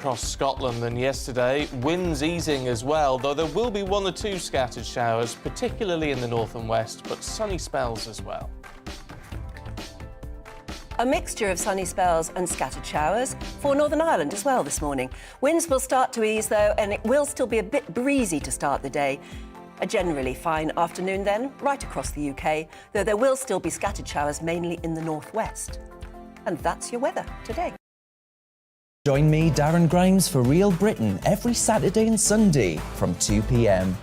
Across Scotland than yesterday, winds easing as well, though there will be one or two scattered showers, particularly in the north and west, but sunny spells as well. A mixture of sunny spells and scattered showers for Northern Ireland as well this morning. Winds will start to ease though, and it will still be a bit breezy to start the day. A generally fine afternoon then, right across the UK, though there will still be scattered showers mainly in the northwest. And that's your weather today. Join me, Darren Grimes, for Real Britain every Saturday and Sunday from 2 p.m.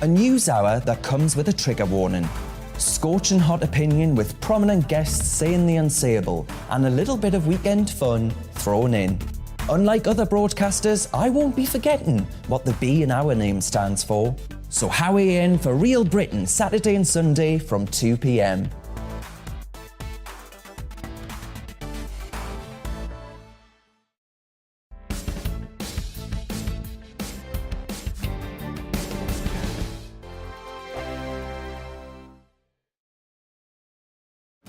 A news hour that comes with a trigger warning. Scorching hot opinion with prominent guests saying the unsayable and a little bit of weekend fun thrown in. Unlike other broadcasters, I won't be forgetting what the B in our name stands for. So howie in for Real Britain Saturday and Sunday from 2 p.m.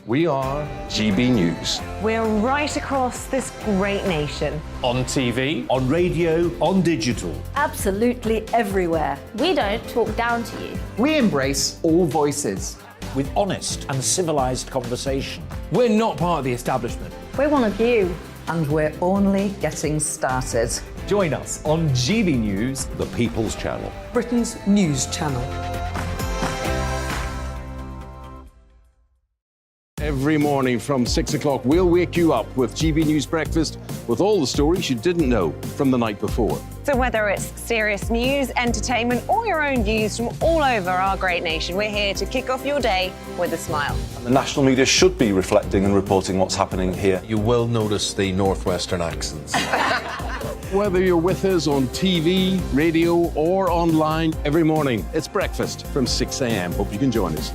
We are GB News. We're right across this great nation. On TV, On radio, on digital. Absolutely everywhere. We don't talk down to you. We embrace all voices. With honest and civilised conversation. We're not part of the establishment. We're one of you. And we're only getting started. Join us on GB News, The People's Channel. Britain's news channel. Every morning from 6 o'clock, we'll wake you up with GB News Breakfast with all the stories you didn't know from the night before. So whether it's serious news, entertainment, or your own views from all over our great nation, we're here to kick off your day with a smile. The national media should be reflecting and reporting what's happening here. You will notice the northwestern accents. Whether you're with us on TV, radio, or online, every morning, it's breakfast from 6 a.m. Hope you can join us.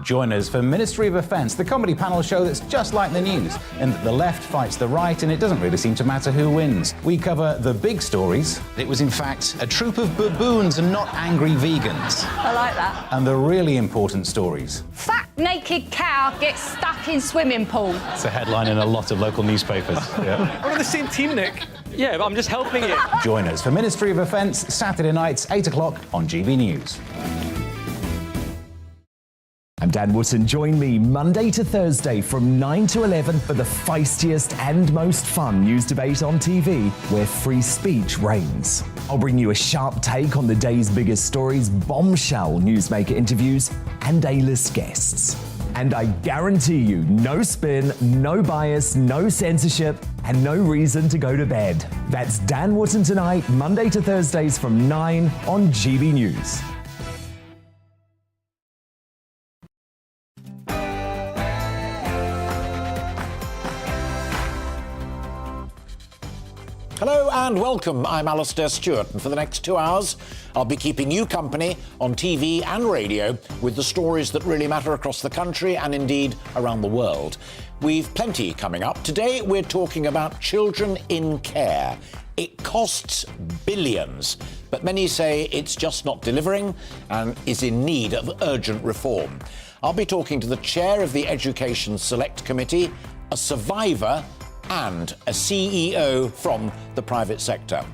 Join us for Ministry of Offence, the comedy panel show that's just like the news, in that the left fights the right and it doesn't really seem to matter who wins. We cover the big stories. It was in fact a troop of baboons and not angry vegans. I like that. And the really important stories. Fat naked cow gets stuck in swimming pool. It's a headline in a lot of local newspapers. Yeah. We're on the same team, Nick. Yeah, but I'm just helping you. Join us for Ministry of Offence, Saturday nights, 8 o'clock on GB News. I'm Dan Wootton. Join me Monday to Thursday from 9 to 11 for the feistiest and most fun news debate on TV, where free speech reigns. I'll bring you a sharp take on the day's biggest stories, bombshell newsmaker interviews, and A-list guests. And I guarantee you, no spin, no bias, no censorship, and no reason to go to bed. That's Dan Wootton tonight, Monday to Thursdays from 9 on GB News. Hello and welcome. I'm Alastair Stewart, and for the next 2 hours, I'll be keeping you company on TV and radio with the stories that really matter across the country and indeed around the world. We've plenty coming up. Today, we're talking about children in care. It costs billions, but many say it's just not delivering and is in need of urgent reform. I'll be talking to the chair of the Education Select Committee, a survivor and a CEO from the private sector.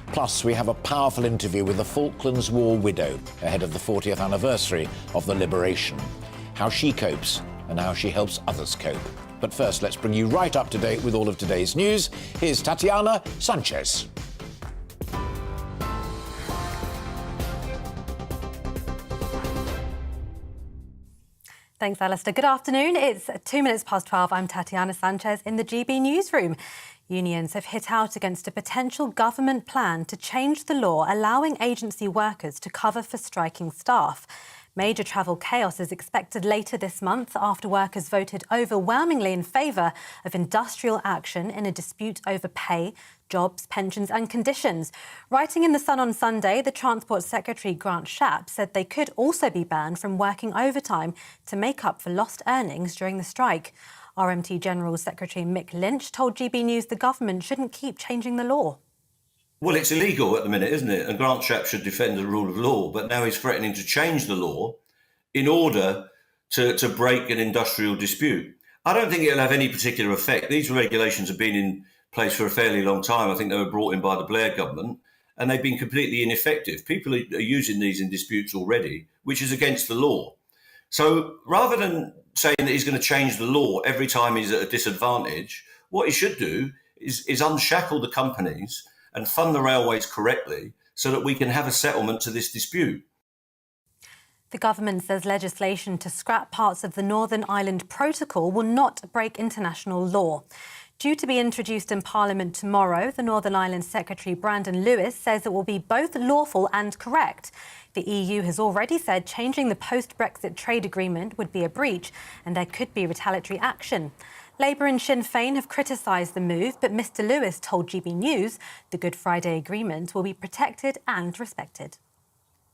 Plus, we have a powerful interview with the Falklands War widow ahead of the 40th anniversary of the liberation. How she copes and how she helps others cope. But first, let's bring you right up to date with all of today's news. Here's Tatiana Sanchez. Thanks, Alistair. Good afternoon. It's 2 minutes past 12. I'm Tatiana Sanchez in the GB newsroom. Unions have hit out against a potential government plan to change the law allowing agency workers to cover for striking staff. Major travel chaos is expected later this month after workers voted overwhelmingly in favour of industrial action in a dispute over pay, jobs, pensions and conditions. Writing in The Sun on Sunday, the Transport Secretary Grant Shapps said they could also be banned from working overtime to make up for lost earnings during the strike. RMT General Secretary Mick Lynch told GB News the government shouldn't keep changing the law. Well, it's illegal at the minute, isn't it? And Grant Shapps should defend the rule of law, but now he's threatening to change the law in order to break an industrial dispute. I don't think it'll have any particular effect. These regulations have been in place for a fairly long time. I think they were brought in by the Blair government, and they've been completely ineffective. People are using these in disputes already, which is against the law. So rather than saying that he's going to change the law every time he's at a disadvantage, what he should do is unshackle the companies and fund the railways correctly so that we can have a settlement to this dispute. The government says legislation to scrap parts of the Northern Ireland Protocol will not break international law. Due to be introduced in Parliament tomorrow, the Northern Ireland Secretary Brandon Lewis says it will be both lawful and correct. The EU has already said changing the post-Brexit trade agreement would be a breach and there could be retaliatory action. Labour and Sinn Féin have criticised the move, but Mr Lewis told GBNews the Good Friday Agreement will be protected and respected.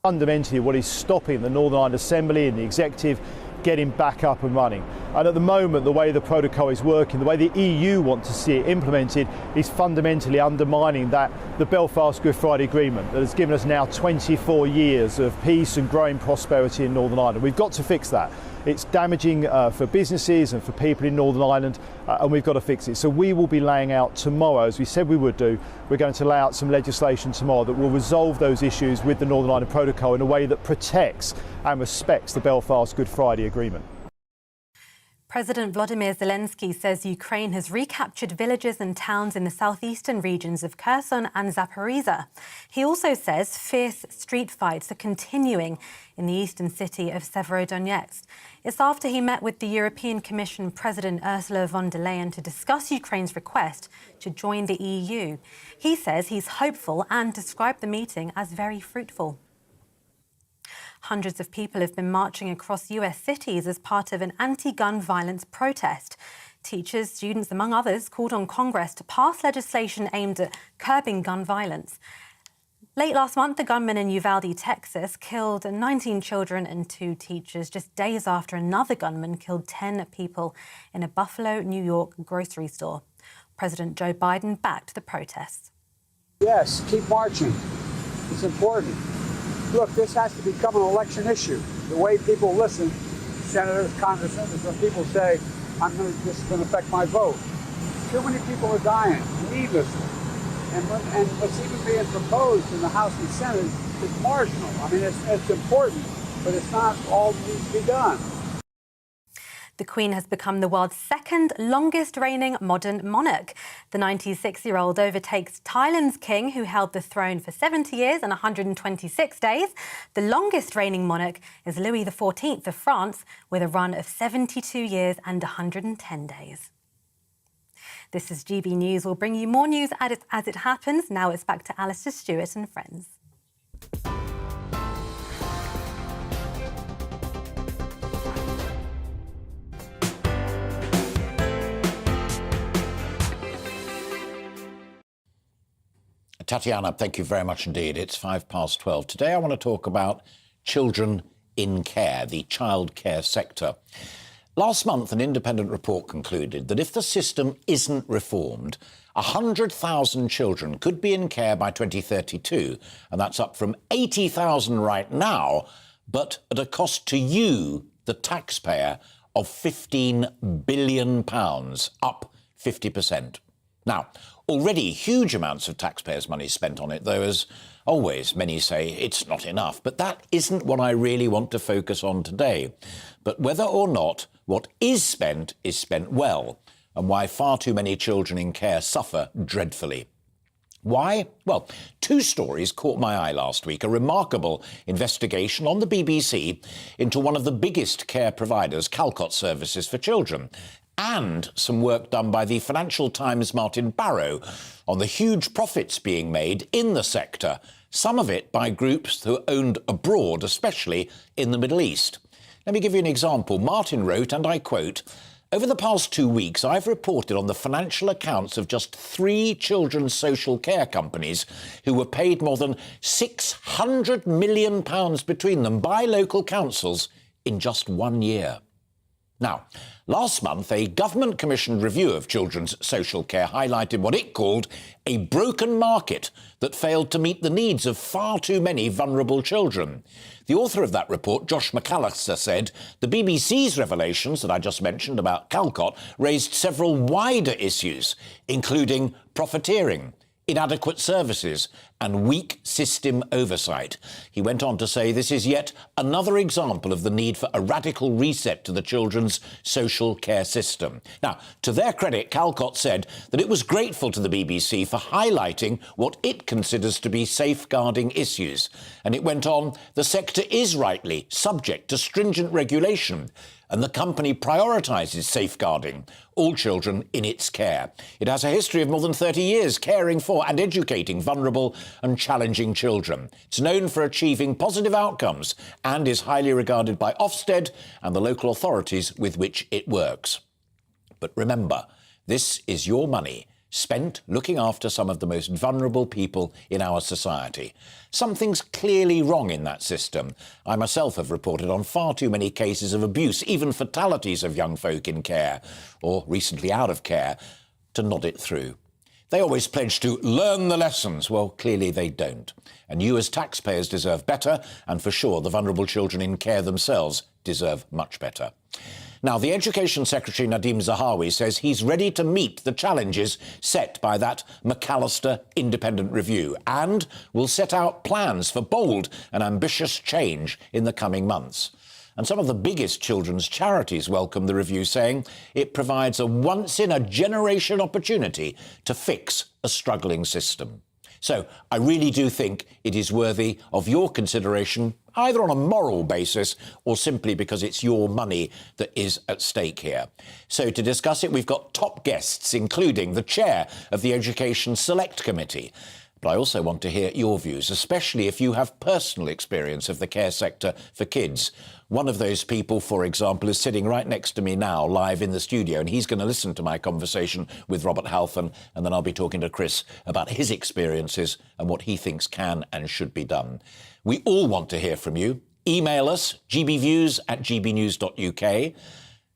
Fundamentally, what is stopping the Northern Ireland Assembly and the Executive getting back up and running. And at the moment, the way the protocol is working, the way the EU want to see it implemented, is fundamentally undermining the Belfast Good Friday Agreement that has given us now 24 years of peace and growing prosperity in Northern Ireland. We've got to fix that. It's damaging for businesses and for people in Northern Ireland, and we've got to fix it. So we will be laying out tomorrow, as we said we would do, we're going to lay out some legislation tomorrow that will resolve those issues with the Northern Ireland Protocol in a way that protects and respects the Belfast Good Friday Agreement. President Volodymyr Zelensky says Ukraine has recaptured villages and towns in the southeastern regions of Kherson and Zaporizhzhia. He also says fierce street fights are continuing in the eastern city of Severodonetsk. It's after he met with the European Commission President Ursula von der Leyen to discuss Ukraine's request to join the EU. He says he's hopeful and described the meeting as very fruitful. Hundreds of people have been marching across US cities as part of an anti-gun violence protest. Teachers, students, among others, called on Congress to pass legislation aimed at curbing gun violence. Late last month, a gunman in Uvalde, Texas, killed 19 children and 2 teachers, just days after another gunman killed 10 people in a Buffalo, New York grocery store. President Joe Biden backed the protests. Yes, keep marching. It's important. Look, this has to become an election issue. The way people listen, senators, congressmen, when people say, this is going to affect my vote. Too many people are dying needlessly. And what's even being proposed in the House and Senate is marginal. I mean, it's important, but it's not all that needs to be done. The Queen has become the world's second longest reigning modern monarch. The 96-year-old overtakes Thailand's king, who held the throne for 70 years and 126 days. The longest reigning monarch is Louis XIV of France, with a run of 72 years and 110 days. This is GB News. We'll bring you more news as it happens. Now it's back to Alastair Stewart and friends. Tatiana, thank you very much indeed. It's 12:05. Today I want to talk about children in care, the child care sector. Last month, an independent report concluded that if the system isn't reformed, 100,000 children could be in care by 2032, and that's up from 80,000 right now, but at a cost to you, the taxpayer, of £15 billion, up 50%. Now, already huge amounts of taxpayers' money spent on it, though, as always, many say it's not enough. But that isn't what I really want to focus on today. But whether or not what is spent well, and why far too many children in care suffer dreadfully. Why? Well, 2 stories caught my eye last week. A remarkable investigation on the BBC into one of the biggest care providers, Calcott Services for Children, and some work done by the Financial Times' Martin Barrow on the huge profits being made in the sector, some of it by groups who are owned abroad, especially in the Middle East. Let me give you an example. Martin wrote, and I quote, "Over the past 2 weeks, I've reported on the financial accounts of just 3 children's social care companies who were paid more than £600 million between them by local councils in just 1 year." Now, last month, a government-commissioned review of children's social care highlighted what it called a broken market that failed to meet the needs of far too many vulnerable children. The author of that report, Josh McAllister, said the BBC's revelations that I just mentioned about Calcott raised several wider issues, including profiteering, inadequate services and weak system oversight. He went on to say this is yet another example of the need for a radical reset to the children's social care system. Now, to their credit, Calcott said that it was grateful to the BBC for highlighting what it considers to be safeguarding issues. And it went on, the sector is rightly subject to stringent regulation, and the company prioritises safeguarding all children in its care. It has a history of more than 30 years caring for and educating vulnerable and challenging children. It's known for achieving positive outcomes and is highly regarded by Ofsted and the local authorities with which it works. But remember, this is your money spent looking after some of the most vulnerable people in our society. Something's clearly wrong in that system. I myself have reported on far too many cases of abuse, even fatalities of young folk in care, or recently out of care, to nod it through. They always pledge to learn the lessons. Well, clearly they don't. And you as taxpayers deserve better, and for sure the vulnerable children in care themselves deserve much better. Now, the Education Secretary, Nadeem Zahawi, says he's ready to meet the challenges set by that McAllister independent review and will set out plans for bold and ambitious change in the coming months. And some of the biggest children's charities welcome the review, saying it provides a once-in-a-generation opportunity to fix a struggling system. So I really do think it is worthy of your consideration, either on a moral basis or simply because it's your money that is at stake here. So to discuss it, we've got top guests, including the chair of the Education Select Committee. But I also want to hear your views, especially if you have personal experience of the care sector for kids. One of those people, for example, is sitting right next to me now, live in the studio, and he's going to listen to my conversation with Robert Halfon, and then I'll be talking to Chris about his experiences and what he thinks can and should be done. We all want to hear from you. Email us, gbviews@gbnews.uk.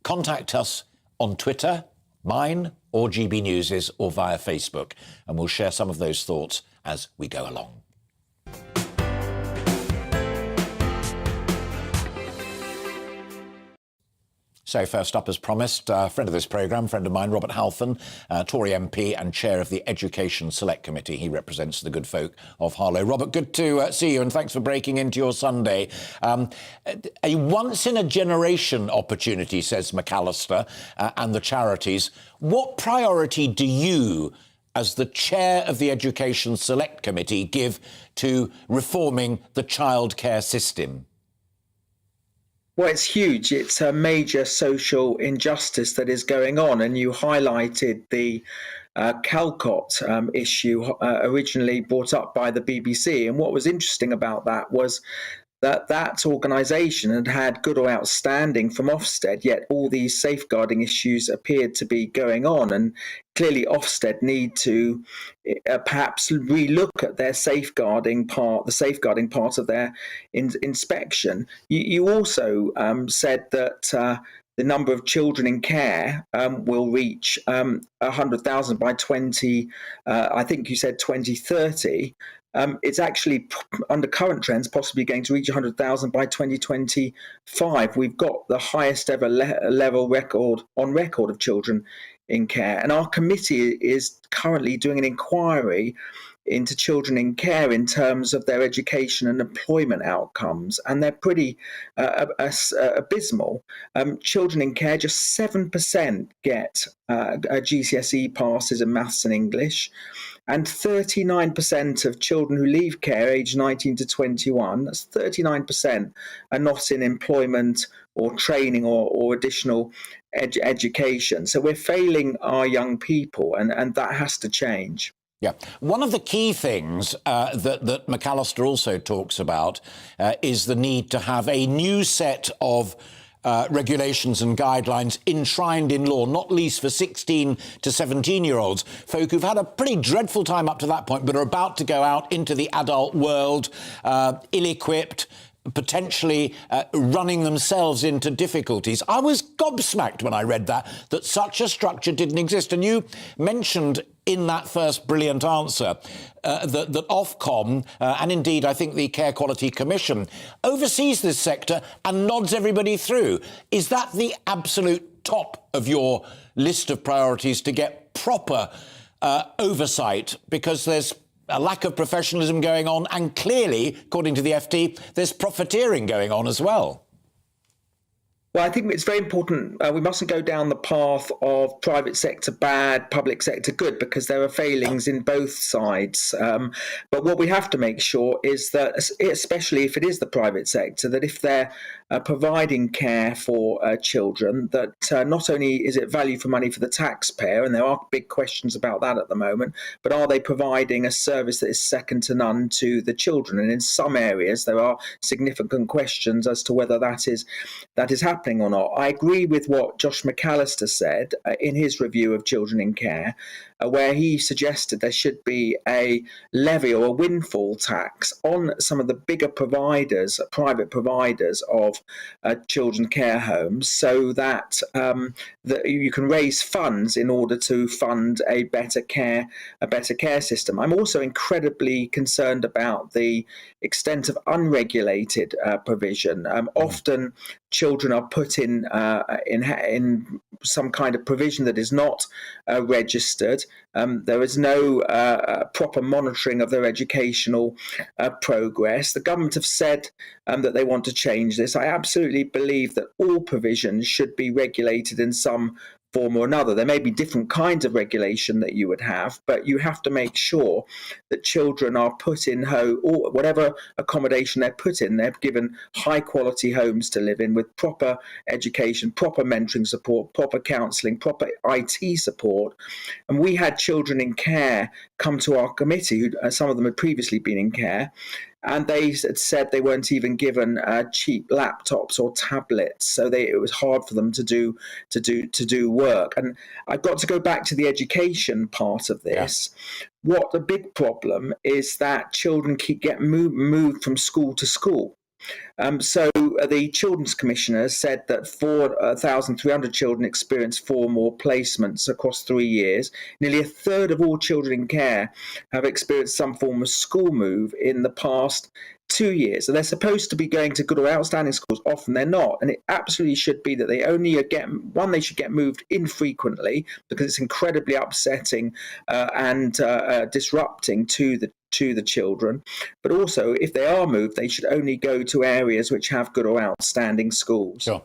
Contact us on Twitter, mine or GB News's, or via Facebook, and we'll share some of those thoughts as we go along. So first up, as promised, a friend of this programme, friend of mine, Robert Halfon, Tory MP and chair of the Education Select Committee. He represents the good folk of Harlow. Robert, good to see you, and thanks for breaking into your Sunday. A once-in-a-generation opportunity, says McAllister, and the charities. What priority do you, as the chair of the Education Select Committee, give to reforming the childcare system? Well, it's huge. It's a major social injustice that is going on. And you highlighted the Calcott issue originally brought up by the BBC. And what was interesting about that was that organisation had had good or outstanding from Ofsted, yet all these safeguarding issues appeared to be going on. And clearly Ofsted need to perhaps relook at their safeguarding part of their inspection. You also said that the number of children in care will reach 100,000 by 2030. It's actually, under current trends, possibly going to reach 100,000 by 2025. We've got the highest ever level record of children in care. And our committee is currently doing an inquiry into children in care in terms of their education and employment outcomes, and they're pretty abysmal. Children in care, just 7% get GCSE passes in maths and English, and 39% of children who leave care aged 19 to 21, that's 39%, are not in employment or training or additional education. So we're failing our young people, and that has to change. Yeah. One of the key things that McAllister also talks about is the need to have a new set of regulations and guidelines enshrined in law, not least for 16 to 17-year-olds, folk who've had a pretty dreadful time up to that point but are about to go out into the adult world, ill-equipped, potentially running themselves into difficulties. I was gobsmacked when I read that such a structure didn't exist. And you mentioned in that first brilliant answer that Ofcom, and indeed I think the Care Quality Commission, oversees this sector and nods everybody through. Is that the absolute top of your list of priorities, to get proper oversight? Because there's a lack of professionalism going on, and clearly, according to the FT, there's profiteering going on as well. Well, I think it's very important. We mustn't go down the path of private sector bad, public sector good, because there are failings in both sides. But what we have to make sure is that, especially if it is the private sector, that if they're providing care for children, that not only is it value for money for the taxpayer, and there are big questions about that at the moment, but are they providing a service that is second to none to the children? And in some areas, there are significant questions as to whether that is happening or not. I agree with what Josh McAllister said in his review of children in care, where he suggested there should be a levy or a windfall tax on some of the bigger providers, private providers of children's care homes, so that you can raise funds in order to fund a better care system. I'm also incredibly concerned about the extent of unregulated provision. Often children are put in some kind of provision that is not registered. There is no proper monitoring of their educational progress. The government have said that they want to change this. I absolutely believe that all provisions should be regulated in some form or another. There may be different kinds of regulation that you would have, but you have to make sure that children are put in home, or whatever accommodation they're put in, they're given high quality homes to live in with proper education, proper mentoring support, proper counselling, proper IT support. And we had children in care come to our committee, who some of them had previously been in care, and they had said they weren't even given cheap laptops or tablets, so it was hard for them to do work. And I've got to go back to the education part of this. Yeah. What the big problem is that children get moved from school to school. So the Children's Commissioner said that 4,300 children experienced 4 more placements across 3 years. Nearly a third of all children in care have experienced some form of school move in the past 2 years. And they're supposed to be going to good or outstanding schools. Often they're not. And it absolutely should be that they only they should get moved infrequently, because it's incredibly upsetting and disrupting to the children. But also, if they are moved, they should only go to areas which have good or outstanding schools. Sure.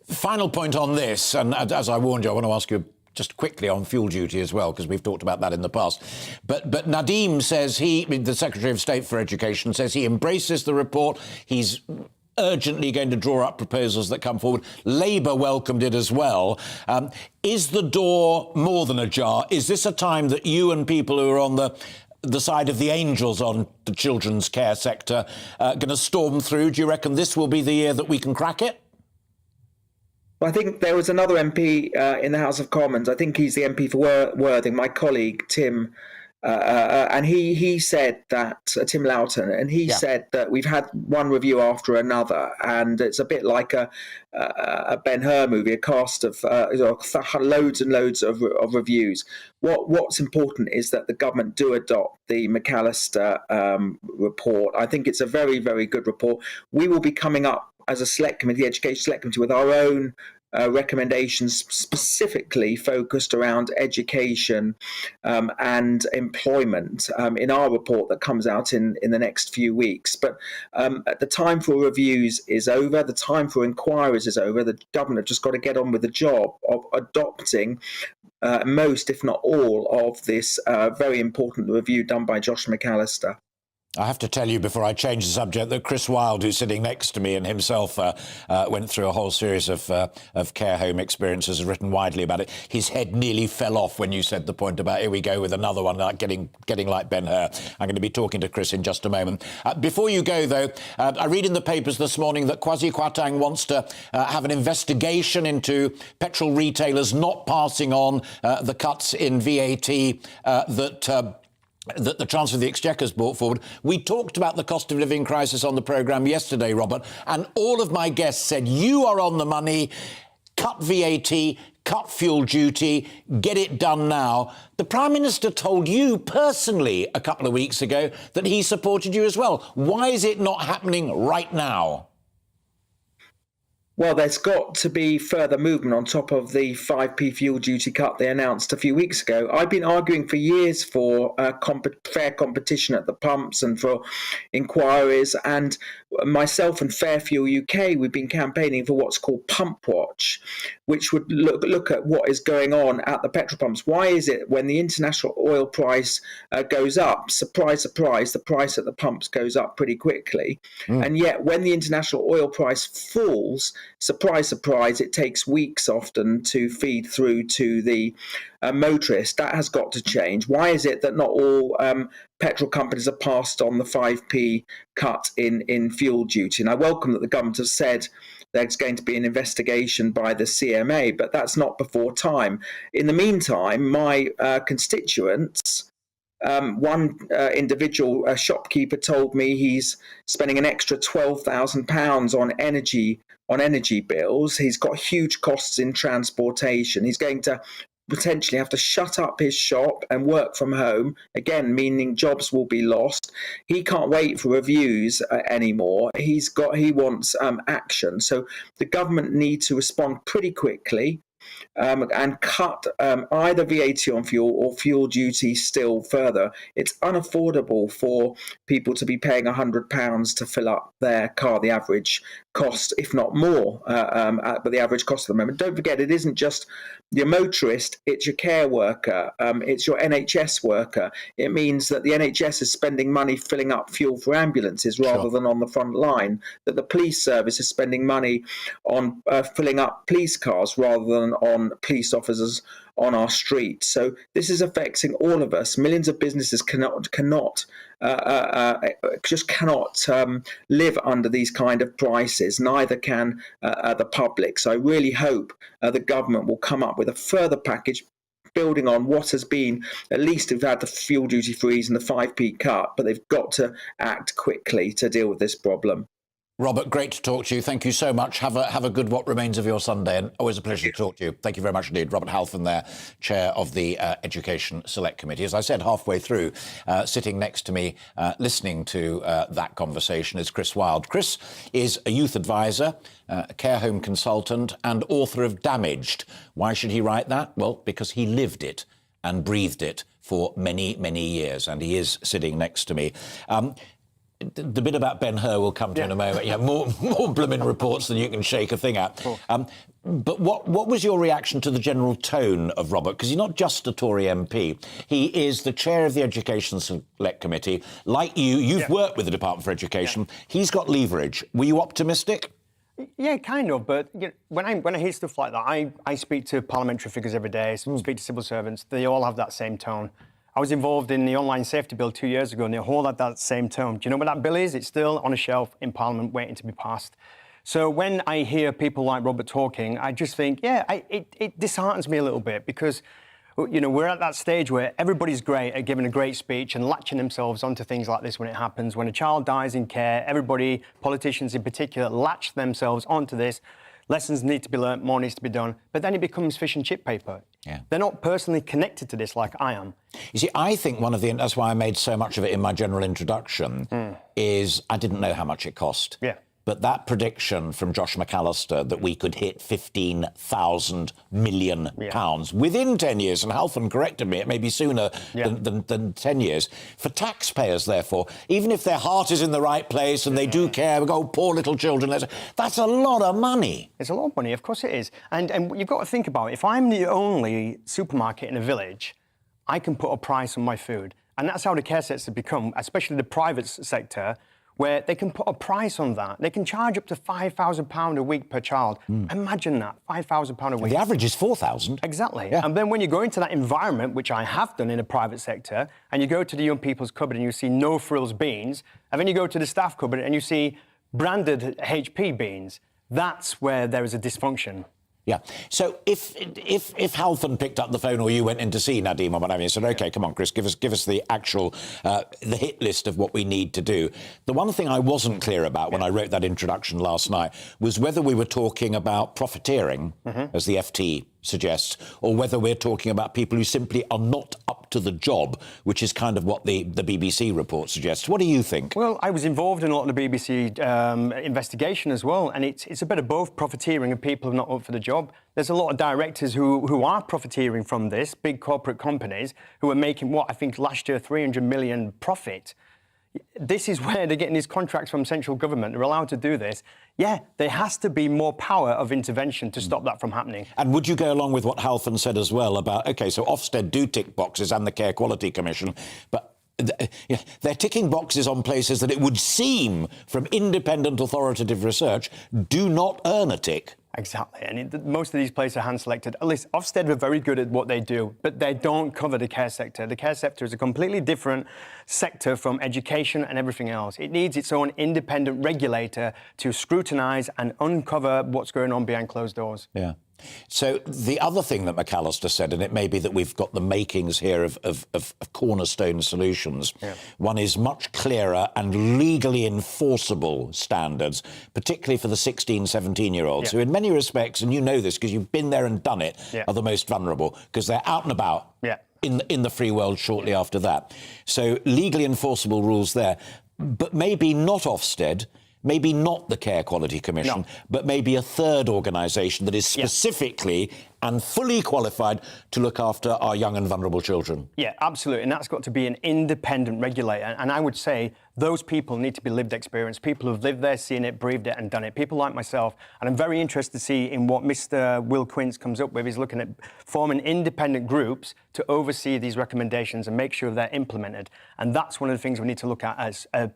Final point on this, and as I warned you, I want to ask you just quickly on fuel duty as well, because we've talked about that in the past. But Nadeem says the Secretary of State for Education, says he embraces the report. He's urgently going to draw up proposals that come forward. Labour welcomed it as well. Is the door more than ajar? Is this a time that you and people who are on the side of the angels on the children's care sector going to storm through? Do you reckon this will be the year that we can crack it? Well, I think there was another MP in the House of Commons. I think he's the MP for Worthing, my colleague Tim, and he said that Tim Loughton, and he said that we've had one review after another, and it's a bit like a Ben-Hur movie, a cast of loads and loads of reviews. What's important is that the government do adopt the McAllister report. I think it's a very, very good report. We will be coming up as a select committee, education select committee, with our own recommendations specifically focused around education and employment in our report that comes out in the next few weeks. But the time for reviews is over. The time for inquiries is over. The government have just got to get on with the job of adopting most, if not all, of this very important review done by Josh McAllister. I have to tell you before I change the subject that Chris Wilde, who's sitting next to me and himself went through a whole series of care home experiences, has written widely about it. His head nearly fell off when you said the point about here we go with another one, like getting like Ben-Hur. I'm going to be talking to Chris in just a moment. Before you go, though, I read in the papers this morning that Kwasi Kwarteng wants to have an investigation into petrol retailers not passing on the cuts in VAT that that the Chancellor of the Exchequer's brought forward. We talked about the cost of living crisis on the programme yesterday, Robert, and all of my guests said, you are on the money, cut VAT, cut fuel duty, get it done now. The Prime Minister told you personally a couple of weeks ago that he supported you as well. Why is it not happening right now? Well, there's got to be further movement on top of the 5p fuel duty cut they announced a few weeks ago. I've been arguing for years for fair competition at the pumps and for inquiries, and myself and Fair Fuel UK, we've been campaigning for what's called Pump Watch, which would look at what is going on at the petrol pumps. Why is it when the international oil price goes up, surprise, surprise, the price at the pumps goes up pretty quickly, and yet when the international oil price falls, surprise, surprise, it takes weeks often to feed through to the motorist? That has got to change. Why is it that not all petrol companies are passed on the 5p cut in fuel duty? And I welcome that the government has said there's going to be an investigation by the CMA, but that's not before time. In the meantime, my constituents, one individual shopkeeper told me he's spending an extra £12,000 on energy bills. He's got huge costs in transportation. He's going to potentially have to shut up his shop and work from home, again, meaning jobs will be lost. He can't wait for reviews anymore. He wants action. So the government needs to respond pretty quickly and cut either VAT on fuel or fuel duty still further. It's unaffordable for people to be paying £100 to fill up their car, the average cost, if not more, but the average cost at the moment. Don't forget, it isn't just your motorist, it's your care worker, it's your NHS worker. It means that the NHS is spending money filling up fuel for ambulances rather than on the front line, that the police service is spending money on filling up police cars rather than on police officers on our streets. So this is affecting all of us. Millions of businesses cannot live under these kind of prices. Neither can the public. So I really hope the government will come up with a further package building on what has been, at least we've had the fuel duty freeze and the 5p cut, but they've got to act quickly to deal with this problem. Robert, great to talk to you. Thank you so much. Have a good what remains of your Sunday, and always a pleasure to talk to you. Thank you very much indeed. Robert Halfon there, Chair of the Education Select Committee. As I said halfway through, sitting next to me, listening to that conversation is Chris Wilde. Chris is a youth advisor, a care home consultant and author of Damaged. Why should he write that? Well, because he lived it and breathed it for many, many years, and he is sitting next to me. The bit about Ben-Hur will come to in a moment. Yeah, more blooming reports than you can shake a thing at. But what was your reaction to the general tone of Robert? Because he's not just a Tory MP. He is the chair of the Education Select Committee. Like you've worked with the Department for Education. He's got leverage. Were you optimistic? Yeah, kind of. But you know, when I hear stuff like that, I speak to parliamentary figures every day, speak to civil servants. They all have that same tone. I was involved in the online safety bill 2 years ago, and they all had that same tone. Do you know what that bill is? It's still on a shelf in Parliament waiting to be passed. So when I hear people like Robert talking, I just think, it disheartens me a little bit because, you know, we're at that stage where everybody's great at giving a great speech and latching themselves onto things like this when it happens. When a child dies in care, everybody, politicians in particular, latch themselves onto this. Lessons need to be learnt, more needs to be done. But then it becomes fish and chip paper. Yeah. They're not personally connected to this like I am. You see, I think that's why I made so much of it in my general introduction, is I didn't know how much it cost. Yeah. But that prediction from Josh McAllister that we could hit £15,000 million within 10 years, and Halfon corrected me, it may be sooner than 10 years, for taxpayers, therefore, even if their heart is in the right place and they do care, we go, poor little children, that's a lot of money. It's a lot of money, of course it is. And you've got to think about it. If I'm the only supermarket in a village, I can put a price on my food. And that's how the care sector has become, especially the private sector, where they can put a price on that. They can charge up to £5,000 a week per child. Imagine that, £5,000 a week. The average is £4,000. Exactly. Yeah. And then when you go into that environment, which I have done in the private sector, and you go to the young people's cupboard and you see no frills beans, and then you go to the staff cupboard and you see branded HP beans, that's where there is a dysfunction. Yeah. So if Halfon picked up the phone or you went in to see Nadeem or whatever, you said, OK, come on, Chris, give us the actual the hit list of what we need to do. The one thing I wasn't clear about when I wrote that introduction last night was whether we were talking about profiteering, as the FT suggests, or whether we're talking about people who simply are not up to the job, which is kind of what the BBC report suggests. What do you think? Well, I was involved in a lot of the BBC investigation as well, and it's a bit of both profiteering and people who are not up for the job. There's a lot of directors who are profiteering from this, big corporate companies, who are making, what, I think last year, 300 million profit. This is where they're getting these contracts from central government. They're allowed to do this. Yeah, there has to be more power of intervention to stop that from happening. And would you go along with what Halfon said as well about, OK, so Ofsted do tick boxes and the Care Quality Commission, but they're ticking boxes on places that it would seem from independent authoritative research do not earn a tick. Exactly, and most of these places are hand-selected. At least Ofsted are very good at what they do, but they don't cover the care sector. The care sector is a completely different sector from education and everything else. It needs its own independent regulator to scrutinise and uncover what's going on behind closed doors. Yeah. So the other thing that McAllister said, and it may be that we've got the makings here of cornerstone solutions, one is much clearer and legally enforceable standards, particularly for the 16, 17-year-olds, who in many respects, and you know this because you've been there and done it, are the most vulnerable because they're out and about in the free world shortly after that. So legally enforceable rules there, but maybe not Ofsted, maybe not the Care Quality Commission, but maybe a third organisation that is specifically and fully qualified to look after our young and vulnerable children. Yeah, absolutely. And that's got to be an independent regulator. And I would say those people need to be lived experience, people who've lived there, seen it, breathed it and done it, people like myself. And I'm very interested to see in what Mr. Will Quince comes up with. He's looking at forming independent groups to oversee these recommendations and make sure they're implemented. And that's one of the things we need to look at as a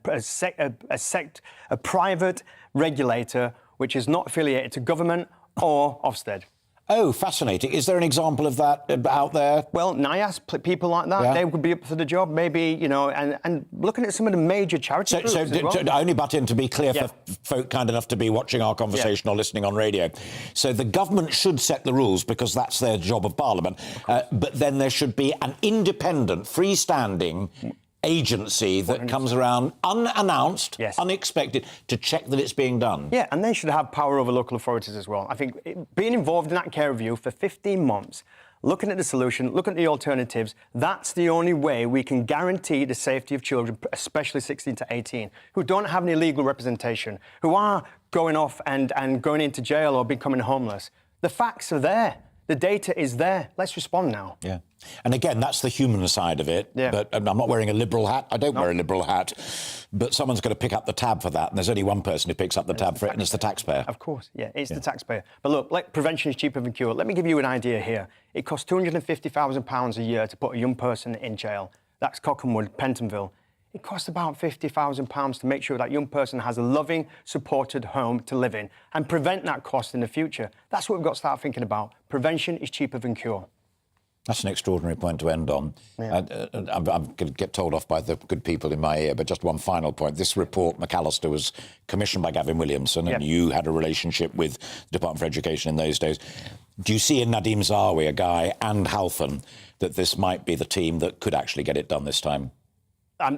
private regulator which is not affiliated to government or Ofsted. Oh, fascinating. Is there an example of that out there? Well, NIAS, people like that, they would be up for the job, maybe, you know, and looking at some of the major charity groups as well. I only butt in to be clear for folk kind enough to be watching our conversation or listening on radio. So the government should set the rules because that's their job of Parliament, but then there should be an independent, freestanding agency that comes around unannounced, unexpected, to check that it's being done. Yeah, and they should have power over local authorities as well. I think being involved in that care review for 15 months, looking at the solution, looking at the alternatives, that's the only way we can guarantee the safety of children, especially 16 to 18, who don't have any legal representation, who are going off and going into jail or becoming homeless. The facts are there. The data is there. Let's respond now. Yeah. And again, that's the human side of it. Yeah. But I'm not wearing a Liberal hat. I don't wear a Liberal hat. But someone's got to pick up the tab for that. And there's only one person who picks up the tab for it, and it's the taxpayer. Of course, it's the taxpayer. But look, like prevention is cheaper than cure. Let me give you an idea here. It costs £250,000 a year to put a young person in jail. That's Cockenwood, Pentonville. It costs about £50,000 to make sure that young person has a loving, supported home to live in and prevent that cost in the future. That's what we've got to start thinking about. Prevention is cheaper than cure. That's an extraordinary point to end on. I'm going to get told off by the good people in my ear, but just one final point. This report, McAllister, was commissioned by Gavin Williamson, and you had a relationship with the Department for Education in those days. Do you see in Nadeem Zahawi, a guy, and Halfon, that this might be the team that could actually get it done this time?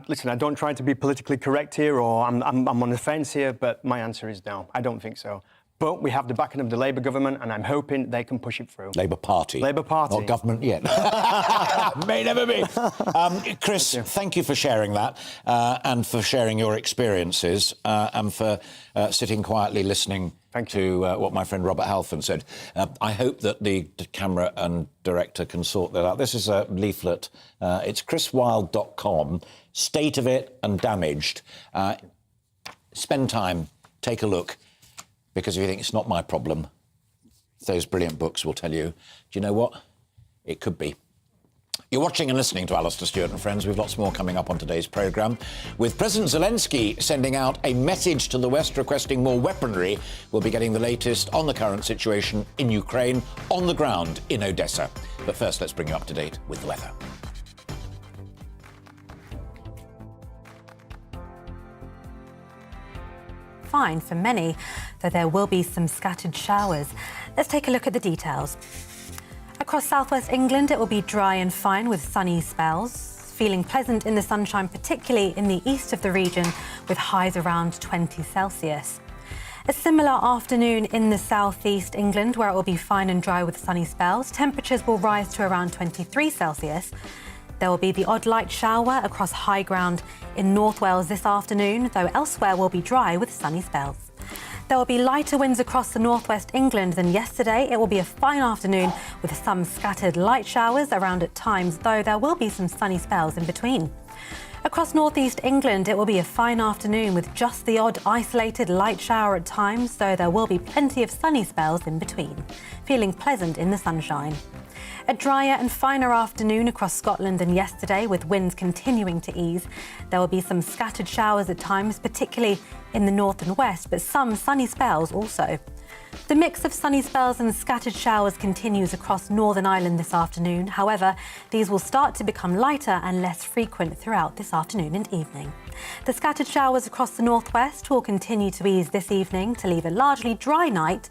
Listen, I don't try to be politically correct here, or I'm on the fence here, but my answer is no. I don't think so. But we have the backing of the Labour government, and I'm hoping they can push it through. Labour Party? Labour Party. Not government yet. May never be. Chris, thank you for sharing that, and for sharing your experiences, and for sitting quietly listening to what my friend Robert Halfon said. I hope that the camera and director can sort that out. This is a leaflet. It's chriswild.com. State of it and damaged. Spend time, take a look. Because if you think it's not my problem, those brilliant books will tell you, do you know what? It could be. You're watching and listening to Alastair Stewart and Friends. We've lots more coming up on today's programme. With President Zelensky sending out a message to the West requesting more weaponry, we'll be getting the latest on the current situation in Ukraine, on the ground in Odessa. But first, let's bring you up to date with the weather. Fine for many, though there will be some scattered showers. Let's take a look at the details. Across southwest England, it will be dry and fine with sunny spells, feeling pleasant in the sunshine, particularly in the east of the region, with highs around 20 Celsius. A similar afternoon in the southeast England, where it will be fine and dry with sunny spells. Temperatures will rise to around 23 Celsius. There will be the odd light shower across high ground in North Wales this afternoon, though elsewhere will be dry with sunny spells. There will be lighter winds across the northwest England than yesterday. It will be a fine afternoon with some scattered light showers around at times, though there will be some sunny spells in between. Across northeast England, it will be a fine afternoon with just the odd isolated light shower at times, though there will be plenty of sunny spells in between, feeling pleasant in the sunshine. A drier and finer afternoon across Scotland than yesterday, with winds continuing to ease. There will be some scattered showers at times, particularly in the north and west, but some sunny spells also. The mix of sunny spells and scattered showers continues across Northern Ireland this afternoon. However, these will start to become lighter and less frequent throughout this afternoon and evening. The scattered showers across the northwest will continue to ease this evening to leave a largely dry night,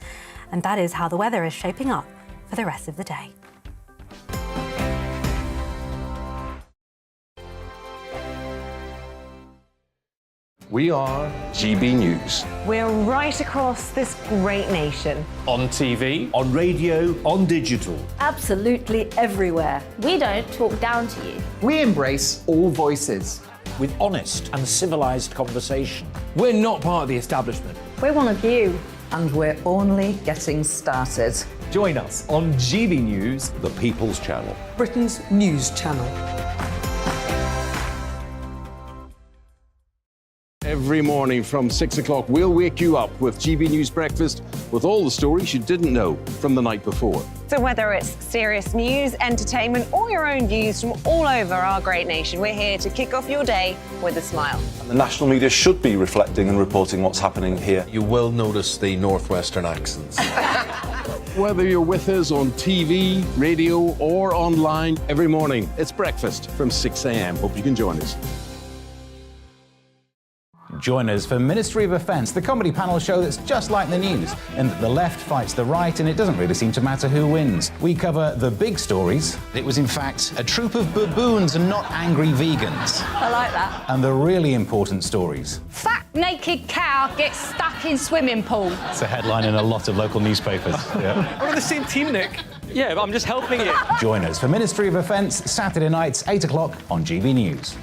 and that is how the weather is shaping up for the rest of the day. We are GB News. We're right across this great nation. On TV, on radio, on digital. Absolutely everywhere. We don't talk down to you. we embrace all voices. With honest and civilised conversation. We're not part of the establishment. We're one of you. And we're only getting started. Join us on GB News, The People's Channel. Britain's news channel. Every morning from 6 o'clock, we'll wake you up with GB News Breakfast with all the stories you didn't know from the night before. So whether it's serious news, entertainment, or your own views from all over our great nation, we're here to kick off your day with a smile. And the national media should be reflecting and reporting what's happening here. You will notice the northwestern accents. Whether you're with us on TV, radio, or online, every morning, it's breakfast from 6 a.m. Hope you can join us. Join us for Ministry of Offence, the comedy panel show that's just like the news, in that the left fights the right and it doesn't really seem to matter who wins. We cover the big stories. It was in fact a troop of baboons and not angry vegans. I like that. And the really important stories. Fat naked cow gets stuck in swimming pool. It's a headline in a lot of local newspapers. Yeah. We're on the same team, Nick. Yeah, but I'm just helping you. Join us for Ministry of Offence, Saturday nights, 8 o'clock on GB News.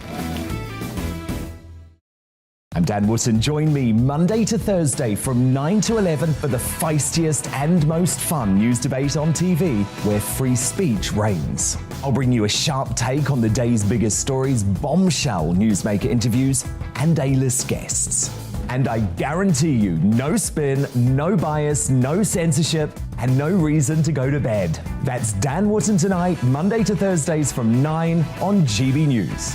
I'm Dan Wootton. Join me Monday to Thursday from 9 to 11 for the feistiest and most fun news debate on TV, where free speech reigns. I'll bring you a sharp take on the day's biggest stories, bombshell newsmaker interviews, and A-list guests. And I guarantee you, no spin, no bias, no censorship, and no reason to go to bed. That's Dan Wootton tonight, Monday to Thursdays from 9 on GB News.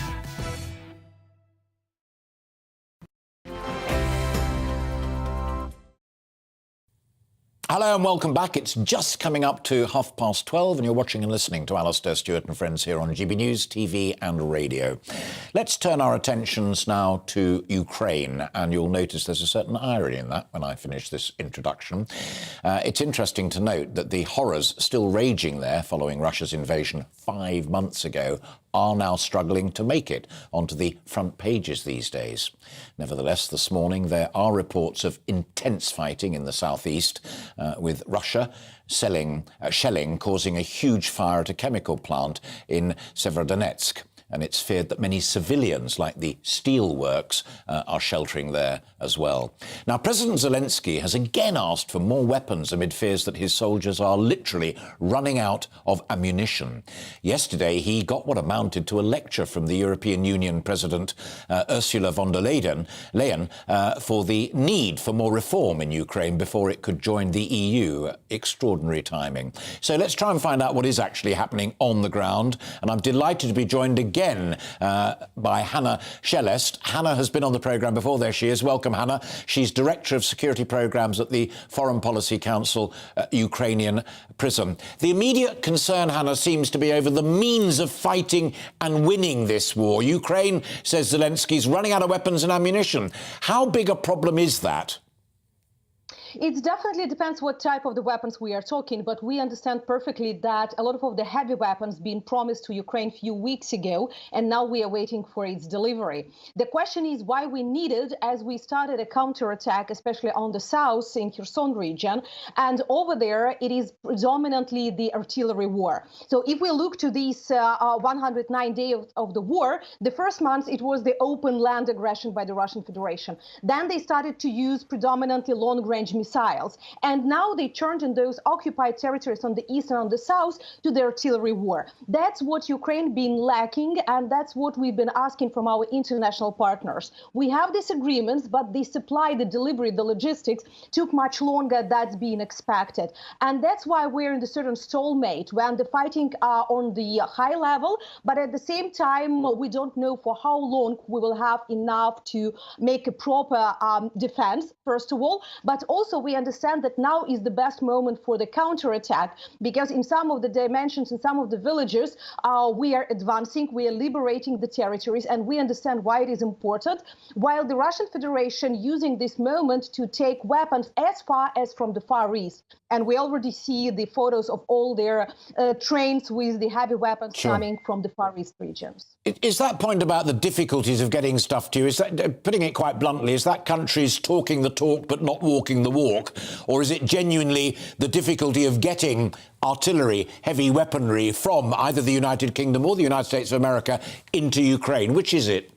Hello and welcome back. It's just coming up to 12:30 and you're watching and listening to Alastair Stewart and friends here on GB News, TV and radio. Let's turn our attentions now to Ukraine, and you'll notice there's a certain irony in that when I finish this introduction. It's interesting to note that the horrors still raging there following Russia's invasion 5 months ago are now struggling to make it onto the front pages these days. Nevertheless, this morning there are reports of intense fighting in the southeast, with Russia shelling causing a huge fire at a chemical plant in Severodonetsk. And it's feared that many civilians, like the steel works, are sheltering there as well. Now, President Zelensky has again asked for more weapons amid fears that his soldiers are literally running out of ammunition. Yesterday, he got what amounted to a lecture from the European Union President Ursula von der Leyen for the need for more reform in Ukraine before it could join the EU. Extraordinary timing. So let's try and find out what is actually happening on the ground. And I'm delighted to be joined again by Hannah Shelest. Hannah has been on the programme before. There she is. Welcome, Hannah. She's Director of Security Programmes at the Foreign Policy Council Ukrainian Prism. The immediate concern, Hannah, seems to be over the means of fighting and winning this war. Ukraine, says Zelensky's running out of weapons and ammunition. How big a problem is that? It definitely depends what type of the weapons we are talking, but we understand perfectly that a lot of the heavy weapons being promised to Ukraine a few weeks ago, and now we are waiting for its delivery. The question is why we need it, as we started a counterattack, especially on the south in Kherson region, and over there it is predominantly the artillery war. So if we look to these 109 days of the war, the first month it was the open land aggression by the Russian Federation. Then they started to use predominantly long-range missiles. And now they turned in those occupied territories on the east and on the south to the artillery war. That's what Ukraine been lacking, and that's what we've been asking from our international partners. We have these agreements, but the supply, the delivery, the logistics took much longer than been expected. And that's why we're in the certain stalemate when the fighting are on the high level, but at the same time, we don't know for how long we will have enough to make a proper defense, first of all, but also we understand that now is the best moment for the counterattack, because in some of the dimensions, in some of the villages, we are advancing, we are liberating the territories, and we understand why it is important, while the Russian Federation using this moment to take weapons as far as from the Far East. And we already see the photos of all their trains with the heavy weapons coming from the Far East regions. Is that point about the difficulties of getting stuff to you, is that, putting it quite bluntly, is that countries talking the talk but not walking the walk? Or is it genuinely the difficulty of getting artillery, heavy weaponry from either the United Kingdom or the United States of America into Ukraine? Which is it?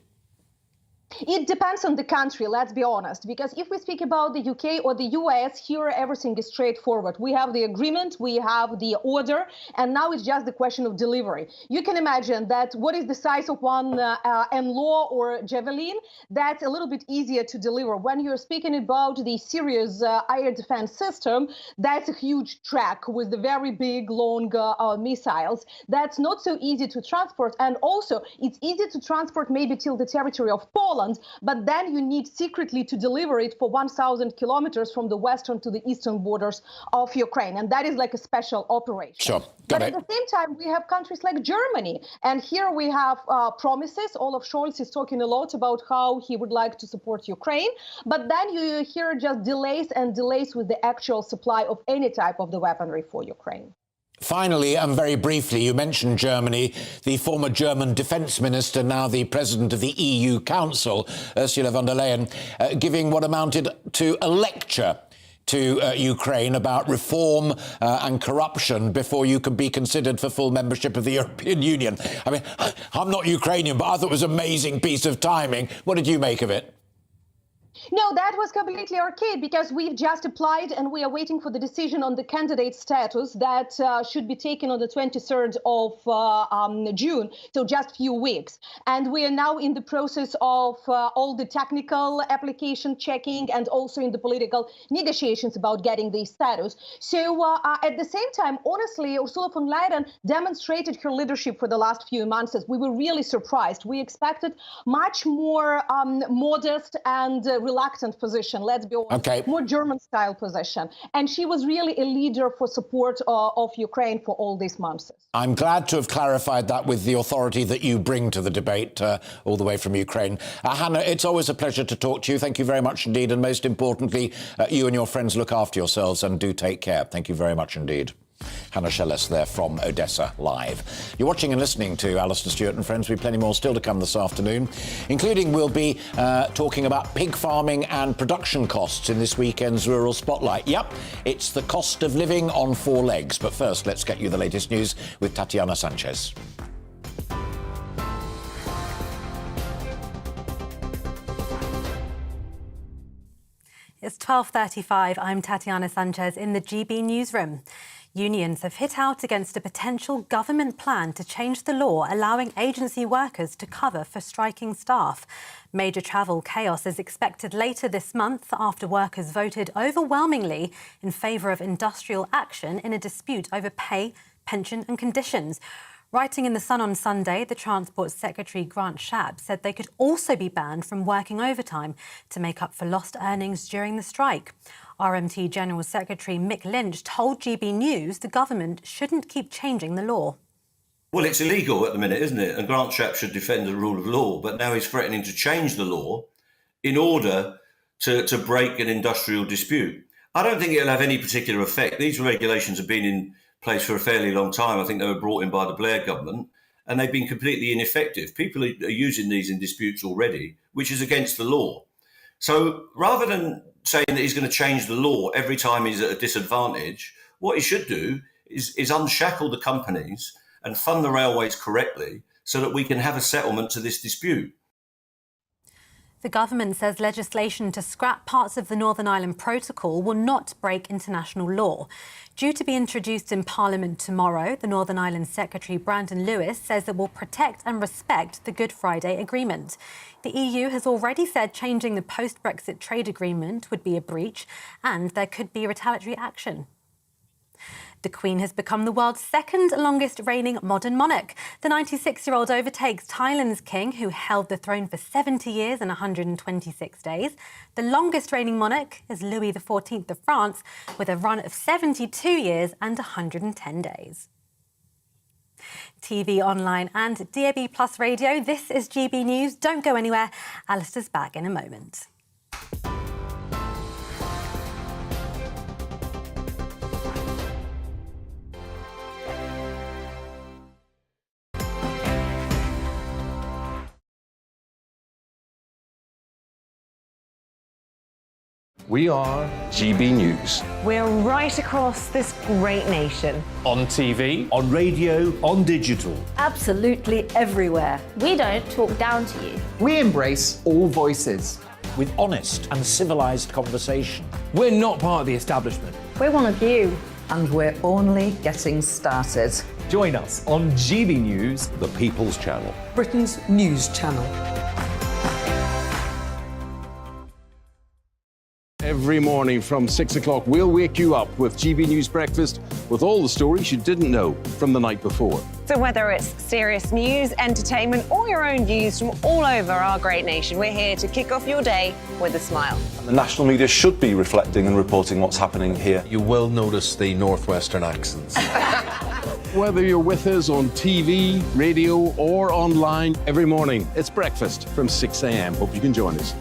It depends on the country, let's be honest, because if we speak about the UK or the US, here everything is straightforward. We have the agreement, we have the order, and now it's just the question of delivery. You can imagine that what is the size of one MLAW or Javelin, that's a little bit easier to deliver. When you're speaking about the serious air defense system, that's a huge track with the very big, long missiles. That's not so easy to transport, and also it's easy to transport maybe till the territory of Poland, but then you need secretly to deliver it for 1,000 kilometers from the western to the eastern borders of Ukraine. And that is like a special operation. Sure. But at the same time, we have countries like Germany. And here we have promises. Olaf Scholz is talking a lot about how he would like to support Ukraine. But then you hear just delays and delays with the actual supply of any type of the weaponry for Ukraine. Finally, and very briefly, you mentioned Germany. The former German defence minister, now the president of the EU Council, Ursula von der Leyen, giving what amounted to a lecture to Ukraine about reform and corruption before you could be considered for full membership of the European Union. I mean, I'm not Ukrainian, but I thought it was an amazing piece of timing. What did you make of it? No, that was completely arcade, because we've just applied and we are waiting for the decision on the candidate status that should be taken on the 23rd of June, so just a few weeks. And we are now in the process of all the technical application checking and also in the political negotiations about getting the status. So at the same time, honestly, Ursula von der Leyen demonstrated her leadership for the last few months. We were really surprised. We expected much more modest and reluctant position, let's be honest, more German-style position. And she was really a leader for support of Ukraine for all these months. I'm glad to have clarified that with the authority that you bring to the debate all the way from Ukraine. Hannah, it's always a pleasure to talk to you. Thank you very much indeed. And most importantly, you and your friends look after yourselves and do take care. Thank you very much indeed. Hannah Shellis there from Odessa Live. You're watching and listening to Alastair Stewart and Friends. We've plenty more still to come this afternoon, including we'll be talking about pig farming and production costs in this weekend's Rural Spotlight. Yep, it's the cost of living on four legs. But first, let's get you the latest news with Tatiana Sanchez. It's 12:35. I'm Tatiana Sanchez in the GB newsroom. Unions have hit out against a potential government plan to change the law allowing agency workers to cover for striking staff. Major travel chaos is expected later this month after workers voted overwhelmingly in favour of industrial action in a dispute over pay, pension and conditions. Writing in The Sun on Sunday, the Transport Secretary Grant Shapps said they could also be banned from working overtime to make up for lost earnings during the strike. RMT General Secretary Mick Lynch told GB News the government shouldn't keep changing the law. Well, it's illegal at the minute, isn't it? And Grant Shapps should defend the rule of law, but now he's threatening to change the law in order to break an industrial dispute. I don't think it'll have any particular effect. These regulations have been in place for a fairly long time. I think they were brought in by the Blair government, and they've been completely ineffective. People are using these in disputes already, which is against the law. So rather than saying that he's going to change the law every time he's at a disadvantage, what he should do is unshackle the companies and fund the railways correctly so that we can have a settlement to this dispute. The government says legislation to scrap parts of the Northern Ireland Protocol will not break international law. Due to be introduced in Parliament tomorrow, the Northern Ireland Secretary Brandon Lewis says it will protect and respect the Good Friday Agreement. The EU has already said changing the post-Brexit trade agreement would be a breach and there could be retaliatory action. The Queen has become the world's second longest reigning modern monarch. The 96-year-old overtakes Thailand's king, who held the throne for 70 years and 126 days. The longest reigning monarch is Louis XIV of France, with a run of 72 years and 110 days. TV, online and DAB+ radio, this is GB News. Don't go anywhere. Alistair's back in a moment. We are GB News. We're right across this great nation. On TV, on radio, on digital. Absolutely everywhere. We don't talk down to you. we embrace all voices. With honest and civilised conversation. We're not part of the establishment. We're one of you. And we're only getting started. Join us on GB News, The People's Channel. Britain's news channel. Every morning from 6 o'clock, we'll wake you up with GB News Breakfast with all the stories you didn't know from the night before. So whether it's serious news, entertainment, or your own views from all over our great nation, we're here to kick off your day with a smile. And the national media should be reflecting and reporting what's happening here. You will notice the northwestern accents. Whether you're with us on TV, radio, or online, every morning, it's breakfast from 6 a.m. Hope you can join us.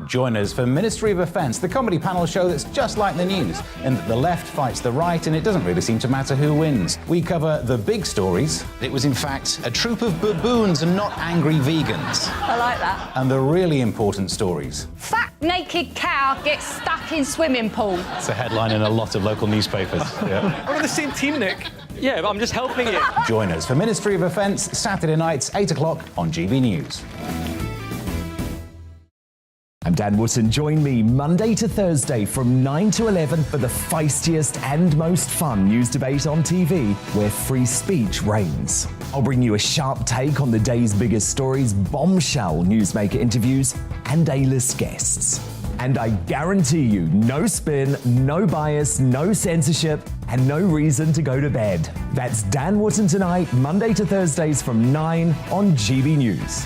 Join us for Ministry of Defence, the comedy panel show that's just like the news, in that the left fights the right and it doesn't really seem to matter who wins. We cover the big stories. It was in fact a troop of baboons and not angry vegans. I like that. And the really important stories. Fat naked cow gets stuck in swimming pool. It's a headline in a lot of local newspapers. Yeah. We're on the same team, Nick. Yeah, but I'm just helping you. Join us for Ministry of Defence, Saturday nights, 8 o'clock on GB News. I'm Dan Wootton. Join me Monday to Thursday from 9 to 11 for the feistiest and most fun news debate on TV, where free speech reigns. I'll bring you a sharp take on the day's biggest stories, bombshell newsmaker interviews, and A-list guests. And I guarantee you, no spin, no bias, no censorship, and no reason to go to bed. That's Dan Wootton tonight, Monday to Thursdays from 9 on GB News.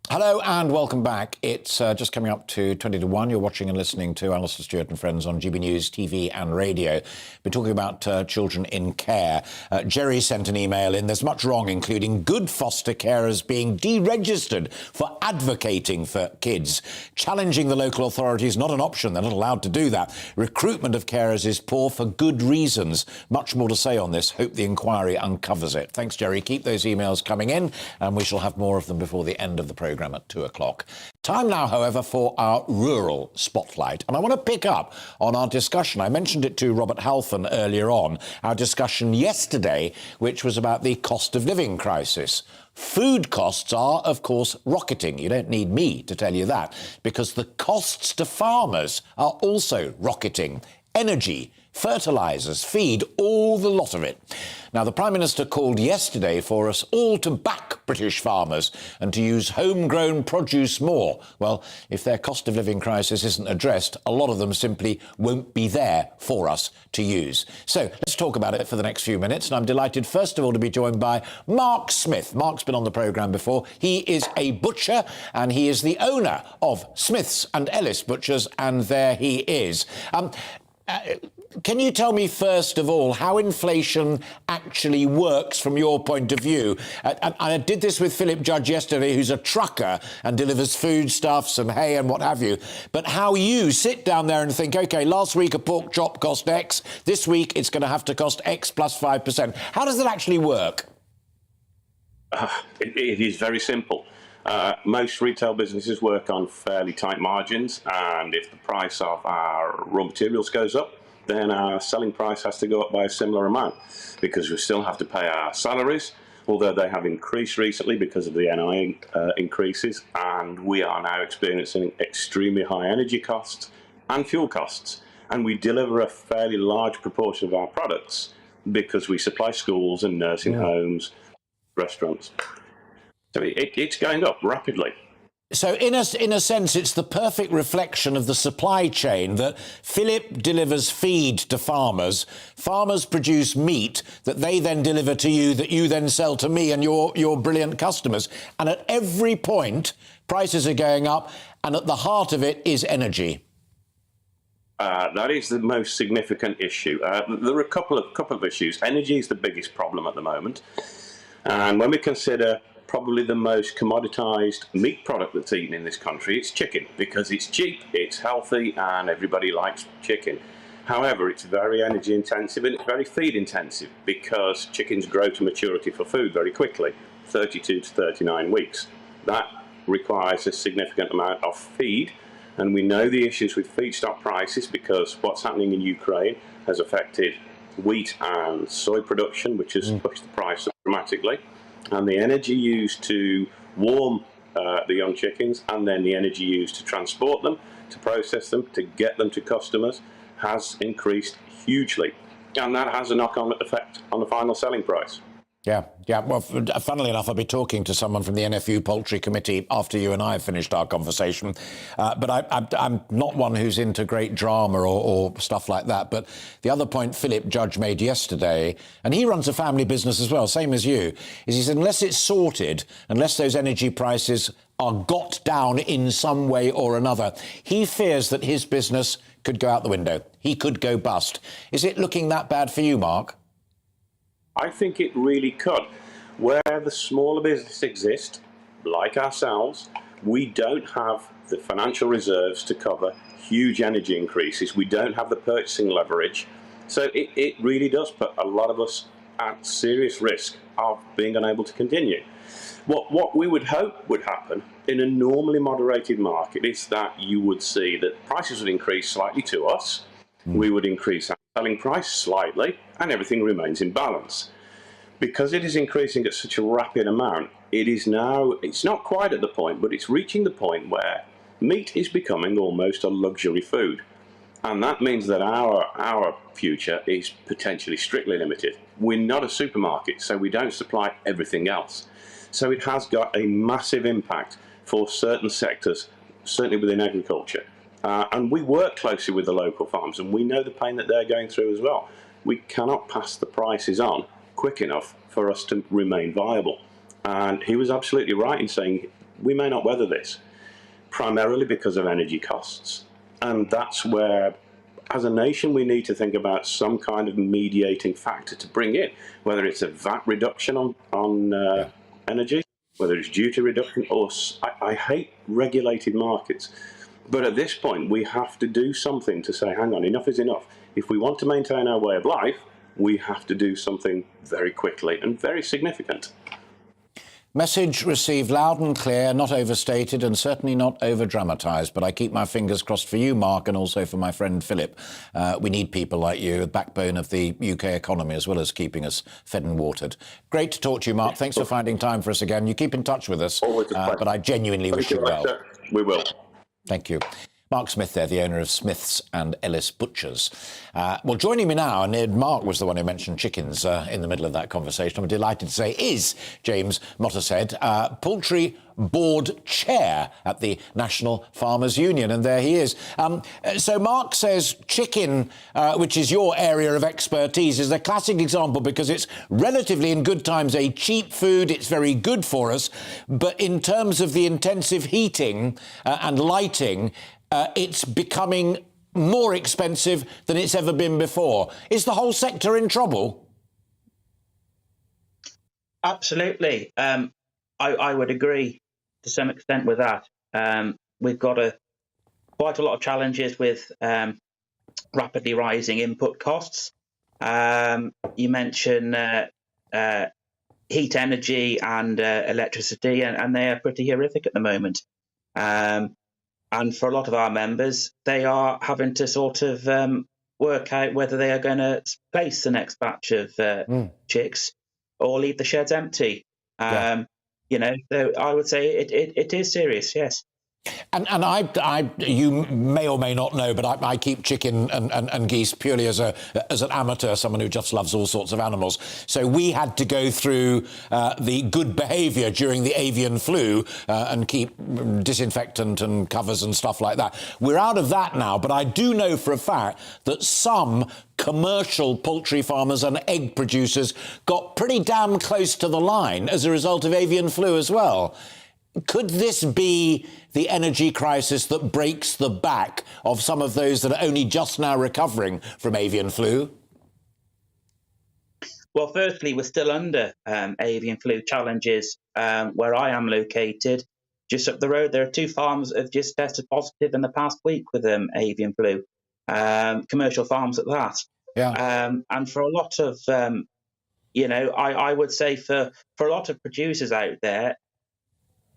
Hello and welcome back. It's just coming up to 20 to 1. You're watching and listening to Alastair Stewart and Friends on GB News, TV and radio. We're talking about children in care. Jerry sent an email in. There's much wrong, including good foster carers being deregistered for advocating for kids. Challenging the local authorities, not an option. They're not allowed to do that. Recruitment of carers is poor for good reasons. Much more to say on this. Hope the inquiry uncovers it. Thanks, Jerry. Keep those emails coming in, and we shall have more of them before the end of the programme at 2 o'clock. Time now, however, for our rural spotlight. And I want to pick up on our discussion. I mentioned it to Robert Halfon earlier on, our discussion yesterday, which was about the cost of living crisis. Food costs are, of course, rocketing. You don't need me to tell you that, because the costs to farmers are also rocketing. Energy, fertilisers, feed, all the lot of it. Now, the Prime Minister called yesterday for us all to back British farmers and to use homegrown produce more. Well, if their cost of living crisis isn't addressed, a lot of them simply won't be there for us to use. So let's talk about it for the next few minutes. And I'm delighted, first of all, to be joined by Mark Smith. Mark's been on the programme before. He is a butcher and he is the owner of Smith's and Ellis Butchers. And there he is. Can you tell me, first of all, how inflation actually works from your point of view? And I did this with Philip Judge yesterday, who's a trucker and delivers foodstuffs and hay and what have you. But how you sit down there and think, OK, last week a pork chop cost X, this week it's going to have to cost X plus 5%. How does that actually work? It is very simple. Most retail businesses work on fairly tight margins, and if the price of our raw materials goes up, then our selling price has to go up by a similar amount, because we still have to pay our salaries, although they have increased recently because of the NI increases, and we are now experiencing extremely high energy costs and fuel costs. And we deliver a fairly large proportion of our products because we supply schools and nursing homes, restaurants. So it's going up rapidly. So in a sense, it's the perfect reflection of the supply chain that Philip delivers feed to farmers. Farmers produce meat that they then deliver to you, that you then sell to me and your brilliant customers. And at every point, prices are going up, and at the heart of it is energy. That is the most significant issue. There are a couple of issues. Energy is the biggest problem at the moment. And when we consider probably the most commoditized meat product that's eaten in this country, it's chicken, because it's cheap, it's healthy, and everybody likes chicken. However, it's very energy intensive and it's very feed intensive, because chickens grow to maturity for food very quickly, 32 to 39 weeks. That requires a significant amount of feed, and we know the issues with feedstock prices because what's happening in Ukraine has affected wheat and soy production, which has pushed the price up dramatically. And the energy used to warm the young chickens, and then the energy used to transport them, to process them, to get them to customers, has increased hugely. And that has a knock-on effect on the final selling price. Yeah. Well, funnily enough, I'll be talking to someone from the NFU Poultry Committee after you and I have finished our conversation. But I'm not one who's into great drama or stuff like that. But the other point Philip Judge made yesterday, and he runs a family business as well, same as you, is he said unless it's sorted, unless those energy prices are got down in some way or another, he fears that his business could go out the window. He could go bust. Is it looking that bad for you, Mark? I think it really could. Where the smaller businesses exist, like ourselves, we don't have the financial reserves to cover huge energy increases. We don't have the purchasing leverage. So it really does put a lot of us at serious risk of being unable to continue. What we would hope would happen in a normally moderated market is that you would see that prices would increase slightly to us, we would increase our selling price slightly, and everything remains in balance. Because it is increasing at such a rapid amount, it's not quite at the point, but it's reaching the point where meat is becoming almost a luxury food. And that means that our future is potentially strictly limited. We're not a supermarket, so we don't supply everything else. So it has got a massive impact for certain sectors, certainly within agriculture. And we work closely with the local farms, and we know the pain that they're going through as well. We cannot pass the prices on quick enough for us to remain viable. And he was absolutely right in saying we may not weather this, primarily because of energy costs. And that's where, as a nation, we need to think about some kind of mediating factor to bring in, whether it's a VAT reduction on energy, whether it's duty reduction, or I hate regulated markets. But at this point, we have to do something to say, hang on, enough is enough. If we want to maintain our way of life, we have to do something very quickly and very significant. Message received loud and clear, not overstated and certainly not over-dramatised, but I keep my fingers crossed for you, Mark, and also for my friend Philip. We need people like you, the backbone of the UK economy, as well as keeping us fed and watered. Great to talk to you, Mark. Thanks for finding time for us again. You keep in touch with us, but I genuinely wish you well. We will. Thank you. Mark Smith there, the owner of Smith's and Ellis Butchers. Well, joining me now, and Mark was the one who mentioned chickens in the middle of that conversation, I'm delighted to say, is James Mottershead, Poultry Board Chair at the National Farmers Union, and there he is. So Mark says chicken, which is your area of expertise, is a classic example because it's relatively, in good times, a cheap food. It's very good for us. But in terms of the intensive heating and lighting, it's becoming more expensive than it's ever been before. Is the whole sector in trouble? Absolutely. I would agree to some extent with that. We've got quite a lot of challenges with rapidly rising input costs. You mentioned heat energy and electricity, and they are pretty horrific at the moment. And for a lot of our members, they are having to sort of work out whether they are going to place the next batch of chicks or leave the sheds empty. You know, so I would say it is serious, yes. And you may or may not know, but I keep chicken and geese purely as an amateur, someone who just loves all sorts of animals. So we had to go through the good behaviour during the avian flu and keep disinfectant and covers and stuff like that. We're out of that now, but I do know for a fact that some commercial poultry farmers and egg producers got pretty damn close to the line as a result of avian flu as well. Could this be the energy crisis that breaks the back of some of those that are only just now recovering from avian flu? Well, firstly, we're still under avian flu challenges where I am located. Just up the road, there are 2 farms that have just tested positive in the past week with avian flu, commercial farms at that. Yeah. And for a lot of, you know, I would say for a lot of producers out there,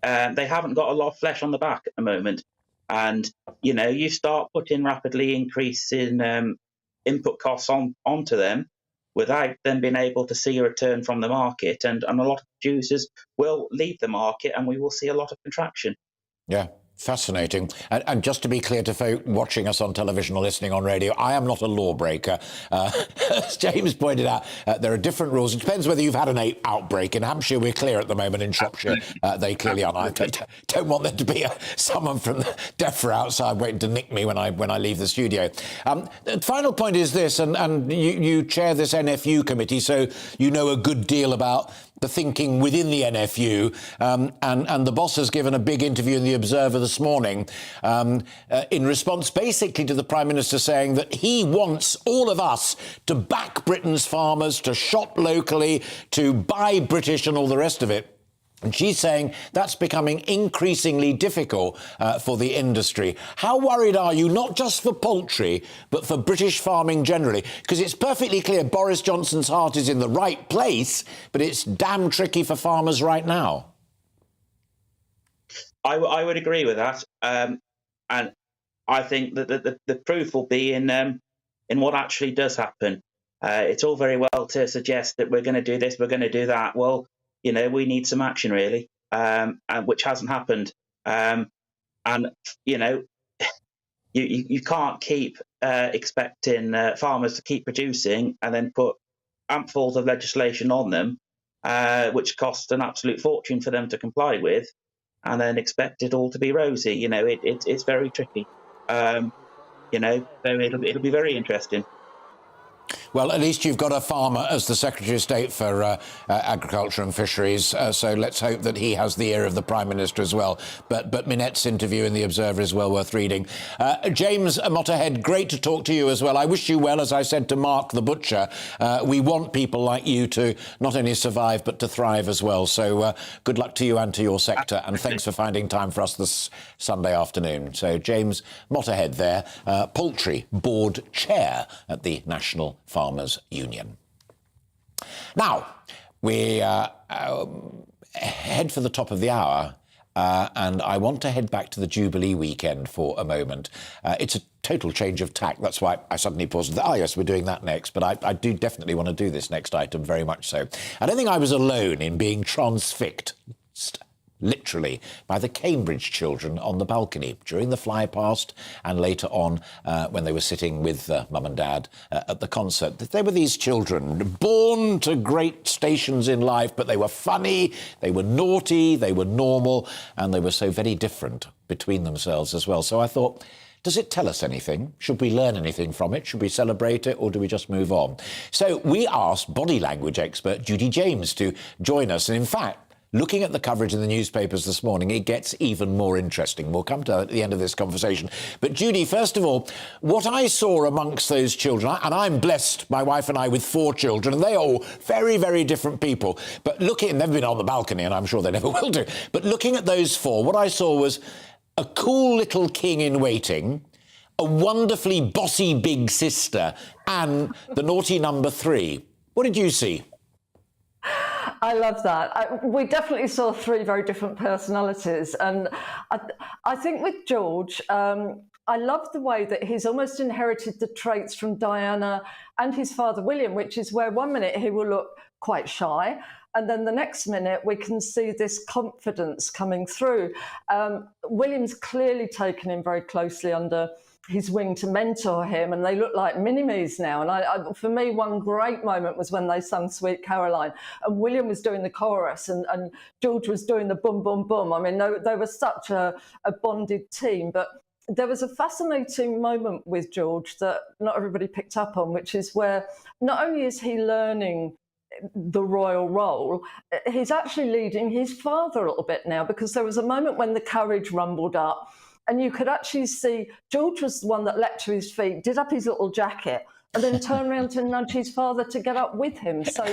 they haven't got a lot of flesh on the back at the moment. And, you know, you start putting rapidly increasing input costs onto them without them being able to see a return from the market. And a lot of producers will leave the market and we will see a lot of contraction. Yeah. Fascinating. And just to be clear to folk watching us on television or listening on radio, I am not a lawbreaker. As James pointed out, there are different rules. It depends whether you've had an outbreak. In Hampshire, we're clear at the moment. In Shropshire, they clearly aren't. I don't want there to be someone from the DEFRA outside waiting to nick me when I leave the studio. The final point is this, and you chair this NFU committee, so you know a good deal about the thinking within the NFU, and the boss has given a big interview in The Observer this morning in response basically to the Prime Minister saying that he wants all of us to back Britain's farmers, to shop locally, to buy British and all the rest of it. And she's saying that's becoming increasingly difficult for the industry. How worried are you, not just for poultry, but for British farming generally? Because it's perfectly clear Boris Johnson's heart is in the right place, but it's damn tricky for farmers right now. I would agree with that. And I think that the proof will be in what actually does happen. It's all very well to suggest that we're going to do this, we're going to do that. Well, you know, we need some action, really, and which hasn't happened. And, you know, you can't keep expecting farmers to keep producing and then put ampfuls of legislation on them, which costs an absolute fortune for them to comply with, and then expect it all to be rosy. You know, it's very tricky. You know, so it'll be very interesting. Well, at least you've got a farmer as the Secretary of State for Agriculture and Fisheries, so let's hope that he has the ear of the Prime Minister as well. But Minette's interview in The Observer is well worth reading. James Motterhead, great to talk to you as well. I wish you well, as I said to Mark the Butcher. We want people like you to not only survive but to thrive as well. So good luck to you and to your sector, and thanks for finding time for us this Sunday afternoon. So James Motterhead there, Poultry Board Chair at the National Farmers Union. Now, we head for the top of the hour, and I want to head back to the Jubilee weekend for a moment. It's a total change of tack. That's why I suddenly paused. Yes, we're doing that next, but I do definitely want to do this next item, very much so. I don't think I was alone in being transfixed, literally, by the Cambridge children on the balcony during the fly past and later on when they were sitting with mum and dad at the concert. They were these children born to great stations in life, but they were funny, they were naughty, they were normal, and they were so very different between themselves as well. So I thought, does it tell us anything? Should we learn anything from it? Should we celebrate it, or do we just move on? So we asked body language expert Judy James to join us, and in fact, looking at the coverage in the newspapers this morning, it gets even more interesting. We'll come to that at the end of this conversation. But Judy, first of all, what I saw amongst those children, and I'm blessed, my wife and I, with 4 children, and they are all very, very different people. But looking, they've been on the balcony, and I'm sure they never will do. But looking at those 4, what I saw was a cool little king in waiting, a wonderfully bossy big sister, and the naughty number 3. What did you see? I love that. We definitely saw 3 very different personalities. And I think with George, I love the way that he's almost inherited the traits from Diana and his father, William, which is where one minute he will look quite shy, and then the next minute we can see this confidence coming through. William's clearly taken him very closely under his wing to mentor him, and they look like mini-me's now. And for me, one great moment was when they sung Sweet Caroline, and William was doing the chorus and George was doing the boom, boom, boom. I mean, they were such a bonded team. But there was a fascinating moment with George that not everybody picked up on, which is where not only is he learning the royal role, he's actually leading his father a little bit now, because there was a moment when the carriage rumbled up, and you could actually see George was the one that leapt to his feet, did up his little jacket, and then turned around to nudge his father to get up with him. So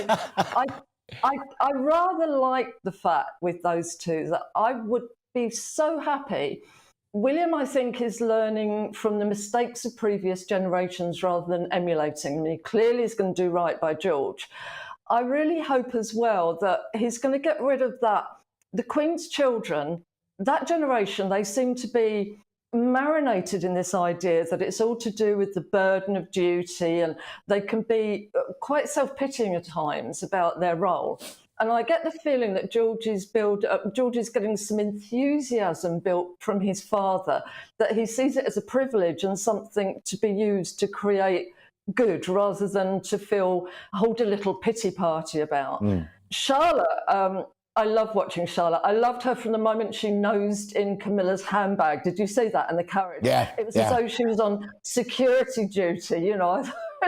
I rather like the fact with those 2 that I would be so happy. William, I think, is learning from the mistakes of previous generations rather than emulating. I mean, he clearly is going to do right by George. I really hope as well that he's going to get rid of that. The Queen's children, that generation, they seem to be marinated in this idea that it's all to do with the burden of duty, and they can be quite self-pitying at times about their role. And I get the feeling that George is getting some enthusiasm built from his father, that he sees it as a privilege and something to be used to create good rather than to hold a little pity party about. Charlotte, I love watching Charlotte. I loved her from the moment she nosed in Camilla's handbag. Did you see that in the carriage? Yeah. It was as though she was on security duty, you know.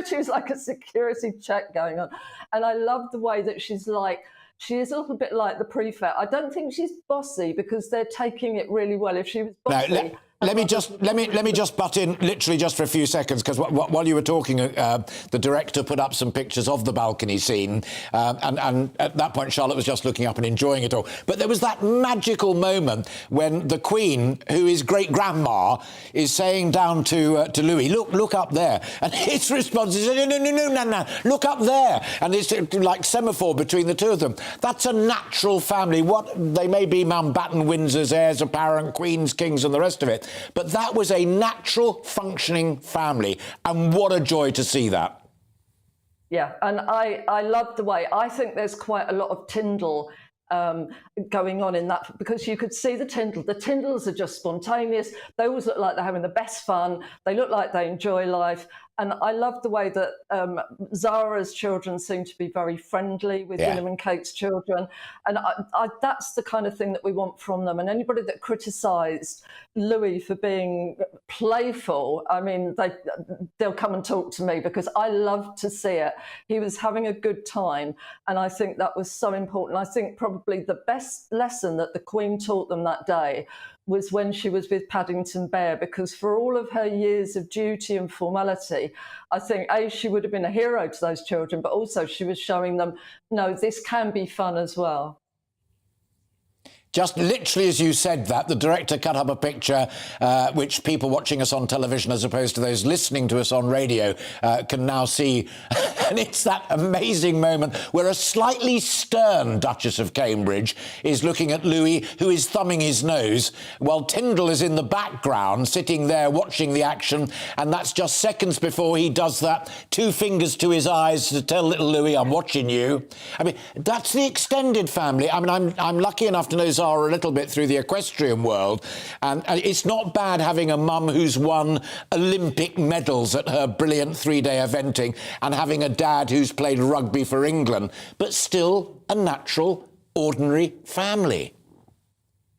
She was like a security check going on. And I love the way that she is a little bit like the prefect. I don't think she's bossy, because they're taking it really well. If she was bossy... No, let me just butt in literally just for a few seconds, because while you were talking, the director put up some pictures of the balcony scene, and at that point Charlotte was just looking up and enjoying it all. But there was that magical moment when the Queen, who is great grandma, is saying down to Louis, look up there, and his response is no, look up there, and it's like semaphore between the 2 of them. That's a natural family. They may be Mountbatten, Windsor's heirs apparent, queens, kings, and the rest of it. But that was a natural, functioning family. And what a joy to see that. Yeah, and I love the way, I think there's quite a lot of Tyndall going on in that, because you could see the Tyndall. The Tyndalls are just spontaneous. They always look like they're having the best fun. They look like they enjoy life. And I love the way that Zara's children seem to be very friendly with William and Kate's children. And that's the kind of thing that we want from them. And anybody that criticised Louis for being playful, I mean, they'll come and talk to me, because I love to see it. He was having a good time. And I think that was so important. I think probably the best lesson that the Queen taught them that day was when she was with Paddington Bear, because for all of her years of duty and formality, I think, she would have been a hero to those children, but also she was showing them, no, this can be fun as well. Just literally as you said that, the director cut up a picture which people watching us on television, as opposed to those listening to us on radio, can now see. And it's that amazing moment where a slightly stern Duchess of Cambridge is looking at Louis, who is thumbing his nose, while Tyndall is in the background, sitting there watching the action. And that's just seconds before he does that, 2 fingers to his eyes to tell little Louis, I'm watching you. I mean, that's the extended family. I mean, I'm lucky enough to know Zara a little bit through the equestrian world, and it's not bad having a mum who's won Olympic medals at her brilliant 3-day eventing, and having a dad who's played rugby for England, but still a natural, ordinary family.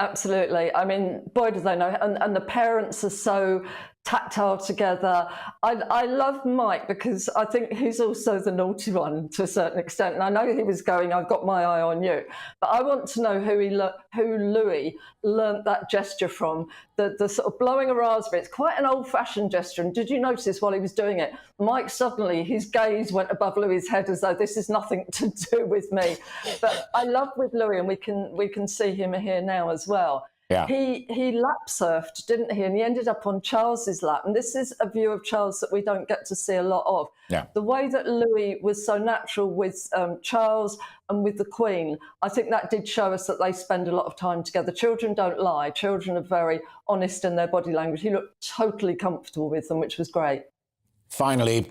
Absolutely. I mean, boy, do they know. And the parents are so tactile together. I love Mike because I think he's also the naughty one to a certain extent. And I know he was going, I've got my eye on you. But I want to know who Louis learnt that gesture from. The sort of blowing a raspberry. It's quite an old-fashioned gesture. And did you notice while he was doing it, Mike suddenly, his gaze went above Louis's head as though this is nothing to do with me. But I love with Louis, and we can see him here now as well. Yeah. He lap surfed, didn't he? And he ended up on Charles's lap. And this is a view of Charles that we don't get to see a lot of. Yeah. The way that Louis was so natural with Charles and with the Queen, I think that did show us that they spend a lot of time together. Children don't lie. Children are very honest in their body language. He looked totally comfortable with them, which was great. Finally,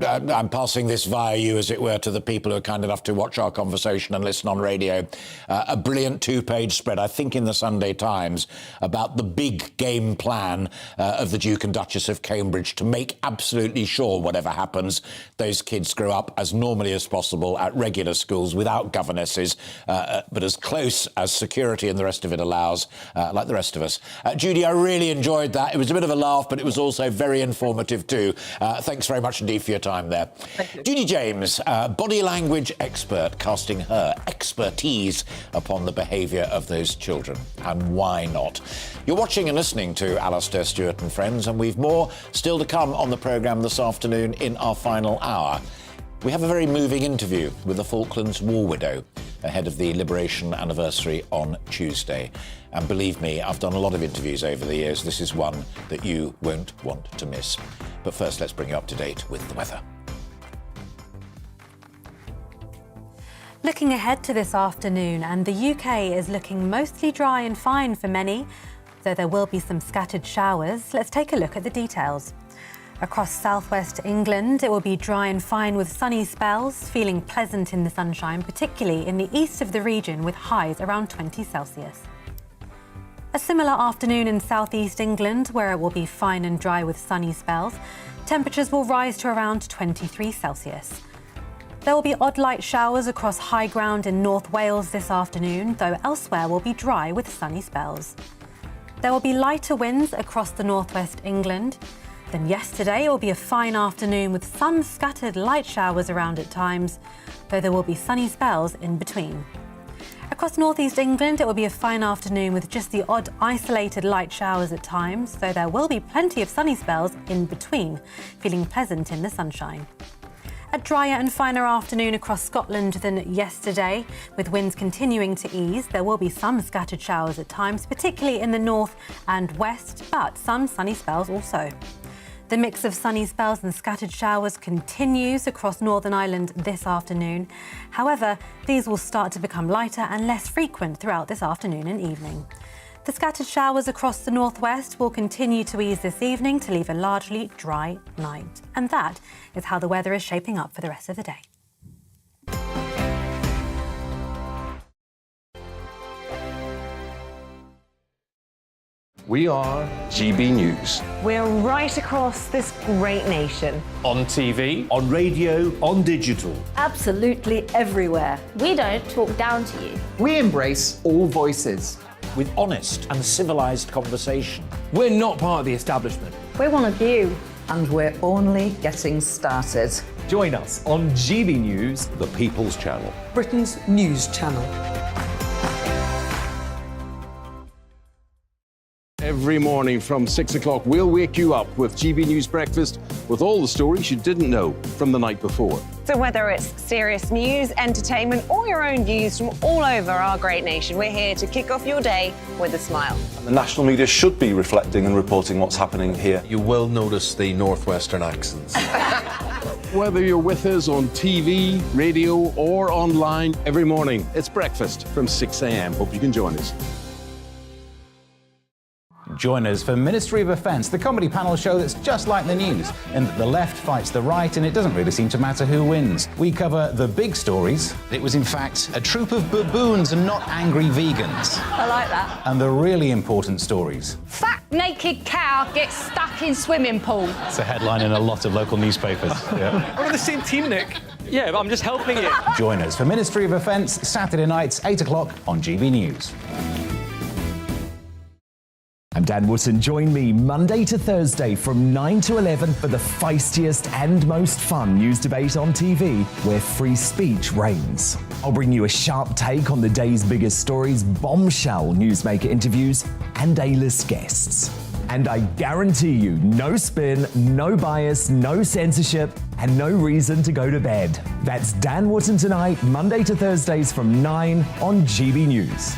I'm passing this via you, as it were, to the people who are kind enough to watch our conversation and listen on radio. A brilliant two-page spread, I think, in the Sunday Times about the big game plan of the Duke and Duchess of Cambridge to make absolutely sure, whatever happens, those kids grow up as normally as possible at regular schools without governesses, but as close as security and the rest of it allows, like the rest of us. Judy, I really enjoyed that. It was a bit of a laugh, but it was also very informative too. Thanks very much indeed for your time there. Thank you. Judy James, body language expert, casting her expertise upon the behaviour of those children. And why not? You're watching and listening to Alastair Stewart and Friends, and we've more still to come on the programme this afternoon in our final hour. We have a very moving interview with the Falklands war widow ahead of the Liberation anniversary on Tuesday. And believe me, I've done a lot of interviews over the years. This is one that you won't want to miss. But first, let's bring you up to date with the weather. Looking ahead to this afternoon, and the UK is looking mostly dry and fine for many, though there will be some scattered showers. Let's take a look at the details. Across southwest England, it will be dry and fine with sunny spells, feeling pleasant in the sunshine, particularly in the east of the region with highs around 20 Celsius. A similar afternoon in southeast England, where it will be fine and dry with sunny spells. Temperatures will rise to around 23 Celsius. There will be odd light showers across high ground in North Wales this afternoon, though elsewhere will be dry with sunny spells. There will be lighter winds across the northwest England. Then yesterday it will be a fine afternoon with some scattered light showers around at times, though there will be sunny spells in between. Across northeast England, it will be a fine afternoon with just the odd isolated light showers at times, though there will be plenty of sunny spells in between, feeling pleasant in the sunshine. A drier and finer afternoon across Scotland than yesterday, with winds continuing to ease. There will be some scattered showers at times, particularly in the north and west, but some sunny spells also. The mix of sunny spells and scattered showers continues across Northern Ireland this afternoon. However, these will start to become lighter and less frequent throughout this afternoon and evening. The scattered showers across the northwest will continue to ease this evening to leave a largely dry night. And that is how the weather is shaping up for the rest of the day. We are GB News. We're right across this great nation. On TV, On radio, on digital. Absolutely everywhere. We don't talk down to you. we embrace all voices. With honest and civilised conversation. We're not part of the establishment. We're one of you. And we're only getting started. Join us on GB News, The People's Channel. Britain's news channel. Every morning from 6 o'clock, we'll wake you up with GB News Breakfast with all the stories you didn't know from the night before. So whether it's serious news, entertainment, or your own views from all over our great nation, we're here to kick off your day with a smile. The national media should be reflecting and reporting what's happening here. You will notice the northwestern accents. Whether you're with us on TV, radio, or online, every morning, it's breakfast from 6 a.m. Hope you can join us. Join us for Ministry of Offence, the comedy panel show that's just like the news, in that the left fights the right and it doesn't really seem to matter who wins. We cover the big stories. It was in fact a troop of baboons and not angry vegans. I like that. And the really important stories. Fat naked cow gets stuck in swimming pool. It's a headline in a lot of local newspapers. Yeah. We're on the same team, Nick. Yeah, but I'm just helping you. Join us for Ministry of Offence, Saturday nights, 8 o'clock on GB News. I'm Dan Wootton. Join me Monday to Thursday from 9 to 11 for the feistiest and most fun news debate on TV, where free speech reigns. I'll bring you a sharp take on the day's biggest stories, bombshell newsmaker interviews, and A-list guests. And I guarantee you, no spin, no bias, no censorship, and no reason to go to bed. That's Dan Wootton tonight, Monday to Thursdays from 9 on GB News.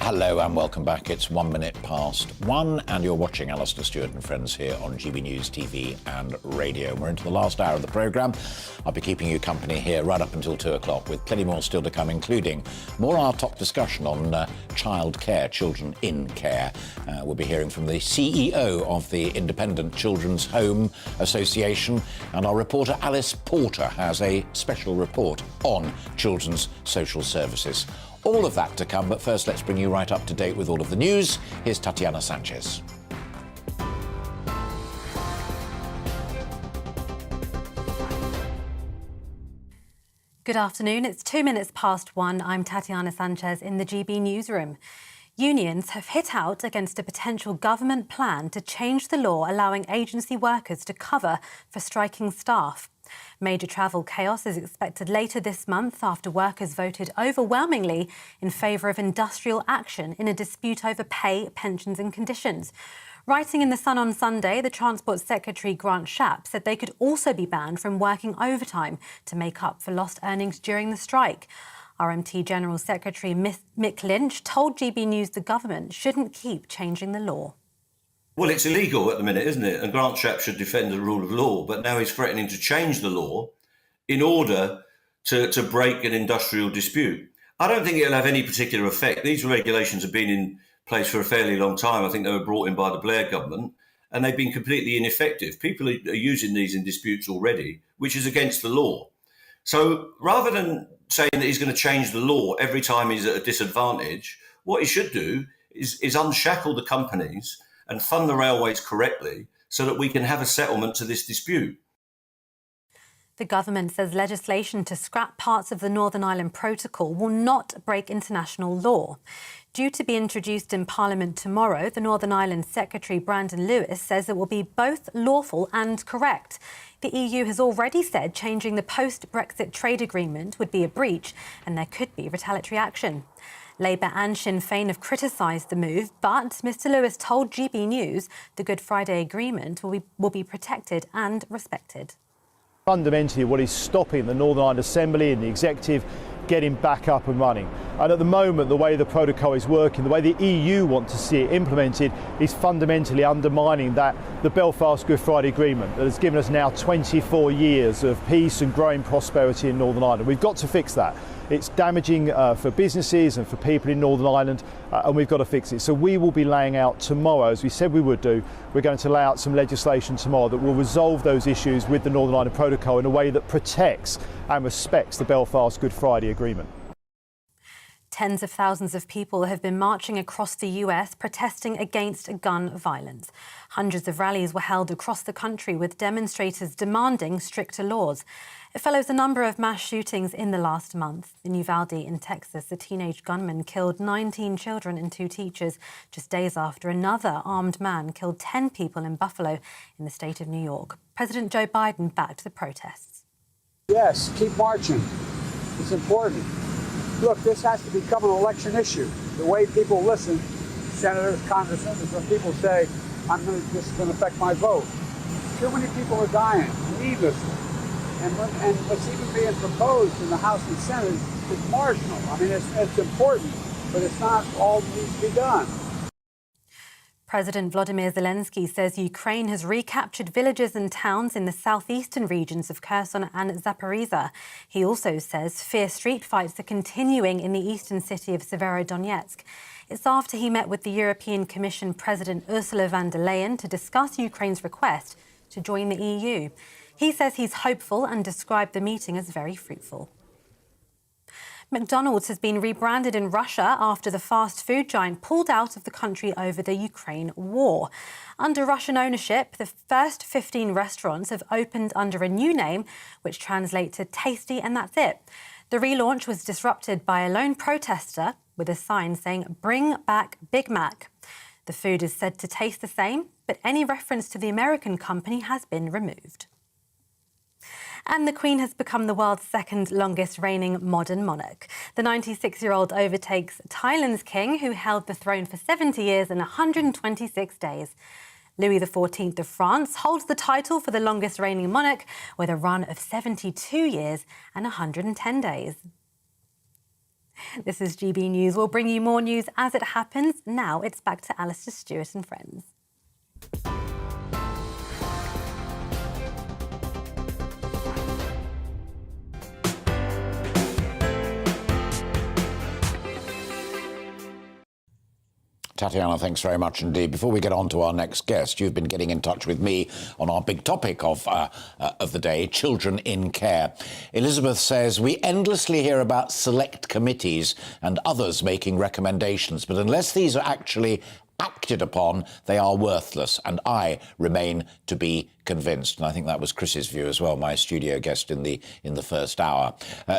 Hello and welcome back. It's 1 minute past 1 and you're watching Alastair Stewart and Friends here on GB News TV and radio. We're into the last hour of the programme. I'll be keeping you company here right up until 2 o'clock with plenty more still to come, including more our top discussion on child care, children in care. We'll be hearing from the CEO of the Independent Children's Home Association, and our reporter Alice Porter has a special report on children's social services. All of that to come, but first let's bring you right up to date with all of the news. Here's Tatiana Sanchez. Good afternoon. It's 2 minutes past 1. I'm Tatiana Sanchez in the GB newsroom. Unions have hit out against a potential government plan to change the law allowing agency workers to cover for striking staff. Major travel chaos is expected later this month after workers voted overwhelmingly in favour of industrial action in a dispute over pay, pensions and conditions. Writing in The Sun on Sunday, the Transport Secretary Grant Shapps said they could also be banned from working overtime to make up for lost earnings during the strike. RMT General Secretary Mick Lynch told GB News the government shouldn't keep changing the law. Well, it's illegal at the minute, isn't it? And Grant Shapps should defend the rule of law, but now he's threatening to change the law in order to break an industrial dispute. I don't think it'll have any particular effect. These regulations have been in place for a fairly long time. I think they were brought in by the Blair government, and they've been completely ineffective. People are using these in disputes already, which is against the law. So rather than saying that he's going to change the law every time he's at a disadvantage, what he should do is unshackle the companies and fund the railways correctly so that we can have a settlement to this dispute. The government says legislation to scrap parts of the Northern Ireland Protocol will not break international law. Due to be introduced in Parliament tomorrow, the Northern Ireland Secretary Brandon Lewis says it will be both lawful and correct. The EU has already said changing the post-Brexit trade agreement would be a breach and there could be retaliatory action. Labour and Sinn Féin have criticised the move, but Mr Lewis told GB News the Good Friday Agreement will be protected and respected. Fundamentally, what is stopping the Northern Ireland Assembly and the Executive getting back up and running. And at the moment, the way the protocol is working, the way the EU want to see it implemented, is fundamentally undermining the Belfast Good Friday Agreement that has given us now 24 years of peace and growing prosperity in Northern Ireland. We've got to fix that. It's damaging for businesses and for people in Northern Ireland, and we've got to fix it. So we will be laying out tomorrow, as we said we would do, we're going to lay out some legislation tomorrow that will resolve those issues with the Northern Ireland Protocol in a way that protects and respects the Belfast Good Friday Agreement. Tens of thousands of people have been marching across the US protesting against gun violence. Hundreds of rallies were held across the country with demonstrators demanding stricter laws. It follows a number of mass shootings in the last month. In Uvalde in Texas, a teenage gunman killed 19 children and 2 teachers just days after another armed man killed 10 people in Buffalo in the state of New York. President Joe Biden backed the protests. Yes, keep marching. It's important. Look, this has to become an election issue. The way people listen, senators, congressmen, is when people say, this is going to affect my vote. Too many people are dying needlessly. And what's even being proposed in the House and Senate is marginal. I mean, it's important, but it's not all that needs to be done. President Volodymyr Zelensky says Ukraine has recaptured villages and towns in the southeastern regions of Kherson and Zaporizhzhia. He also says fierce street fights are continuing in the eastern city of Severodonetsk. It's after he met with the European Commission President Ursula von der Leyen to discuss Ukraine's request to join the EU. He says he's hopeful and described the meeting as very fruitful. McDonald's has been rebranded in Russia after the fast food giant pulled out of the country over the Ukraine war. Under Russian ownership, the first 15 restaurants have opened under a new name, which translates to tasty and that's it. The relaunch was disrupted by a lone protester with a sign saying, "Bring back Big Mac." The food is said to taste the same, but any reference to the American company has been removed. And the Queen has become the world's second longest reigning modern monarch. The 96-year-old overtakes Thailand's king, who held the throne for 70 years and 126 days. Louis XIV of France holds the title for the longest reigning monarch with a run of 72 years and 110 days. This is GB News. We'll bring you more news as it happens. Now it's back to Alastair Stewart and friends. Tatiana, thanks very much indeed. Before we get on to our next guest, you've been getting in touch with me on our big topic of the day, children in care. Elizabeth says, we endlessly hear about select committees and others making recommendations, but unless these are actually acted upon, they are worthless, and I remain to be convinced. And I think that was Chris's view as well, my studio guest in the first hour.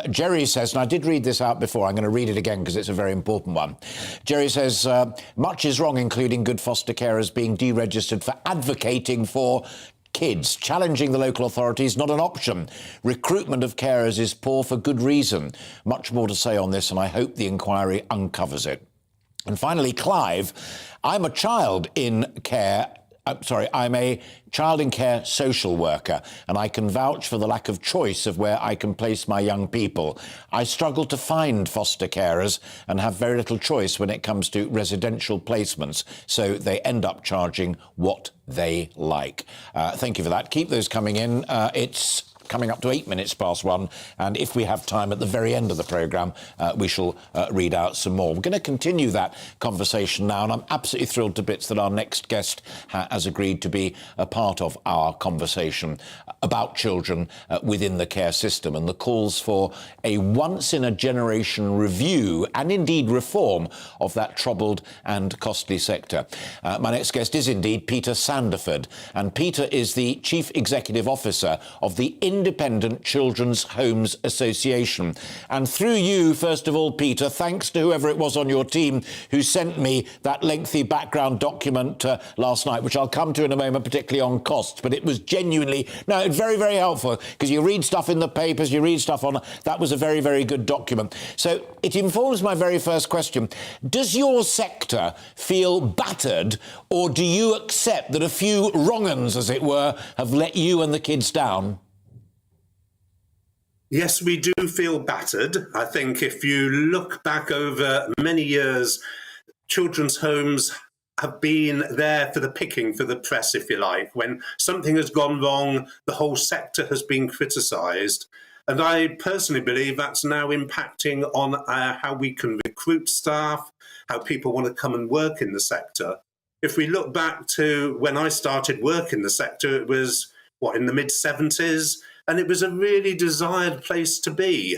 Jerry says, and I did read this out before, I'm going to read it again because it's a very important one. Jerry says, much is wrong, including good foster carers being deregistered for advocating for kids. Challenging the local authorities, not an option. Recruitment of carers is poor for good reason. Much more to say on this, and I hope the inquiry uncovers it. And finally, Clive, I'm a child in care social worker, and I can vouch for the lack of choice of where I can place my young people. I struggle to find foster carers and have very little choice when it comes to residential placements, so they end up charging what they like. Thank you for that. Keep those coming in. It's coming up to 8 minutes past 1, and if we have time at the very end of the programme, we shall read out some more. We're going to continue that conversation now, and I'm absolutely thrilled to bits that our next guest has agreed to be a part of our conversation about children within the care system and the calls for a once-in-a-generation review and indeed reform of that troubled and costly sector. My next guest is indeed Peter Sanderford, and Peter is the Chief Executive Officer of the Independent Children's Homes Association. And through you, first of all, Peter, thanks to whoever it was on your team who sent me that lengthy background document last night, which I'll come to in a moment, particularly on costs, but it was genuinely, very, very helpful, because you read stuff in the papers, you read stuff on, that was a very, very good document. So it informs my very first question. Does your sector feel battered, or do you accept that a few wrong-uns, as it were, have let you and the kids down? Yes, we do feel battered. I think if you look back over many years, children's homes have been there for the picking for the press, if you like. When something has gone wrong, the whole sector has been criticised. And I personally believe that's now impacting on how we can recruit staff, how people want to come and work in the sector. If we look back to when I started work in the sector, it was, in the mid-70s? And it was a really desired place to be.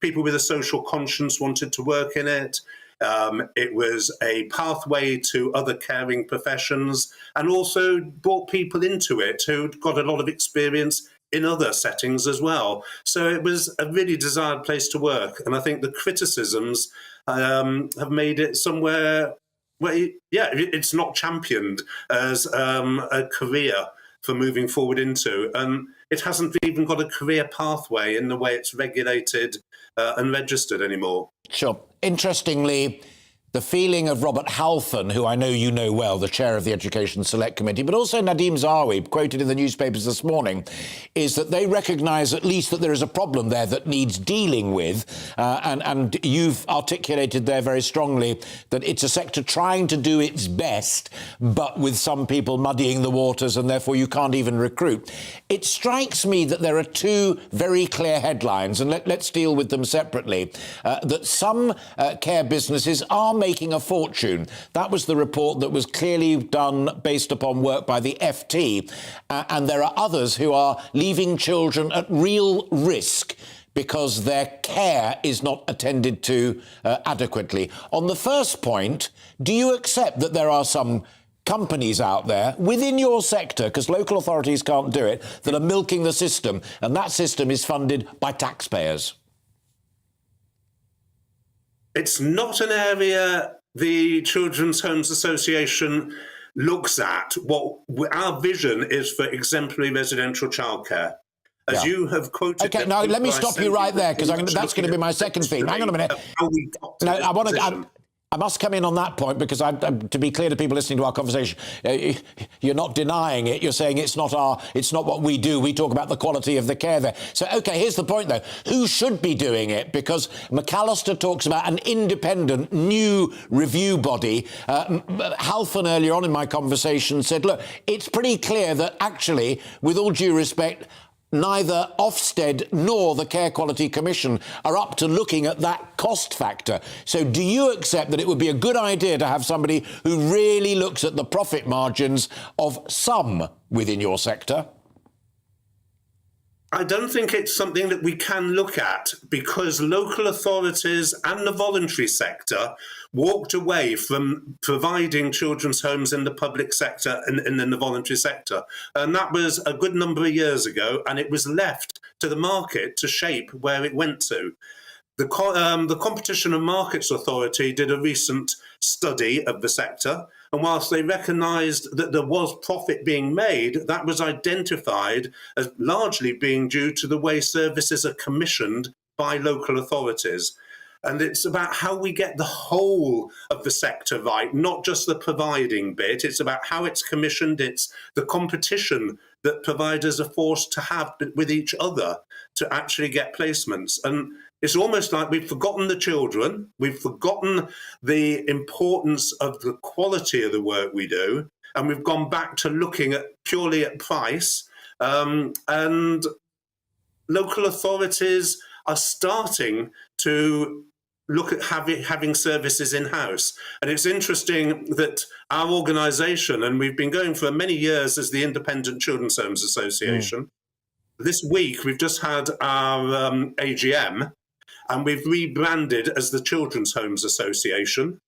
People with a social conscience wanted to work in it. It was a pathway to other caring professions, and also brought people into it who'd got a lot of experience in other settings as well. So it was a really desired place to work. And I think the criticisms have made it somewhere where, it's not championed as a career for moving forward into. And it hasn't even got a career pathway in the way it's regulated and registered anymore. Sure. Interestingly, the feeling of Robert Halfon, who I know you know well, the chair of the Education Select Committee, but also Nadeem Zahawi, quoted in the newspapers this morning, is that they recognise at least that there is a problem there that needs dealing with. And you've articulated there very strongly that it's a sector trying to do its best, but with some people muddying the waters, and therefore you can't even recruit. It strikes me that there are two very clear headlines, and let's deal with them separately, that some care businesses are making a fortune. That was the report that was clearly done based upon work by the FT. And there are others who are leaving children at real risk because their care is not attended to adequately. On the first point, do you accept that there are some companies out there within your sector, because local authorities can't do it, that are milking the system, and that system is funded by taxpayers? It's not an area the Children's Homes Association looks at. What our vision is for exemplary residential childcare. As you have quoted... OK, now let me stop you right there, because that's going to be my second theme. Hang on a minute. No, I must come in on that point, because to be clear to people listening to our conversation, you're not denying it. You're saying it's not what we do. We talk about the quality of the care there. So, OK, here's the point, though. Who should be doing it? Because McAllister talks about an independent new review body. Halfon, earlier on in my conversation, said, look, it's pretty clear that actually, with all due respect, neither Ofsted nor the Care Quality Commission are up to looking at that cost factor. So do you accept that it would be a good idea to have somebody who really looks at the profit margins of some within your sector? I don't think it's something that we can look at, because local authorities and the voluntary sector walked away from providing children's homes in the public sector and in the voluntary sector. And that was a good number of years ago, and it was left to the market to shape where it went to. The Competition and Markets Authority did a recent study of the sector, and whilst they recognised that there was profit being made, that was identified as largely being due to the way services are commissioned by local authorities. And it's about how we get the whole of the sector right, not just the providing bit. It's about how it's commissioned. It's the competition that providers are forced to have with each other to actually get placements. And it's almost like we've forgotten the children. We've forgotten the importance of the quality of the work we do. And we've gone back to looking at purely at price. And local authorities are starting to look at having services in-house. And it's interesting that our organisation, and we've been going for many years as the Independent Children's Homes Association, this week we've just had our AGM, and we've rebranded as the Children's Homes Association,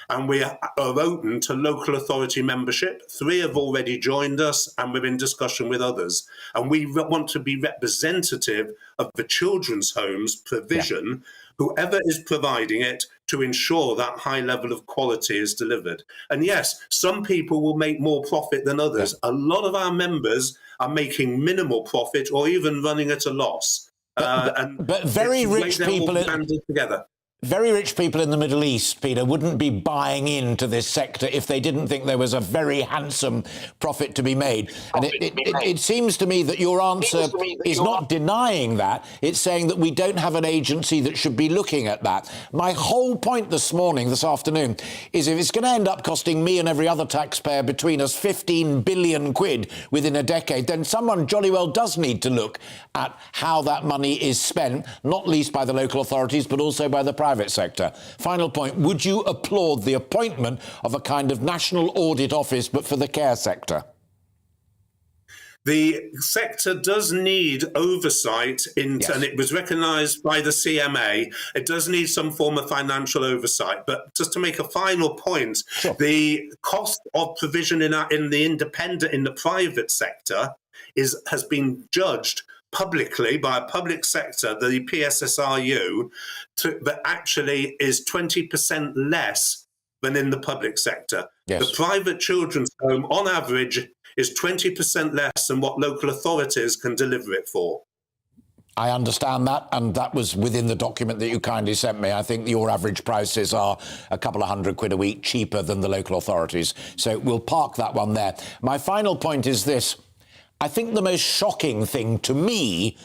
and we are open to local authority membership. 3 have already joined us, and we're in discussion with others. And we want to be representative of the children's homes provision, whoever is providing it, to ensure that high level of quality is delivered. And yes, some people will make more profit than others. A lot of our members are making minimal profit or even running at a loss. But very rich people together. Very rich people in the Middle East, Peter, wouldn't be buying into this sector if they didn't think there was a very handsome profit to be made. And it seems to me that your answer is not denying that. It's saying that we don't have an agency that should be looking at that. My whole point this afternoon, is if it's going to end up costing me and every other taxpayer between us 15 billion quid within a decade, then someone jolly well does need to look at how that money is spent, not least by the local authorities, but also by the private sector. Final point, would you applaud the appointment of a kind of national audit office, but for the care sector? The sector does need oversight, and it was recognised by the CMA. It does need some form of financial oversight. But just to make a final point, the cost of provision in the private sector has been judged publicly by a public sector, the PSSRU, that actually is 20% less than in the public sector. The private children's home, on average, is 20% less than what local authorities can deliver it for. I understand that, and that was within the document that you kindly sent me. I think your average prices are a couple of £100 a week cheaper than the local authorities. So we'll park that one there. My final point is this. I think the most shocking thing to me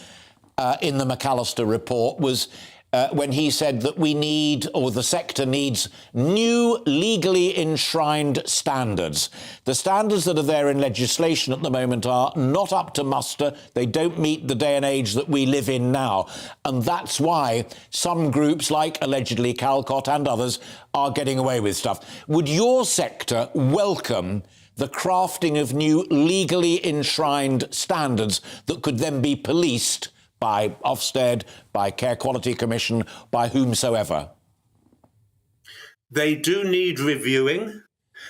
in the McAllister report was when he said that we need, or the sector needs, new legally enshrined standards. The standards that are there in legislation at the moment are not up to muster. They don't meet the day and age that we live in now. And that's why some groups, like allegedly Calcott and others, are getting away with stuff. Would your sector welcome the crafting of new legally enshrined standards that could then be policed by Ofsted, by Care Quality Commission, by whomsoever? They do need reviewing.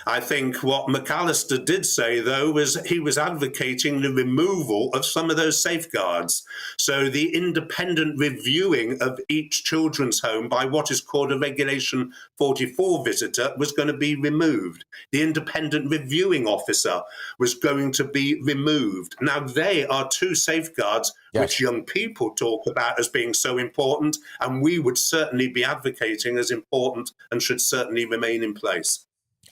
I think what McAllister did say, though, was he was advocating the removal of some of those safeguards. So the independent reviewing of each children's home by what is called a Regulation 44 visitor was going to be removed. The independent reviewing officer was going to be removed. Now, they are two safeguards which young people talk about as being so important, and we would certainly be advocating as important and should certainly remain in place.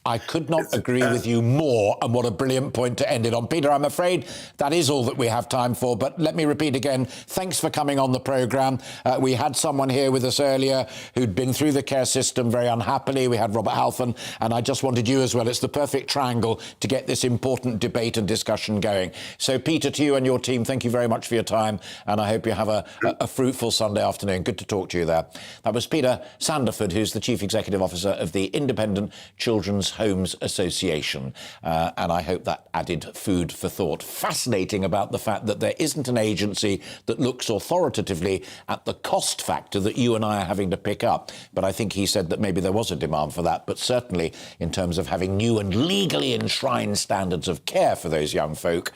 I could not agree with you more, and what a brilliant point to end it on. Peter, I'm afraid that is all that we have time for, but let me repeat again, thanks for coming on the programme. We had someone here with us earlier who'd been through the care system very unhappily. We had Robert Halfon, and I just wanted you as well. It's the perfect triangle to get this important debate and discussion going. So, Peter, to you and your team, thank you very much for your time, and I hope you have a fruitful Sunday afternoon. Good to talk to you there. That was Peter Sanderford, who's the Chief Executive Officer of the Independent Children's Homes Association, and I hope that added food for thought. Fascinating about the fact that there isn't an agency that looks authoritatively at the cost factor that you and I are having to pick up, but I think he said that maybe there was a demand for that, but certainly in terms of having new and legally enshrined standards of care for those young folk,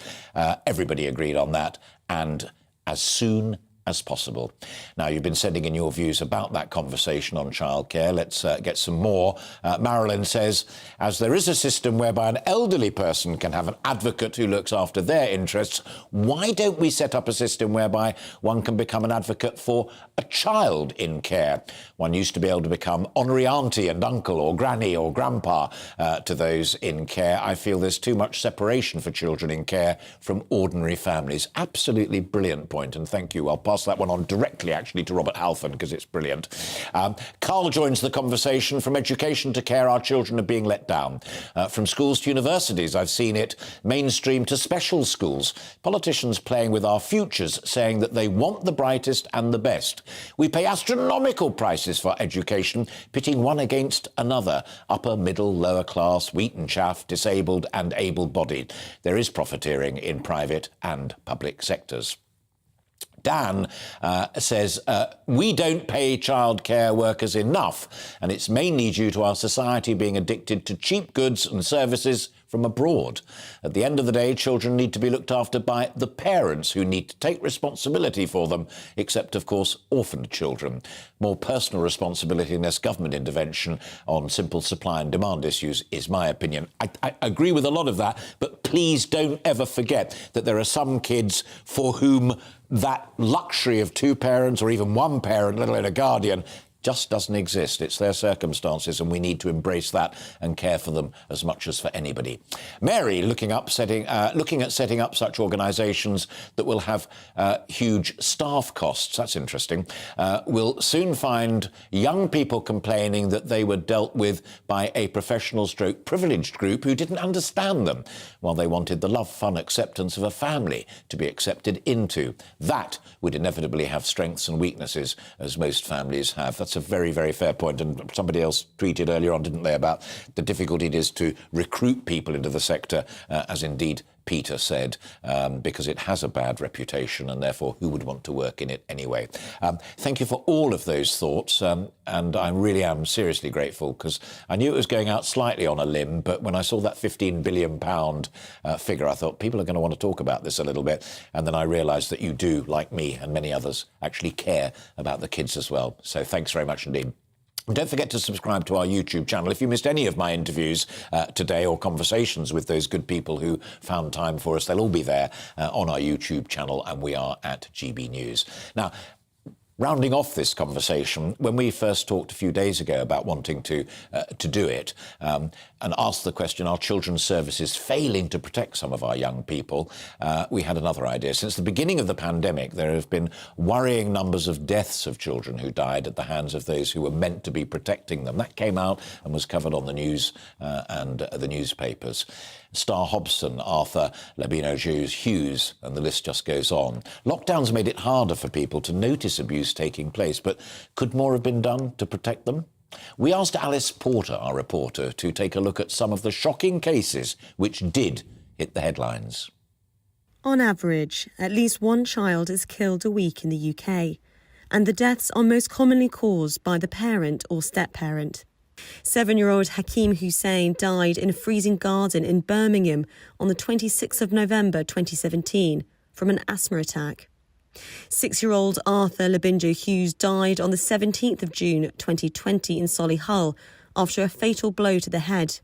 everybody agreed on that, and as soon as possible. Now, you've been sending in your views about that conversation on childcare. Let's get some more. Marilyn says, as there is a system whereby an elderly person can have an advocate who looks after their interests, why don't we set up a system whereby one can become an advocate for a child in care? One used to be able to become honorary auntie and uncle or granny or grandpa to those in care. I feel there's too much separation for children in care from ordinary families. Absolutely brilliant point, and thank you. I'll pass that one on directly, actually, to Robert Halfon, because it's brilliant. Carl joins the conversation. From education to care, our children are being let down. From schools to universities, I've seen it mainstream to special schools. Politicians playing with our futures, saying that they want the brightest and the best. We pay astronomical prices for education, pitting one against another. Upper, middle, lower class, wheat and chaff, disabled and able-bodied. There is profiteering in private and public sectors. Dan says, we don't pay childcare workers enough, and it's mainly due to our society being addicted to cheap goods and services from abroad. At the end of the day, children need to be looked after by the parents who need to take responsibility for them, except, of course, orphaned children. More personal responsibility and less government intervention on simple supply and demand issues is my opinion. I agree with a lot of that, but please don't ever forget that there are some kids for whom that luxury of two parents or even one parent, let alone a guardian, just doesn't exist. It's their circumstances, and we need to embrace that and care for them as much as for anybody. Mary, looking at setting up such organisations that will have huge staff costs. That's interesting. We'll soon find young people complaining that they were dealt with by a professional stroke privileged group who didn't understand them, while they wanted the love, fun, acceptance of a family to be accepted into. That would inevitably have strengths and weaknesses, as most families have. That's a very, very fair point. And somebody else tweeted earlier on, didn't they, about the difficulty it is to recruit people into the sector, as indeed Peter said, because it has a bad reputation and therefore who would want to work in it anyway? Thank you for all of those thoughts, and I really am seriously grateful, because I knew it was going out slightly on a limb, but when I saw that £15 billion figure, I thought people are going to want to talk about this a little bit, and then I realised that you do, like me and many others, actually care about the kids as well. So thanks very much indeed. And don't forget to subscribe to our YouTube channel. If you missed any of my interviews today or conversations with those good people who found time for us, they'll all be there on our YouTube channel, and we are at GB News. Now, rounding off this conversation, when we first talked a few days ago about wanting to do it and asked the question, are children's services failing to protect some of our young people? We had another idea. Since the beginning of the pandemic, there have been worrying numbers of deaths of children who died at the hands of those who were meant to be protecting them. That came out and was covered on the news and the newspapers. Star Hobson, Arthur, Labino Hughes, and the list just goes on. Lockdowns made it harder for people to notice abuse taking place, but could more have been done to protect them? We asked Alice Porter, our reporter, to take a look at some of the shocking cases which did hit the headlines. On average, at least one child is killed a week in the UK, and the deaths are most commonly caused by the parent or step-parent. 7-year-old Hakeem Hussein died in a freezing garden in Birmingham on the 26th of November 2017 from an asthma attack. 6-year-old Arthur Labinjo Hughes died on the 17th of June 2020 in Solihull after a fatal blow to the head.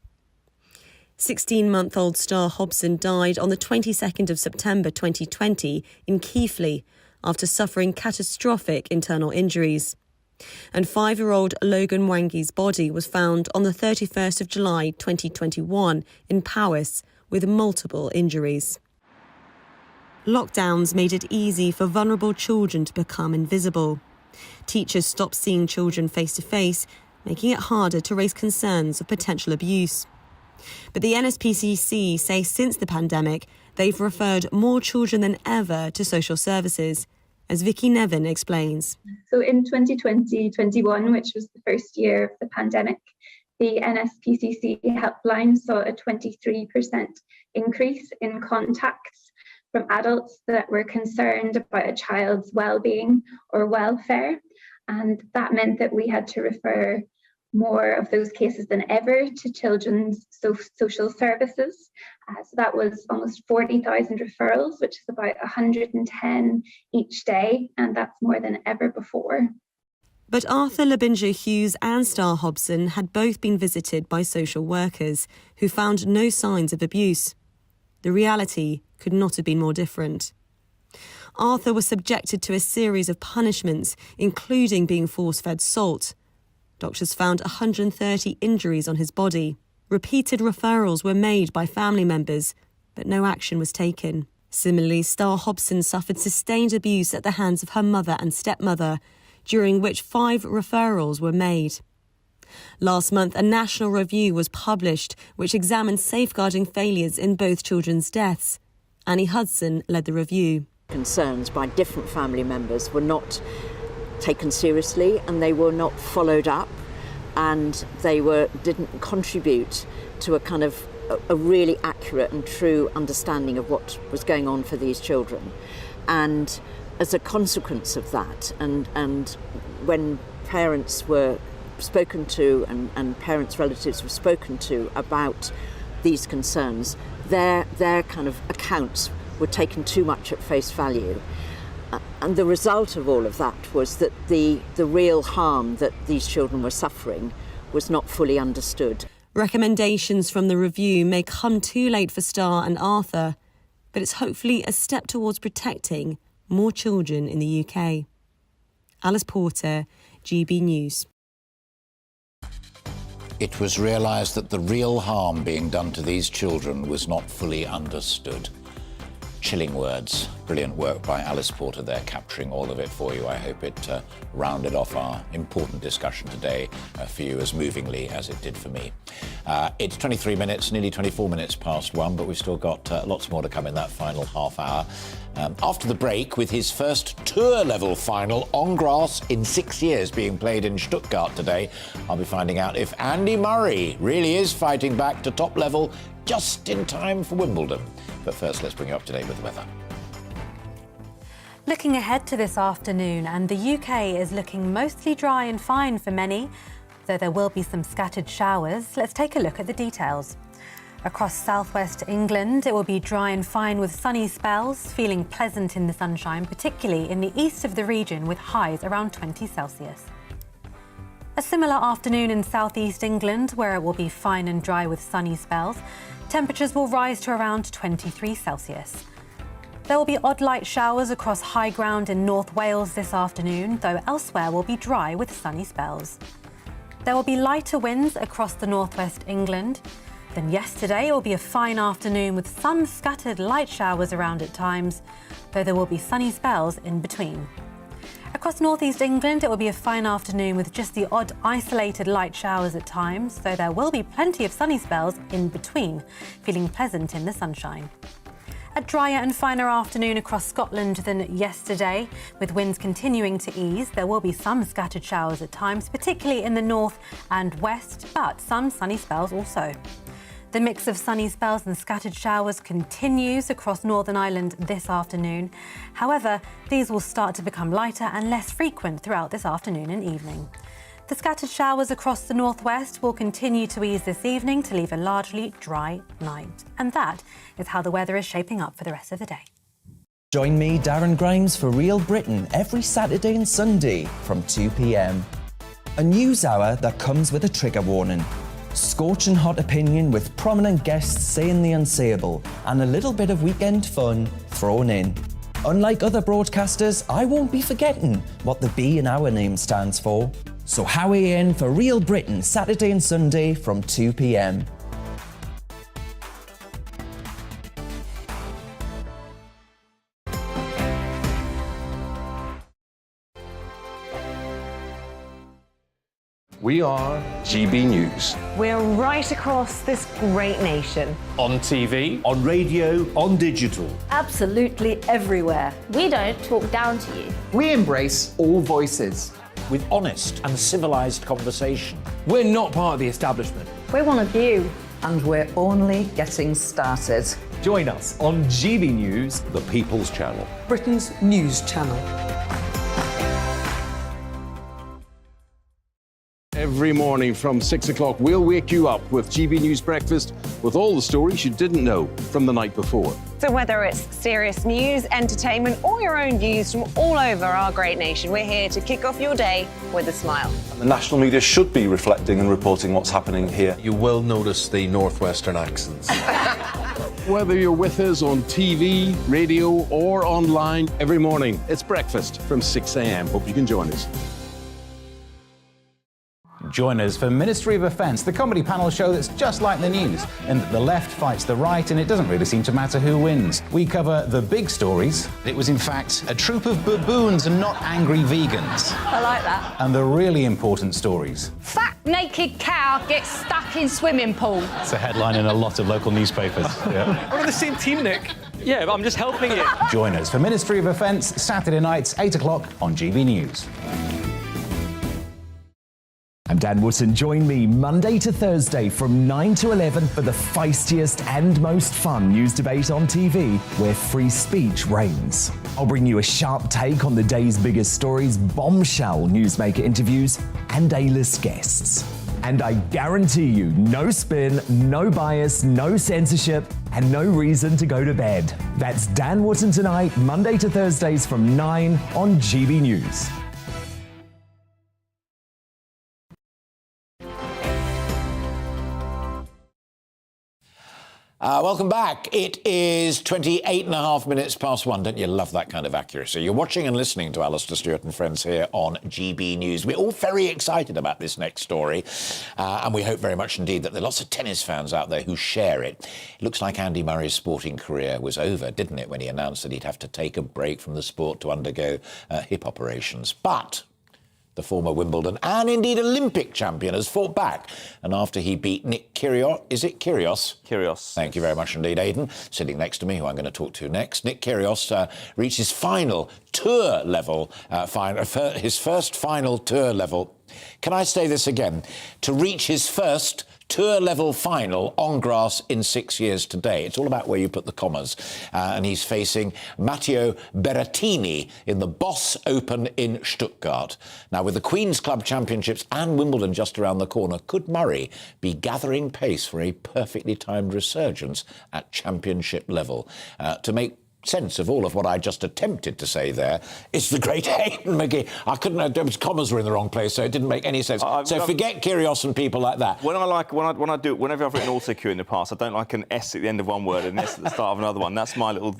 16-month-old Star Hobson died on the 22nd of September 2020 in Keighley after suffering catastrophic internal injuries. And 5-year-old Logan Wangi's body was found on the 31st of July 2021 in Powys with multiple injuries. Lockdowns made it easy for vulnerable children to become invisible. Teachers stopped seeing children face-to-face, making it harder to raise concerns of potential abuse. But the NSPCC say since the pandemic, they've referred more children than ever to social services, as Vicky Nevin explains. So in 2020-21, which was the first year of the pandemic, the NSPCC helpline saw a 23% increase in contacts from adults that were concerned about a child's well-being or welfare. And that meant that we had to refer more of those cases than ever to children's social services. So that was almost 40,000 referrals, which is about 110 each day, and that's more than ever before. But Arthur Labinjo Hughes and Star Hobson had both been visited by social workers who found no signs of abuse. The reality could not have been more different. Arthur was subjected to a series of punishments, including being force-fed salt. Doctors found 130 injuries on his body. Repeated referrals were made by family members, but no action was taken. Similarly, Star Hobson suffered sustained abuse at the hands of her mother and stepmother, during which 5 referrals were made. Last month, a national review was published which examined safeguarding failures in both children's deaths. Annie Hudson led the review. Concerns by different family members were not taken seriously, and they were not followed up, and they didn't contribute to a really accurate and true understanding of what was going on for these children. And as a consequence of that, and when parents were spoken to and parents' relatives were spoken to about these concerns, their kind of accounts were taken too much at face value. And the result of all of that was that the real harm that these children were suffering was not fully understood. Recommendations from the review may come too late for Star and Arthur, but it's hopefully a step towards protecting more children in the UK. Alice Porter, GB News. It was realised that the real harm being done to these children was not fully understood. Chilling words. Brilliant work by Alice Porter there, capturing all of it for you. I hope it rounded off our important discussion today for you as movingly as it did for me. It's 23 minutes, nearly 24 minutes past 1, but we've still got lots more to come in that final half hour. After the break, with his first tour-level final on grass in 6 years being played in Stuttgart today, I'll be finding out if Andy Murray really is fighting back to top level just in time for Wimbledon. But first, let's bring you up to date with the weather. Looking ahead to this afternoon, and the UK is looking mostly dry and fine for many, though there will be some scattered showers. Let's take a look at the details. Across southwest England, it will be dry and fine with sunny spells, feeling pleasant in the sunshine, particularly in the east of the region with highs around 20 Celsius. A similar afternoon in southeast England, where it will be fine and dry with sunny spells. Temperatures will rise to around 23 Celsius. There will be odd light showers across high ground in North Wales this afternoon, though elsewhere will be dry with sunny spells. There will be lighter winds across the northwest England. Then yesterday it will be a fine afternoon with some scattered light showers around at times, though there will be sunny spells in between. Across northeast England, it will be a fine afternoon with just the odd isolated light showers at times, though there will be plenty of sunny spells in between, feeling pleasant in the sunshine. A drier and finer afternoon across Scotland than yesterday, with winds continuing to ease. There will be some scattered showers at times, particularly in the north and west, but some sunny spells also. The mix of sunny spells and scattered showers continues across Northern Ireland this afternoon. However, these will start to become lighter and less frequent throughout this afternoon and evening. The scattered showers across the northwest will continue to ease this evening to leave a largely dry night. And that is how the weather is shaping up for the rest of the day. Join me, Darren Grimes, for Real Britain every Saturday and Sunday from 2 p.m. A news hour that comes with a trigger warning. Scorching hot opinion with prominent guests saying the unsayable and a little bit of weekend fun thrown in. Unlike other broadcasters, I won't be forgetting what the B in our name stands for. So Howie in for Real Britain Saturday and Sunday from 2 p.m. We are GB News. We're right across this great nation. On TV, On radio, on digital. Absolutely everywhere. We don't talk down to you. we embrace all voices. With honest and civilised conversation. We're not part of the establishment. We're one of you. And we're only getting started. Join us on GB News, The People's Channel. Britain's news channel. Every morning from 6 o'clock, we'll wake you up with GB News Breakfast with all the stories you didn't know from the night before. So whether it's serious news, entertainment, or your own views from all over our great nation, we're here to kick off your day with a smile. And the national media should be reflecting and reporting what's happening here. You will notice the northwestern accents. Whether you're with us on TV, radio, or online, every morning, it's breakfast from 6 a.m. Hope you can join us. Join us for Ministry of Offence, the comedy panel show that's just like the news, in that the left fights the right and it doesn't really seem to matter who wins. We cover the big stories. It was in fact a troop of baboons and not angry vegans. I like that. And the really important stories. Fat naked cow gets stuck in swimming pool. It's a headline in a lot of local newspapers. Yeah. We're on the same team, Nick. Yeah, but I'm just helping you. Join us for Ministry of Offence, Saturday nights, 8 o'clock on GB News. I'm Dan Wootton. Join me Monday to Thursday from 9 to 11 for the feistiest and most fun news debate on TV, where free speech reigns. I'll bring you a sharp take on the day's biggest stories, bombshell newsmaker interviews, and A-list guests. And I guarantee you, no spin, no bias, no censorship, and no reason to go to bed. That's Dan Wootton tonight, Monday to Thursdays from 9 on GB News. Welcome back. It is 28.5 minutes past 1. Don't you love that kind of accuracy? You're watching and listening to Alastair Stewart and friends here on GB News. We're all very excited about this next story, and we hope very much indeed that there are lots of tennis fans out there who share it. It looks like Andy Murray's sporting career was over, didn't it, when he announced that he'd have to take a break from the sport to undergo hip operations. But the former Wimbledon and indeed Olympic champion has fought back. And after he beat Nick Kyrgios, is it Kyrgios? Kyrgios. Thank you very much indeed, Aidan. Sitting next to me, who I'm going to talk to next. Nick Kyrgios reached his final tour level, his first final tour level. Can I say this again? To reach his first tour-level final on grass in 6 years today. It's all about where you put the commas. And he's facing Matteo Berrettini in the Boss Open in Stuttgart. Now, with the Queen's Club Championships and Wimbledon just around the corner, could Murray be gathering pace for a perfectly timed resurgence at championship level? To make sense of all of what I just attempted to say there, it's the great Hayden McGee. I couldn't, commas were in the wrong place, so it didn't make any sense. So forget Kyrgios and people like that. Whenever I've written autocue in the past, I don't like an S at the end of one word and an S at the start of another one. That's my little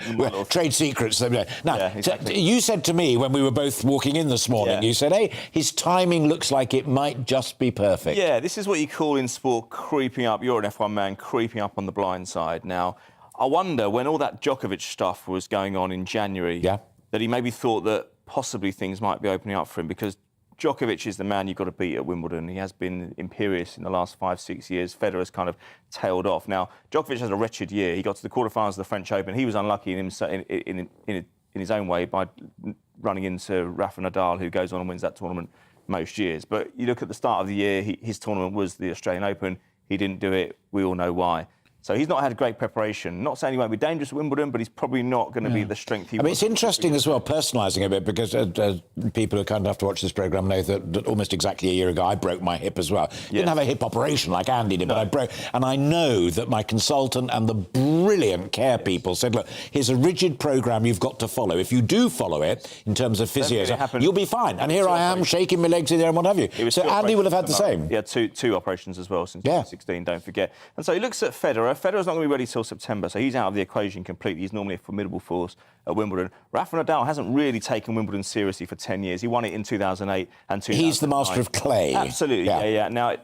trade secrets. Now, yeah, exactly. You said to me when we were both walking in this morning, you said, hey, his timing looks like it might just be perfect. Yeah, this is what you call in sport creeping up. You're an F1 man, creeping up on the blind side. Now, I wonder, when all that Djokovic stuff was going on in January, that he maybe thought that possibly things might be opening up for him, because Djokovic is the man you've got to beat at Wimbledon. He has been imperious in the last 5-6 years. Federer's kind of tailed off. Now, Djokovic has a wretched year. He got to the quarterfinals of the French Open. He was unlucky in his own way by running into Rafa Nadal, who goes on and wins that tournament most years. But you look at the start of the year, his tournament was the Australian Open. He didn't do it. We all know why. So he's not had great preparation. Not saying he won't be dangerous at Wimbledon, but he's probably not going to be the strength he was. It's interesting as well, personalising a bit, because people who kind of have to watch this programme know that almost exactly a year ago I broke my hip as well. Didn't have a hip operation like Andy did, but I broke. And I know that my consultant and the brilliant care people said, look, here's a rigid programme you've got to follow. If you do follow it, in terms of physios, you'll be fine. And here I am, shaking my legs in there and what have you. So Andy will have had the same. He had two operations as well since 2016, don't forget. And so he looks at Federer. Federer's not going to be ready till September, so he's out of the equation completely. He's normally a formidable force at Wimbledon. Rafa Nadal hasn't really taken Wimbledon seriously for 10 years. He won it in 2008 and 2009. He's the master of clay. Absolutely, yeah. Now,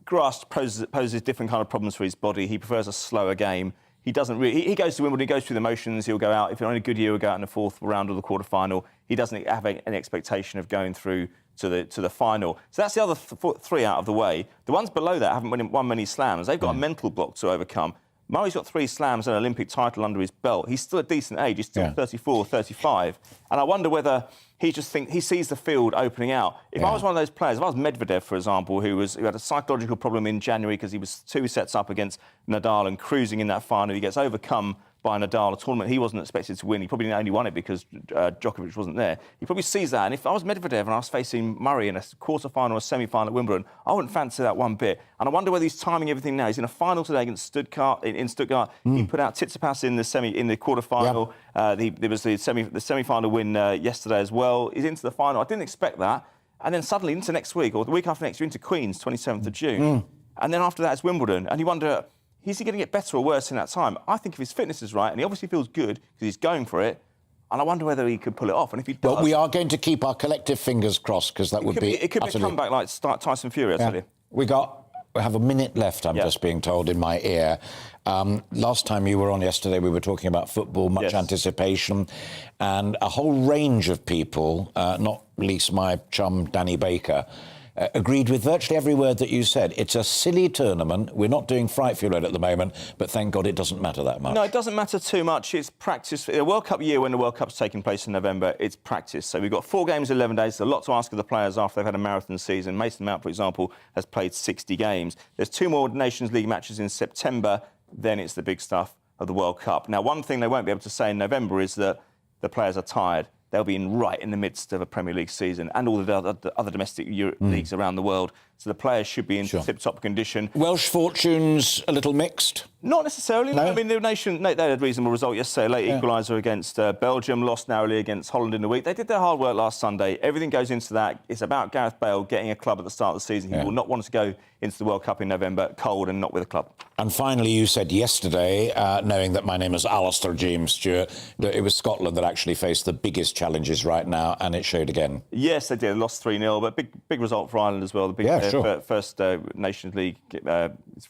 grass poses different kind of problems for his body. He prefers a slower game. He doesn't really... He goes to Wimbledon, he goes through the motions, he'll go out. If he's on a good year, he'll go out in the fourth round of the quarter-final. He doesn't have any expectation of going through to the final. So that's the other three out of the way. The ones below that haven't won many slams. They've got a mental block to overcome. Murray's got 3 slams and an Olympic title under his belt. He's still a decent age. He's still 34, 35. And I wonder whether he sees the field opening out. If I was one of those players, if I was Medvedev, for example, who had a psychological problem in January because he was 2 sets up against Nadal and cruising in that final, he gets overcome by Nadal, a tournament he wasn't expected to win. He probably only won it because Djokovic wasn't there. He probably sees that. And if I was Medvedev and I was facing Murray in a quarter-final or semi-final at Wimbledon, I wouldn't fancy that one bit. And I wonder whether he's timing everything now. He's in a final today against Stuttgart. In Stuttgart, he put out Tsitsipas in the quarter-final. There was the semi-final win yesterday as well. He's into the final. I didn't expect that. And then suddenly into next week, or the week after next, you're into Queen's, 27th of June. And then after that, it's Wimbledon. And you wonder, is he going to get better or worse in that time? I think if his fitness is right, and he obviously feels good because he's going for it, and I wonder whether he could pull it off. And if he does... Well, we are going to keep our collective fingers crossed, because that would be... It could be a comeback like Tyson Fury, I tell you. We have a minute left, I'm just being told in my ear. Last time you were on yesterday, we were talking about football, much anticipation, and a whole range of people, not least my chum Danny Baker, agreed with virtually every word that you said. It's a silly tournament. We're not doing fright fuel at the moment, but thank God it doesn't matter that much. No, it doesn't matter too much. It's practice. A World Cup year, when the World Cup's taking place in November, it's practice. So we've got 4 games in 11 days. There's a lot to ask of the players after they've had a marathon season. Mason Mount, for example, has played 60 games. There's 2 more Nations League matches in September. Then it's the big stuff of the World Cup. Now, one thing they won't be able to say in November is that the players are tired. They'll be right in the midst of a Premier League season and all the other domestic leagues around the world. So the players should be in tip-top condition. Welsh fortunes a little mixed? Not necessarily. No? I mean, they had a reasonable result yesterday. Late equaliser against Belgium, lost narrowly against Holland in the week. They did their hard work last Sunday. Everything goes into that. It's about Gareth Bale getting a club at the start of the season. He will not want to go into the World Cup in November cold and not with a club. And finally, you said yesterday, knowing that my name is Alastair James Stewart, that it was Scotland that actually faced the biggest challenges right now, and it showed again. Yes, they did. They lost 3-0, but big result for Ireland as well. The big, first Nations League,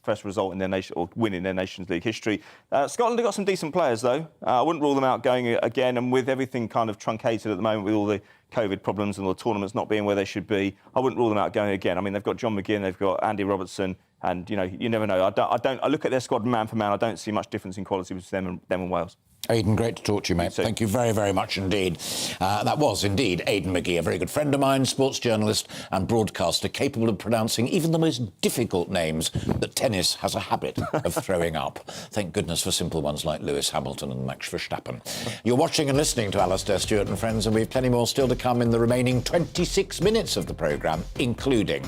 first result in their nation or win in their Nations League history. Scotland have got some decent players though. I wouldn't rule them out going again, and with everything kind of truncated at the moment with all the COVID problems and the tournaments not being where they should be, I wouldn't rule them out going again. I mean, they've got John McGinn, they've got Andy Robertson, and you never know. I look at their squad man for man. I don't see much difference in quality between them and Wales. Aidan, great to talk to you, mate. Thank you very, very much indeed. That was indeed Aidan McGee, a very good friend of mine, sports journalist and broadcaster, capable of pronouncing even the most difficult names that tennis has a habit of throwing up. Thank goodness for simple ones like Lewis Hamilton and Max Verstappen. You're watching and listening to Alastair Stewart and Friends, and we've plenty more still to come in the remaining 26 minutes of the programme, including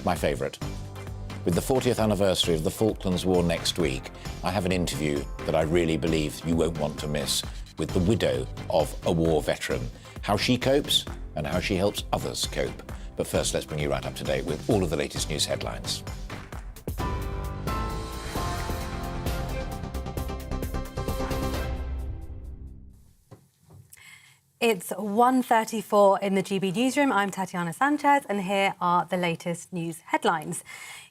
my favourite. With the 40th anniversary of the Falklands War next week, I have an interview that I really believe you won't want to miss with the widow of a war veteran, how she copes and how she helps others cope. But first, let's bring you right up to date with all of the latest news headlines. It's 1:34 in the GB newsroom. I'm Tatiana Sanchez, and here are the latest news headlines.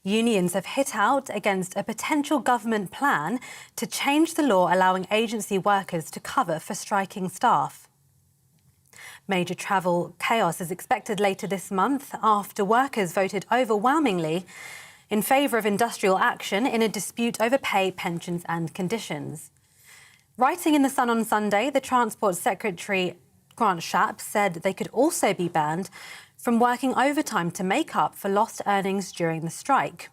Unions have hit out against a potential government plan to change the law allowing agency workers to cover for striking staff. Major travel chaos is expected later this month after workers voted overwhelmingly in favour of industrial action in a dispute over pay, pensions and conditions. Writing in The Sun on Sunday, the Transport Secretary Grant Shapps said they could also be banned from working overtime to make up for lost earnings during the strike.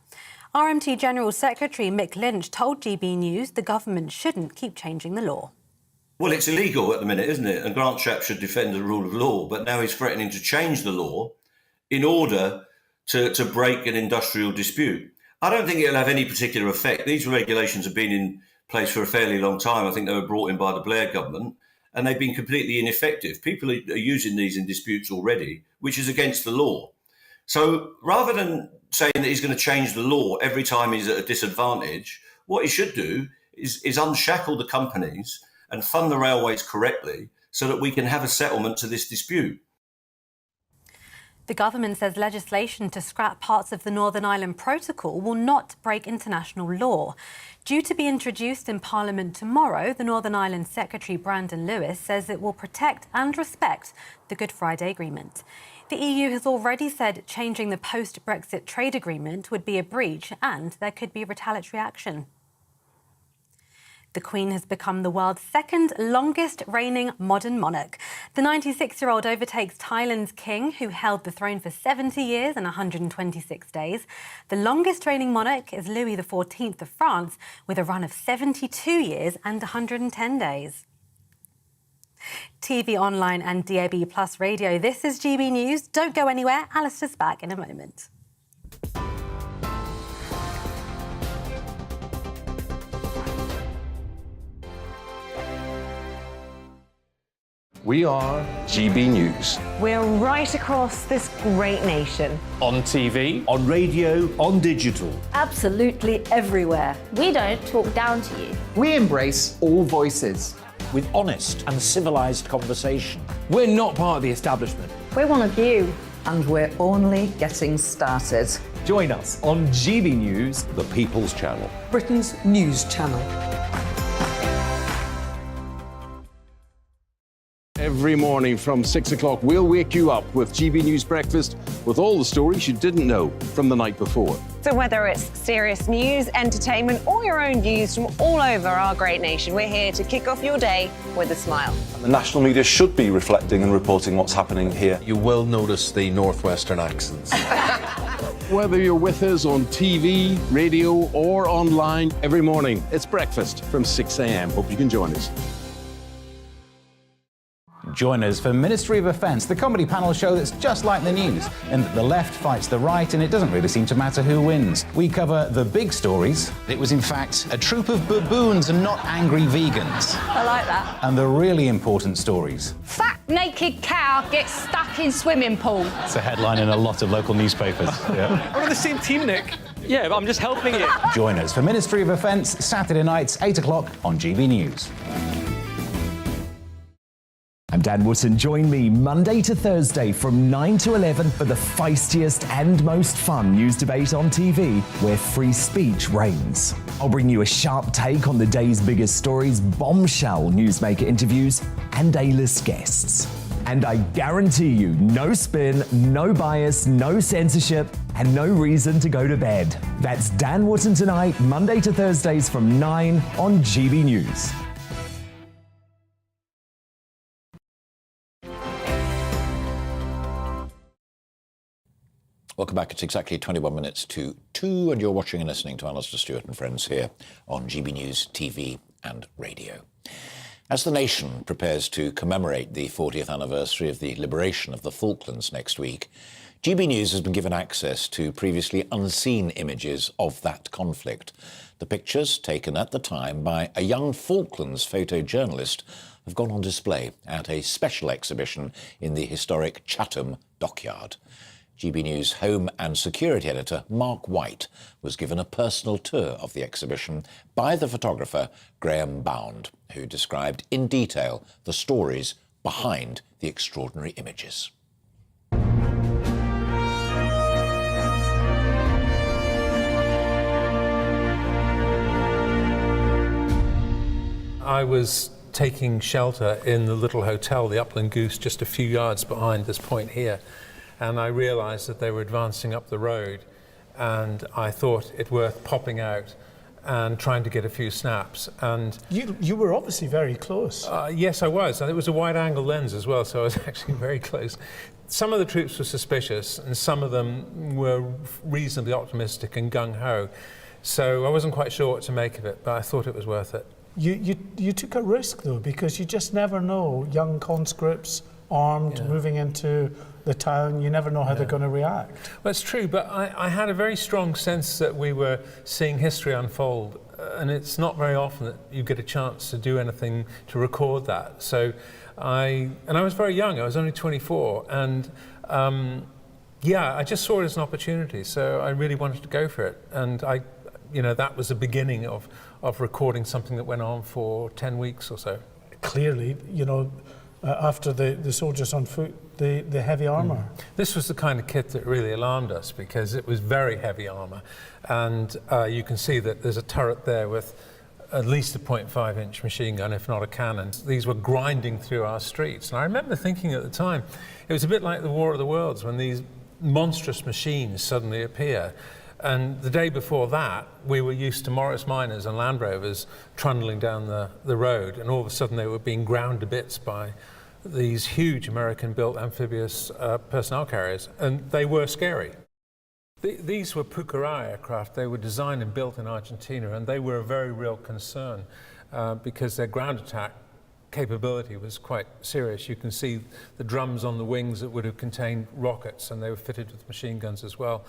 RMT General Secretary Mick Lynch told GB News the government shouldn't keep changing the law. Well, it's illegal at the minute, isn't it? And Grant Shapps should defend the rule of law, but now he's threatening to change the law in order to break an industrial dispute. I don't think it'll have any particular effect. These regulations have been in place for a fairly long time. I think they were brought in by the Blair government, and they've been completely ineffective. People are using these in disputes already, which is against the law. So rather than saying that he's going to change the law every time he's at a disadvantage, what he should do is unshackle the companies and fund the railways correctly so that we can have a settlement to this dispute. The government says legislation to scrap parts of the Northern Ireland Protocol will not break international law. Due to be introduced in Parliament tomorrow, the Northern Ireland Secretary Brandon Lewis says it will protect and respect the Good Friday Agreement. The EU has already said changing the post-Brexit trade agreement would be a breach and there could be retaliatory action. The Queen has become the world's second longest reigning modern monarch. The 96-year-old overtakes Thailand's king, who held the throne for 70 years and 126 days. The longest reigning monarch is Louis XIV of France, with a run of 72 years and 110 days. TV, online and DAB Plus radio, this is GB News. Don't go anywhere. Alistair's back in a moment. We are GB News. We're right across this great nation. On TV. On radio. On digital. Absolutely everywhere. We don't talk down to you. We embrace all voices. With honest and civilised conversation. We're not part of the establishment. We're one of you. And we're only getting started. Join us on GB News, The People's Channel. Britain's news channel. Every morning from 6 o'clock, we'll wake you up with GB News Breakfast with all the stories you didn't know from the night before. So whether it's serious news, entertainment, or your own views from all over our great nation, we're here to kick off your day with a smile. The national media should be reflecting and reporting what's happening here. You will notice the northwestern accents. Whether you're with us on TV, radio, or online, every morning, it's breakfast from 6 a.m. Hope you can join us. Join us for Ministry of Offence, the comedy panel show that's just like the news, in that the left fights the right and it doesn't really seem to matter who wins. We cover the big stories. It was in fact a troop of baboons and not angry vegans. I like that. And the really important stories. Fat naked cow gets stuck in swimming pool. It's a headline in a lot of local newspapers. Yeah. We're on the same team, Nick. Yeah, but I'm just helping you. Join us for Ministry of Offence, Saturday nights, 8 o'clock on GB News. I'm Dan Wootton. Join me Monday to Thursday from 9 to 11 for the feistiest and most fun news debate on TV, where free speech reigns. I'll bring you a sharp take on the day's biggest stories, bombshell newsmaker interviews, and A-list guests. And I guarantee you, no spin, no bias, no censorship, and no reason to go to bed. That's Dan Wootton tonight, Monday to Thursdays from 9 on GB News. Welcome back. It's exactly 21 minutes to 2, and you're watching and listening to Alastair Stewart and Friends here on GB News TV and radio. As the nation prepares to commemorate the 40th anniversary of the liberation of the Falklands next week, GB News has been given access to previously unseen images of that conflict. The pictures, taken at the time by a young Falklands photojournalist, have gone on display at a special exhibition in the historic Chatham Dockyard. GB News Home and Security Editor Mark White was given a personal tour of the exhibition by the photographer Graham Bound, who described in detail the stories behind the extraordinary images. I was taking shelter in the little hotel, the Upland Goose, just a few yards behind this point here. And I realised that they were advancing up the road, and I thought it worth popping out and trying to get a few snaps. And you were obviously very close. Yes, I was, and it was a wide-angle lens as well, so I was actually very close. some of the troops were suspicious and some of them were reasonably optimistic and gung-ho. So I wasn't quite sure what to make of it, but I thought it was worth it. You took a risk, though, because you just never know. Young conscripts, armed, moving into the town, you never know how they're going to react. Well, it's true, but I had a very strong sense that we were seeing history unfold, and it's not very often that you get a chance to do anything to record that. So I was very young, I was only 24, and I just saw it as an opportunity, so I really wanted to go for it. And that was the beginning of recording something that went on for 10 weeks or so. Clearly, after the soldiers on foot, the heavy armour. This was the kind of kit that really alarmed us because it was very heavy armour, and you can see that there's a turret there with at least a 0.5-inch machine gun, if not a cannon. These were grinding through our streets, and I remember thinking at the time, it was a bit like the War of the Worlds when these monstrous machines suddenly appear. And the day before that, we were used to Morris Minors and Land Rovers trundling down the road, and all of a sudden they were being ground to bits by these huge American-built amphibious personnel carriers, and they were scary. These were Pucará aircraft. They were designed and built in Argentina, and they were a very real concern because their ground attack capability was quite serious. You can see the drums on the wings that would have contained rockets, and they were fitted with machine guns as well.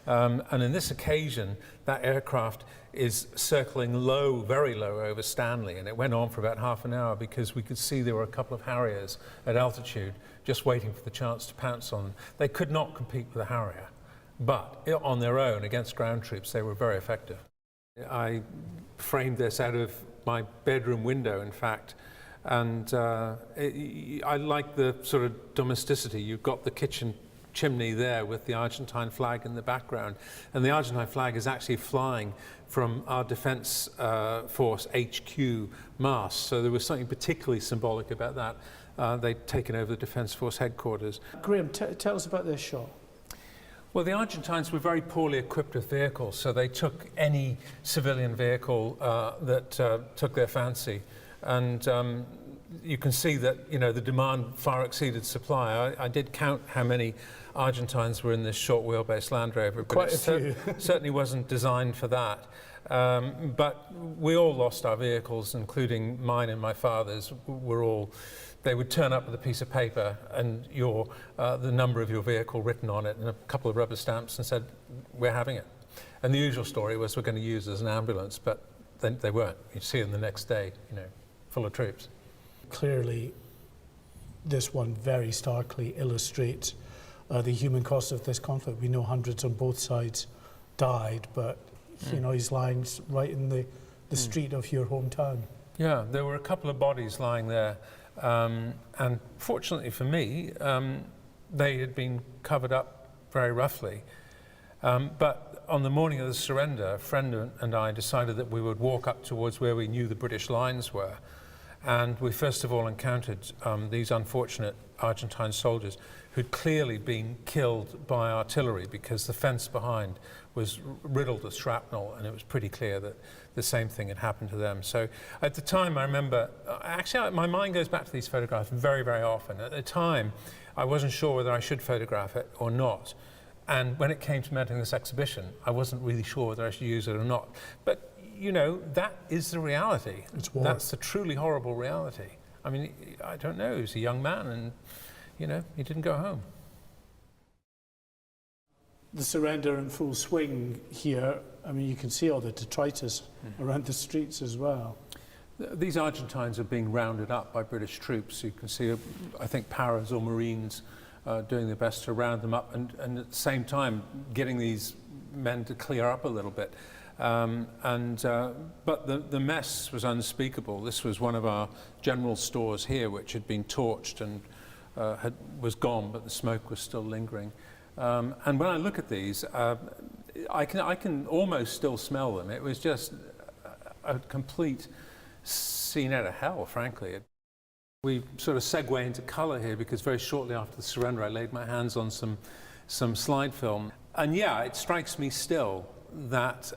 And in this occasion, that aircraft is circling low, very low over Stanley, and it went on for about half an hour because we could see there were a couple of Harriers at altitude just waiting for the chance to pounce on them. They could not compete with a Harrier, but on their own, against ground troops, they were very effective. I framed this out of my bedroom window, in fact, and I like the sort of domesticity. You've got the kitchen chimney there with the Argentine flag in the background, and the Argentine flag is actually flying from our Defence Force HQ mast, so there was something particularly symbolic about that. They'd taken over the Defence Force headquarters. Graham, tell us about this shot. Well, the Argentines were very poorly equipped with vehicles, so they took any civilian vehicle that took their fancy, and you can see that the demand far exceeded supply. I did count how many Argentines were in this short wheelbase Land Rover, but it certainly wasn't designed for that. But we all lost our vehicles, including mine and my father's. They would turn up with a piece of paper and the number of your vehicle written on it and a couple of rubber stamps and said, "We're having it." And the usual story was, "We're going to use it as an ambulance," but then they weren't. You'd see them the next day, full of troops. Clearly, this one very starkly illustrates the human cost of this conflict. We know hundreds on both sides died, but he's lying right in the street of your hometown. Yeah, there were a couple of bodies lying there, and fortunately for me, they had been covered up very roughly. But on the morning of the surrender, a friend and I decided that we would walk up towards where we knew the British lines were. And we first of all encountered these unfortunate Argentine soldiers who'd clearly been killed by artillery because the fence behind was riddled with shrapnel, and it was pretty clear that the same thing had happened to them. So at the time, I remember, actually my mind goes back to these photographs very, very often. At the time, I wasn't sure whether I should photograph it or not. And when it came to mounting this exhibition, I wasn't really sure whether I should use it or not. But that is the reality. It's war. That's the truly horrible reality. I mean, I don't know, he was a young man and, he didn't go home. The surrender in full swing here. I mean, you can see all the detritus around the streets as well. These Argentines are being rounded up by British troops. You can see, I think, Paras or Marines doing their best to round them up and at the same time getting these men to clear up a little bit. But the mess was unspeakable. This was one of our general stores here, which had been torched and was gone, but the smoke was still lingering. And when I look at these, I can almost still smell them. It was just a complete scene out of hell, frankly. We sort of segue into colour here because very shortly after the surrender, I laid my hands on some slide film. And yeah, it strikes me still that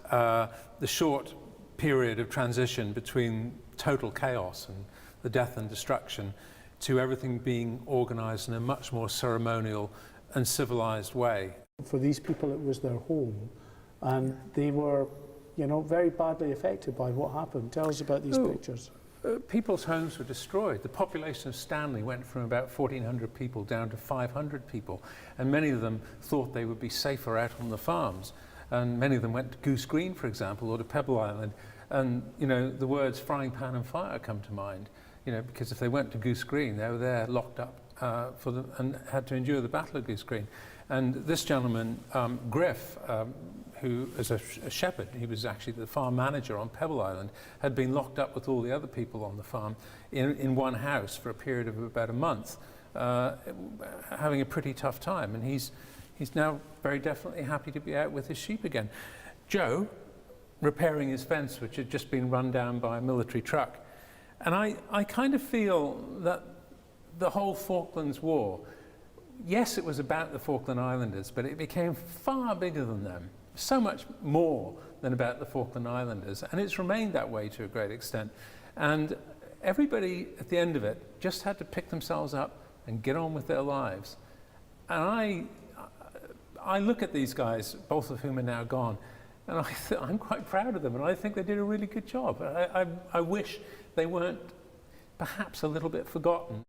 the short period of transition between total chaos and the death and destruction to everything being organised in a much more ceremonial and civilised way. For these people, it was their home, and they were, very badly affected by what happened. Tell us about these pictures. People's homes were destroyed. The population of Stanley went from about 1,400 people down to 500 people, and many of them thought they would be safer out on the farms. And many of them went to Goose Green, for example, or to Pebble Island. And, the words frying pan and fire come to mind, because if they went to Goose Green, they were there locked up and had to endure the Battle of Goose Green. And this gentleman, Griff, who is a shepherd, he was actually the farm manager on Pebble Island, had been locked up with all the other people on the farm in one house for a period of about a month, having a pretty tough time. And he's now very definitely happy to be out with his sheep again. Joe, repairing his fence, which had just been run down by a military truck. And I kind of feel that the whole Falklands War, yes, it was about the Falkland Islanders, but it became far bigger than them, so much more than about the Falkland Islanders. And it's remained that way to a great extent. And everybody at the end of it just had to pick themselves up and get on with their lives. And I look at these guys, both of whom are now gone, and I'm quite proud of them, and I think they did a really good job. I wish they weren't perhaps a little bit forgotten.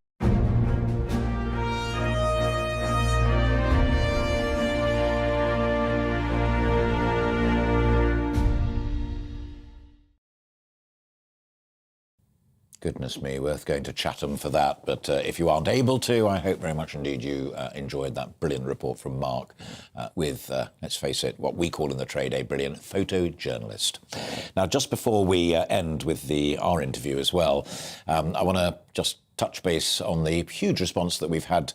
Goodness me, worth going to Chatham for that. But if you aren't able to, I hope very much indeed you enjoyed that brilliant report from Mark with, let's face it, what we call in the trade a brilliant photojournalist. Now, just before we end with our interview as well, I want to just touch base on the huge response that we've had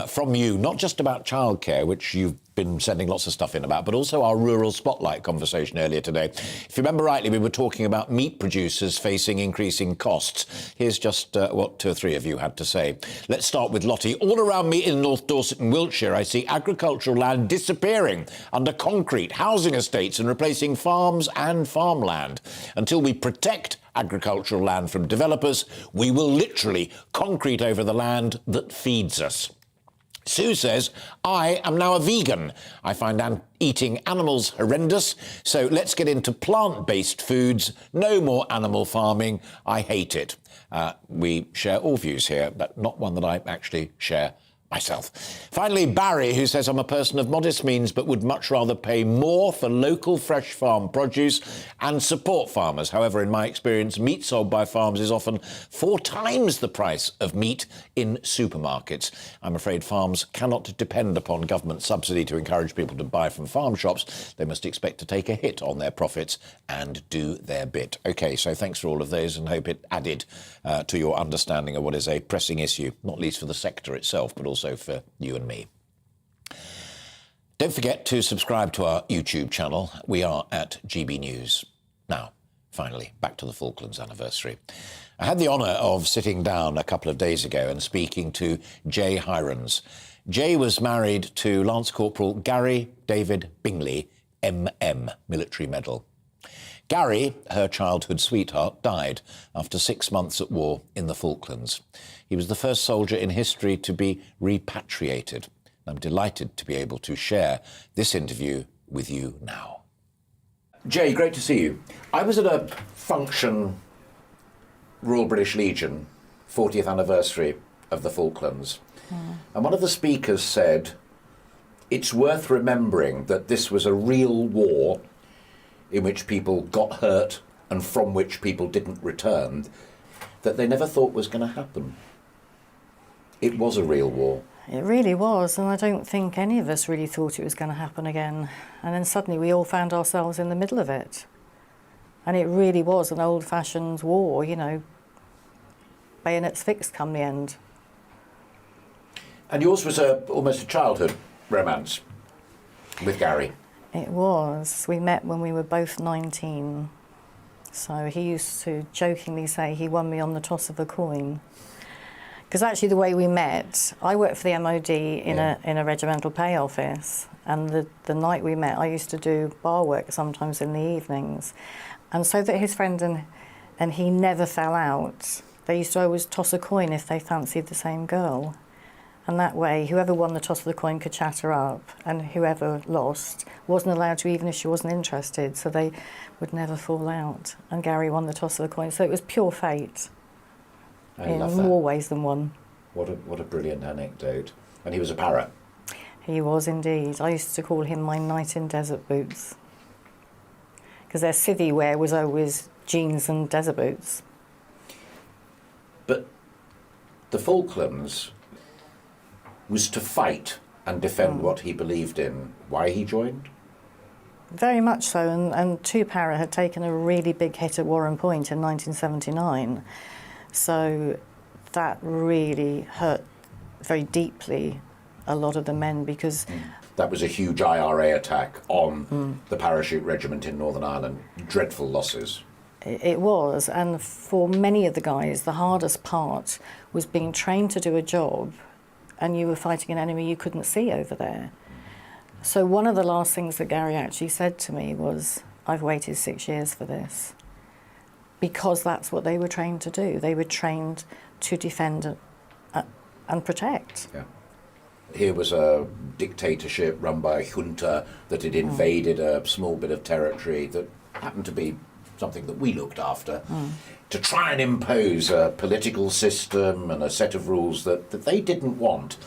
from you, not just about childcare, which you've been sending lots of stuff in about, but also our rural spotlight conversation earlier today. If you remember rightly, we were talking about meat producers facing increasing costs. Here's just what 2 or 3 of you had to say. Let's start with Lottie. All around me in North Dorset and Wiltshire, I see agricultural land disappearing under concrete, housing estates and replacing farms and farmland. Until we protect agricultural land from developers, we will literally concrete over the land that feeds us. Sue says, I am now a vegan. I find eating animals horrendous, so let's get into plant-based foods. No more animal farming. I hate it. We share all views here, but not one that I actually share myself. Finally, Barry, who says, I'm a person of modest means but would much rather pay more for local fresh farm produce and support farmers. However, in my experience, meat sold by farms is often 4 times the price of meat in supermarkets. I'm afraid farms cannot depend upon government subsidy to encourage people to buy from farm shops. They must expect to take a hit on their profits and do their bit. OK, so thanks for all of those, and hope it added to your understanding of what is a pressing issue, not least for the sector itself, but also for you and me. Don't forget to subscribe to our YouTube channel. We are at GB News. Now, finally, back to the Falklands anniversary. I had the honour of sitting down a couple of days ago and speaking to Jay Hirons. Jay was married to Lance Corporal Gary David Bingley, MM, Military Medal. Gary, her childhood sweetheart, died after 6 months at war in the Falklands. He was the first soldier in history to be repatriated. I'm delighted to be able to share this interview with you now. Jay, great to see you. I was at a function, Royal British Legion, 40th anniversary of the Falklands. And one of the speakers said, it's worth remembering that this was a real war in which people got hurt and from which people didn't return, that they never thought was going to happen. It was a real war. It really was, and I don't think any of us really thought it was going to happen again. And then suddenly we all found ourselves in the middle of it. And it really was an old-fashioned war, you know, bayonets fixed come the end. And yours was almost a childhood romance with Gary. It was. We met when we were both 19. So he used to jokingly say he won me on the toss of a coin. Because actually the way we met, I worked for the MOD in a regimental pay office, and the night we met I used to do bar work sometimes in the evenings. And so that his friend and he never fell out, They used to always toss a coin if they fancied the same girl. And that way, whoever won the toss of the coin could chat her up, and whoever lost wasn't allowed to, even if she wasn't interested, so they would never fall out. And Gary won the toss of the coin, so it was pure fate. In more ways than one. What a brilliant anecdote. And he was a parrot. He was indeed. I used to call him my knight in desert boots, because their civvy wear was always jeans and desert boots. But the Falklands was to fight and defend what he believed in. Why he joined? Very much so, and Two Para had taken a really big hit at Warren Point in 1979, so that really hurt very deeply a lot of the men, because that was a huge IRA attack on the parachute regiment in Northern Ireland. Dreadful losses. It was, and for many of the guys, the hardest part was being trained to do a job and you were fighting an enemy you couldn't see over there. So one of the last things that Gary actually said to me was, I've waited 6 years for this, because that's what they were trained to do. They were trained to defend and protect. Yeah. Here was a dictatorship run by a junta that had invaded a small bit of territory that happened to be something that we looked after, to try and impose a political system and a set of rules that they didn't want,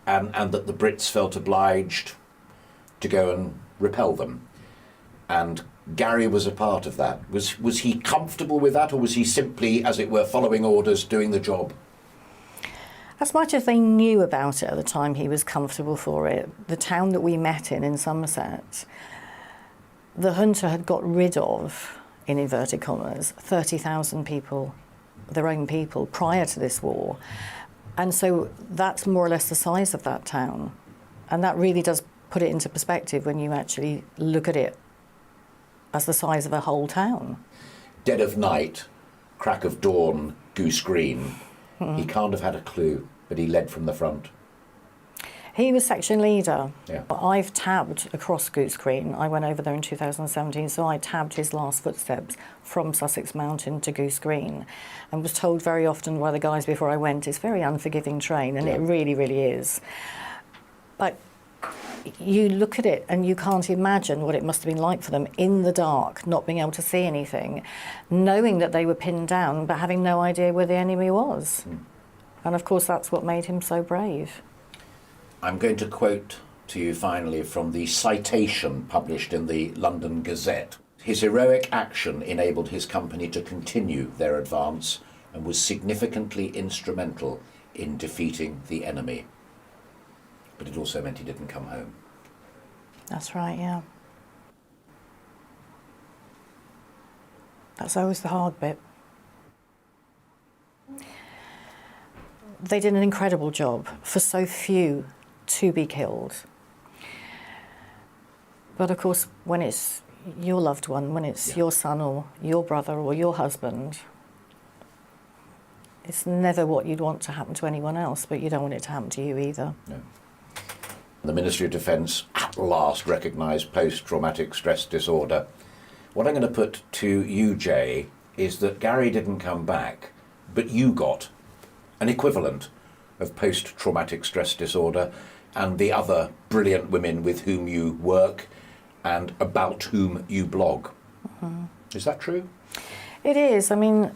and that the Brits felt obliged to go and repel them. And Gary was a part of that. Was he comfortable with that, or was he simply, as it were, following orders, doing the job? As much as they knew about it at the time, he was comfortable for it. The town that we met in Somerset, the junta had got rid of, in inverted commas, 30,000 people, their own people, prior to this war. And so that's more or less the size of that town. And that really does put it into perspective when you actually look at it as the size of a whole town. Dead of night, crack of dawn, Goose Green. He can't have had a clue, but he led from the front. He was section leader. Yeah. But I've tabbed across Goose Green. I went over there in 2017, so I tabbed his last footsteps from Sussex Mountain to Goose Green, and was told very often by the guys before I went, it's a very unforgiving train, and it really, really is. But you look at it and you can't imagine what it must have been like for them in the dark, not being able to see anything, knowing that they were pinned down, but having no idea where the enemy was. And of course, that's what made him so brave. I'm going to quote to you finally from the citation published in the London Gazette. His heroic action enabled his company to continue their advance and was significantly instrumental in defeating the enemy. But it also meant he didn't come home. That's right, yeah. That's always the hard bit. They did an incredible job for so few to be killed. But of course, when it's your loved one, when it's your son or your brother or your husband, it's never what you'd want to happen to anyone else, but you don't want it to happen to you either. No. The Ministry of Defence at last recognised post-traumatic stress disorder. What I'm going to put to you, Jay, is that Gary didn't come back, but you got an equivalent of post-traumatic stress disorder, and the other brilliant women with whom you work and about whom you blog. Is that true? It is. I mean,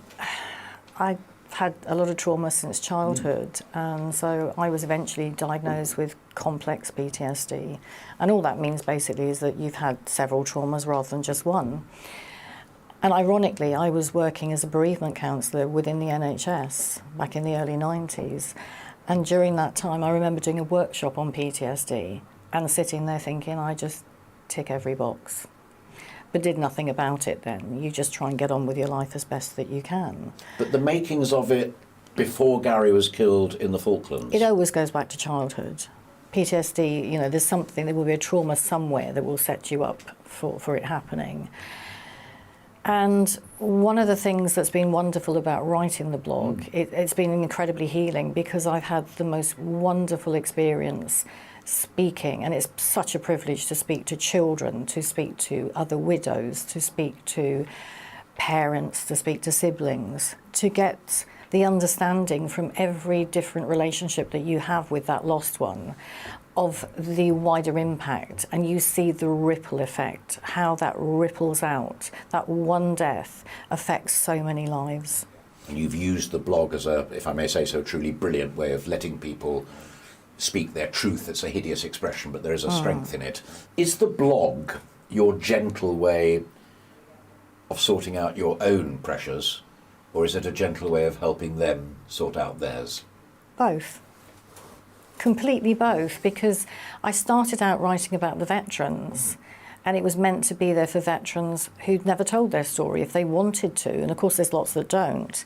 I've had a lot of trauma since childhood, and so I was eventually diagnosed with complex PTSD. And all that means basically is that you've had several traumas rather than just one. And ironically, I was working as a bereavement counsellor within the NHS back in the early 90s. And during that time, I remember doing a workshop on PTSD and sitting there thinking, I just tick every box. But did nothing about it then. You just try and get on with your life as best that you can. But the makings of it before Gary was killed in the Falklands? It always goes back to childhood. PTSD, you know, there's something, there will be a trauma somewhere that will set you up for it happening. And one of the things that's been wonderful about writing the blog, it's been incredibly healing, because I've had the most wonderful experience speaking, and it's such a privilege to speak to children, to speak to other widows, to speak to parents, to speak to siblings, to get the understanding from every different relationship that you have with that lost one of the wider impact, and you see the ripple effect, how that ripples out. That one death affects so many lives. You've used the blog as a, if I may say so, truly brilliant way of letting people speak their truth. It's a hideous expression, but there is a strength in it. Is the blog your gentle way of sorting out your own pressures, or is it a gentle way of helping them sort out theirs? Both. Completely both, because I started out writing about the veterans, and it was meant to be there for veterans who'd never told their story if they wanted to, and of course there's lots that don't.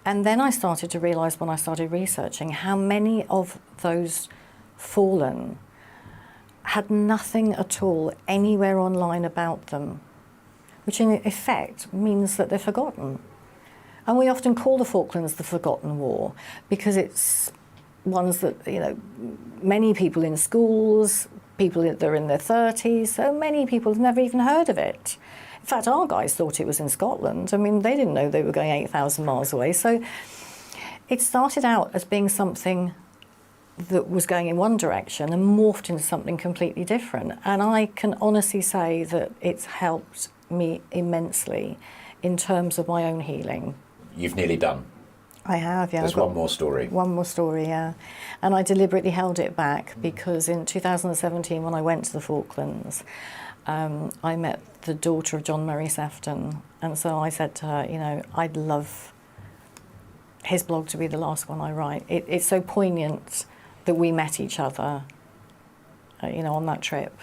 And then I started to realise when I started researching how many of those fallen had nothing at all anywhere online about them, which in effect means that they're forgotten. And we often call the Falklands the Forgotten War because it's ones that, you know, many people in schools, people that are in their 30s, so many people have never even heard of it. In fact, our guys thought it was in Scotland. I mean, they didn't know they were going 8,000 miles away. So it started out as being something that was going in one direction and morphed into something completely different. And I can honestly say that it's helped me immensely in terms of my own healing. You've nearly done. I have, yeah. There's one more story. One more story, yeah. And I deliberately held it back because in 2017, when I went to the Falklands, I met the daughter of John Murray Sefton. And so I said to her, you know, I'd love his blog to be the last one I write. It's so poignant that we met each other, you know, on that trip.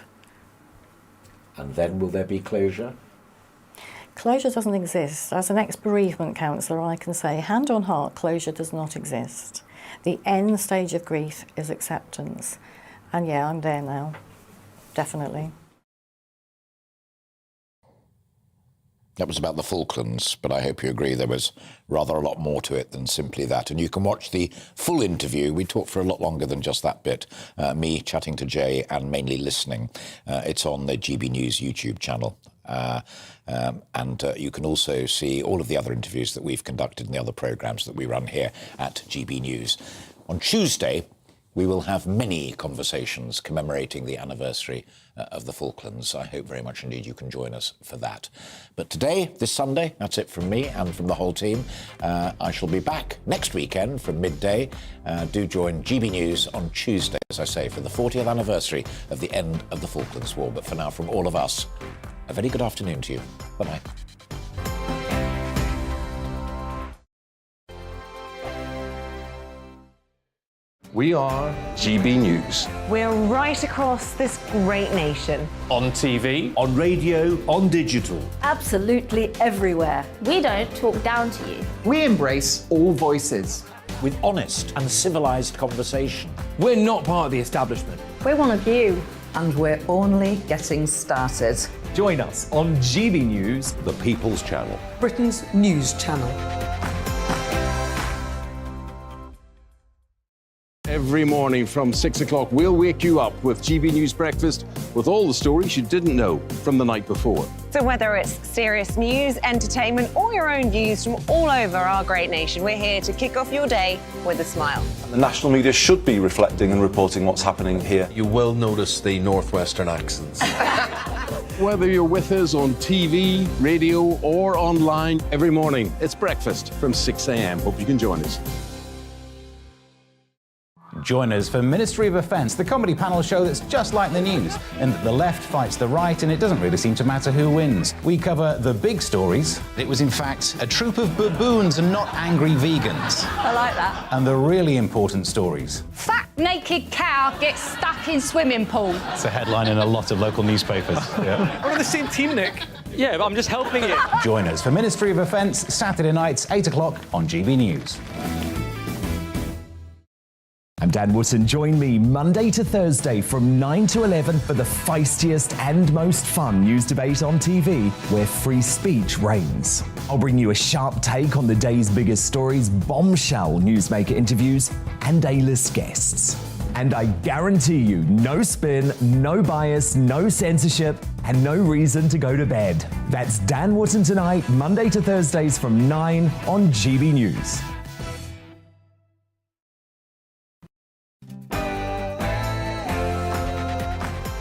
And then will there be closure? Closure doesn't exist. As an ex-bereavement counsellor, I can say, hand on heart, closure does not exist. The end stage of grief is acceptance. And yeah, I'm there now, definitely. That was about the Falklands, but I hope you agree there was rather a lot more to it than simply that. And you can watch the full interview. We talked for a lot longer than just that bit, me chatting to Jay and mainly listening. It's on the GB News YouTube channel. And you can also see all of the other interviews that we've conducted in the other programmes that we run here at GB News. On Tuesday, we will have many conversations commemorating the anniversary of the Falklands. I hope very much indeed you can join us for that. But today, this Sunday, that's it from me and from the whole team. I shall be back next weekend from midday. Do join GB News on Tuesday, as I say, for the 40th anniversary of the end of the Falklands War. But for now, from all of us, a very good afternoon to you. Bye-bye. We are GB News. We're right across this great nation. On TV, on radio, on digital. Absolutely everywhere. We don't talk down to you. we embrace all voices. With honest and civilised conversation. We're not part of the establishment. We're one of you. And we're only getting started. Join us on GB News, The People's Channel. Britain's news channel. Every morning from 6 o'clock, we'll wake you up with GB News Breakfast with all the stories you didn't know from the night before. So whether it's serious news, entertainment, or your own views from all over our great nation, we're here to kick off your day with a smile. The national media should be reflecting and reporting what's happening here. You will notice the northwestern accents. Whether you're with us on TV, radio, or online, every morning, it's breakfast from 6 a.m. Hope you can join us. Join us for Ministry of Defence, the comedy panel show that's just like the news, in that the left fights the right and it doesn't really seem to matter who wins. We cover the big stories. It was in fact a troop of baboons and not angry vegans. I like that. And the really important stories. Fat naked cow gets stuck in swimming pool. It's a headline in a lot of local newspapers. Yeah. We're on the same team, Nick. Yeah, but I'm just helping it. Join us for Ministry of Defence, Saturday nights, 8 o'clock on GB News. I'm Dan Wootton. Join me Monday to Thursday from 9 to 11 for the feistiest and most fun news debate on TV, where free speech reigns. I'll bring you a sharp take on the day's biggest stories, bombshell newsmaker interviews, and A-list guests. And I guarantee you, no spin, no bias, no censorship, and no reason to go to bed. That's Dan Wootton Tonight, Monday to Thursdays from 9 on GB News.